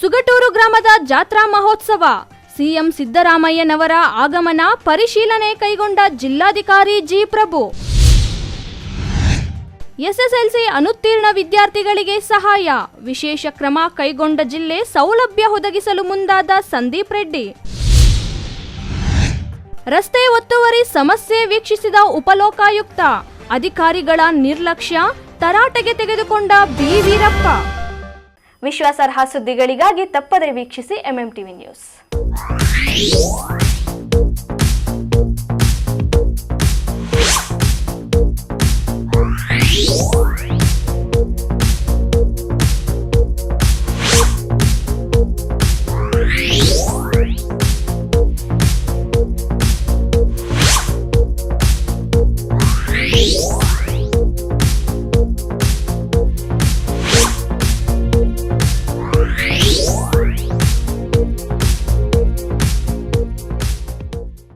ಸುಗಟೂರು ಗ್ರಾಮದ ಜಾತ್ರಾ ಮಹೋತ್ಸವ, ಸಿಎಂ ಸಿದ್ದರಾಮಯ್ಯನವರ ಆಗಮನ ಪರಿಶೀಲನೆ ಕೈಗೊಂಡ ಜಿಲ್ಲಾಧಿಕಾರಿ ಜಿ. ಪ್ರಭು. ಎಸ್ಎಸ್ಎಲ್ಸಿ ಅನುತ್ತೀರ್ಣ ವಿದ್ಯಾರ್ಥಿಗಳಿಗೆ ಸಹಾಯ, ವಿಶೇಷ ಕ್ರಮ ಕೈಗೊಂಡ ಜಿಲ್ಲೆ, ಸೌಲಭ್ಯ ಒದಗಿಸಲು ಮುಂದಾದ ಸಂದೀಪ್ ರೆಡ್ಡಿ. ರಸ್ತೆ ಒತ್ತುವರಿ ಸಮಸ್ಯೆ ವೀಕ್ಷಿಸಿದ ಉಪಲೋಕಾಯುಕ್ತ, ಅಧಿಕಾರಿಗಳ ನಿರ್ಲಕ್ಷ್ಯ ತರಾಟೆಗೆ ತೆಗೆದುಕೊಂಡ ಬಿ. ವೀರಪ್ಪ. ವಿಶ್ವಾಸಾರ್ಹ ಸುದ್ದಿಗಳಿಗಾಗಿ ತಪ್ಪದೇ ವೀಕ್ಷಿಸಿ ಎಂಎಂಟಿವಿ ನ್ಯೂಸ್.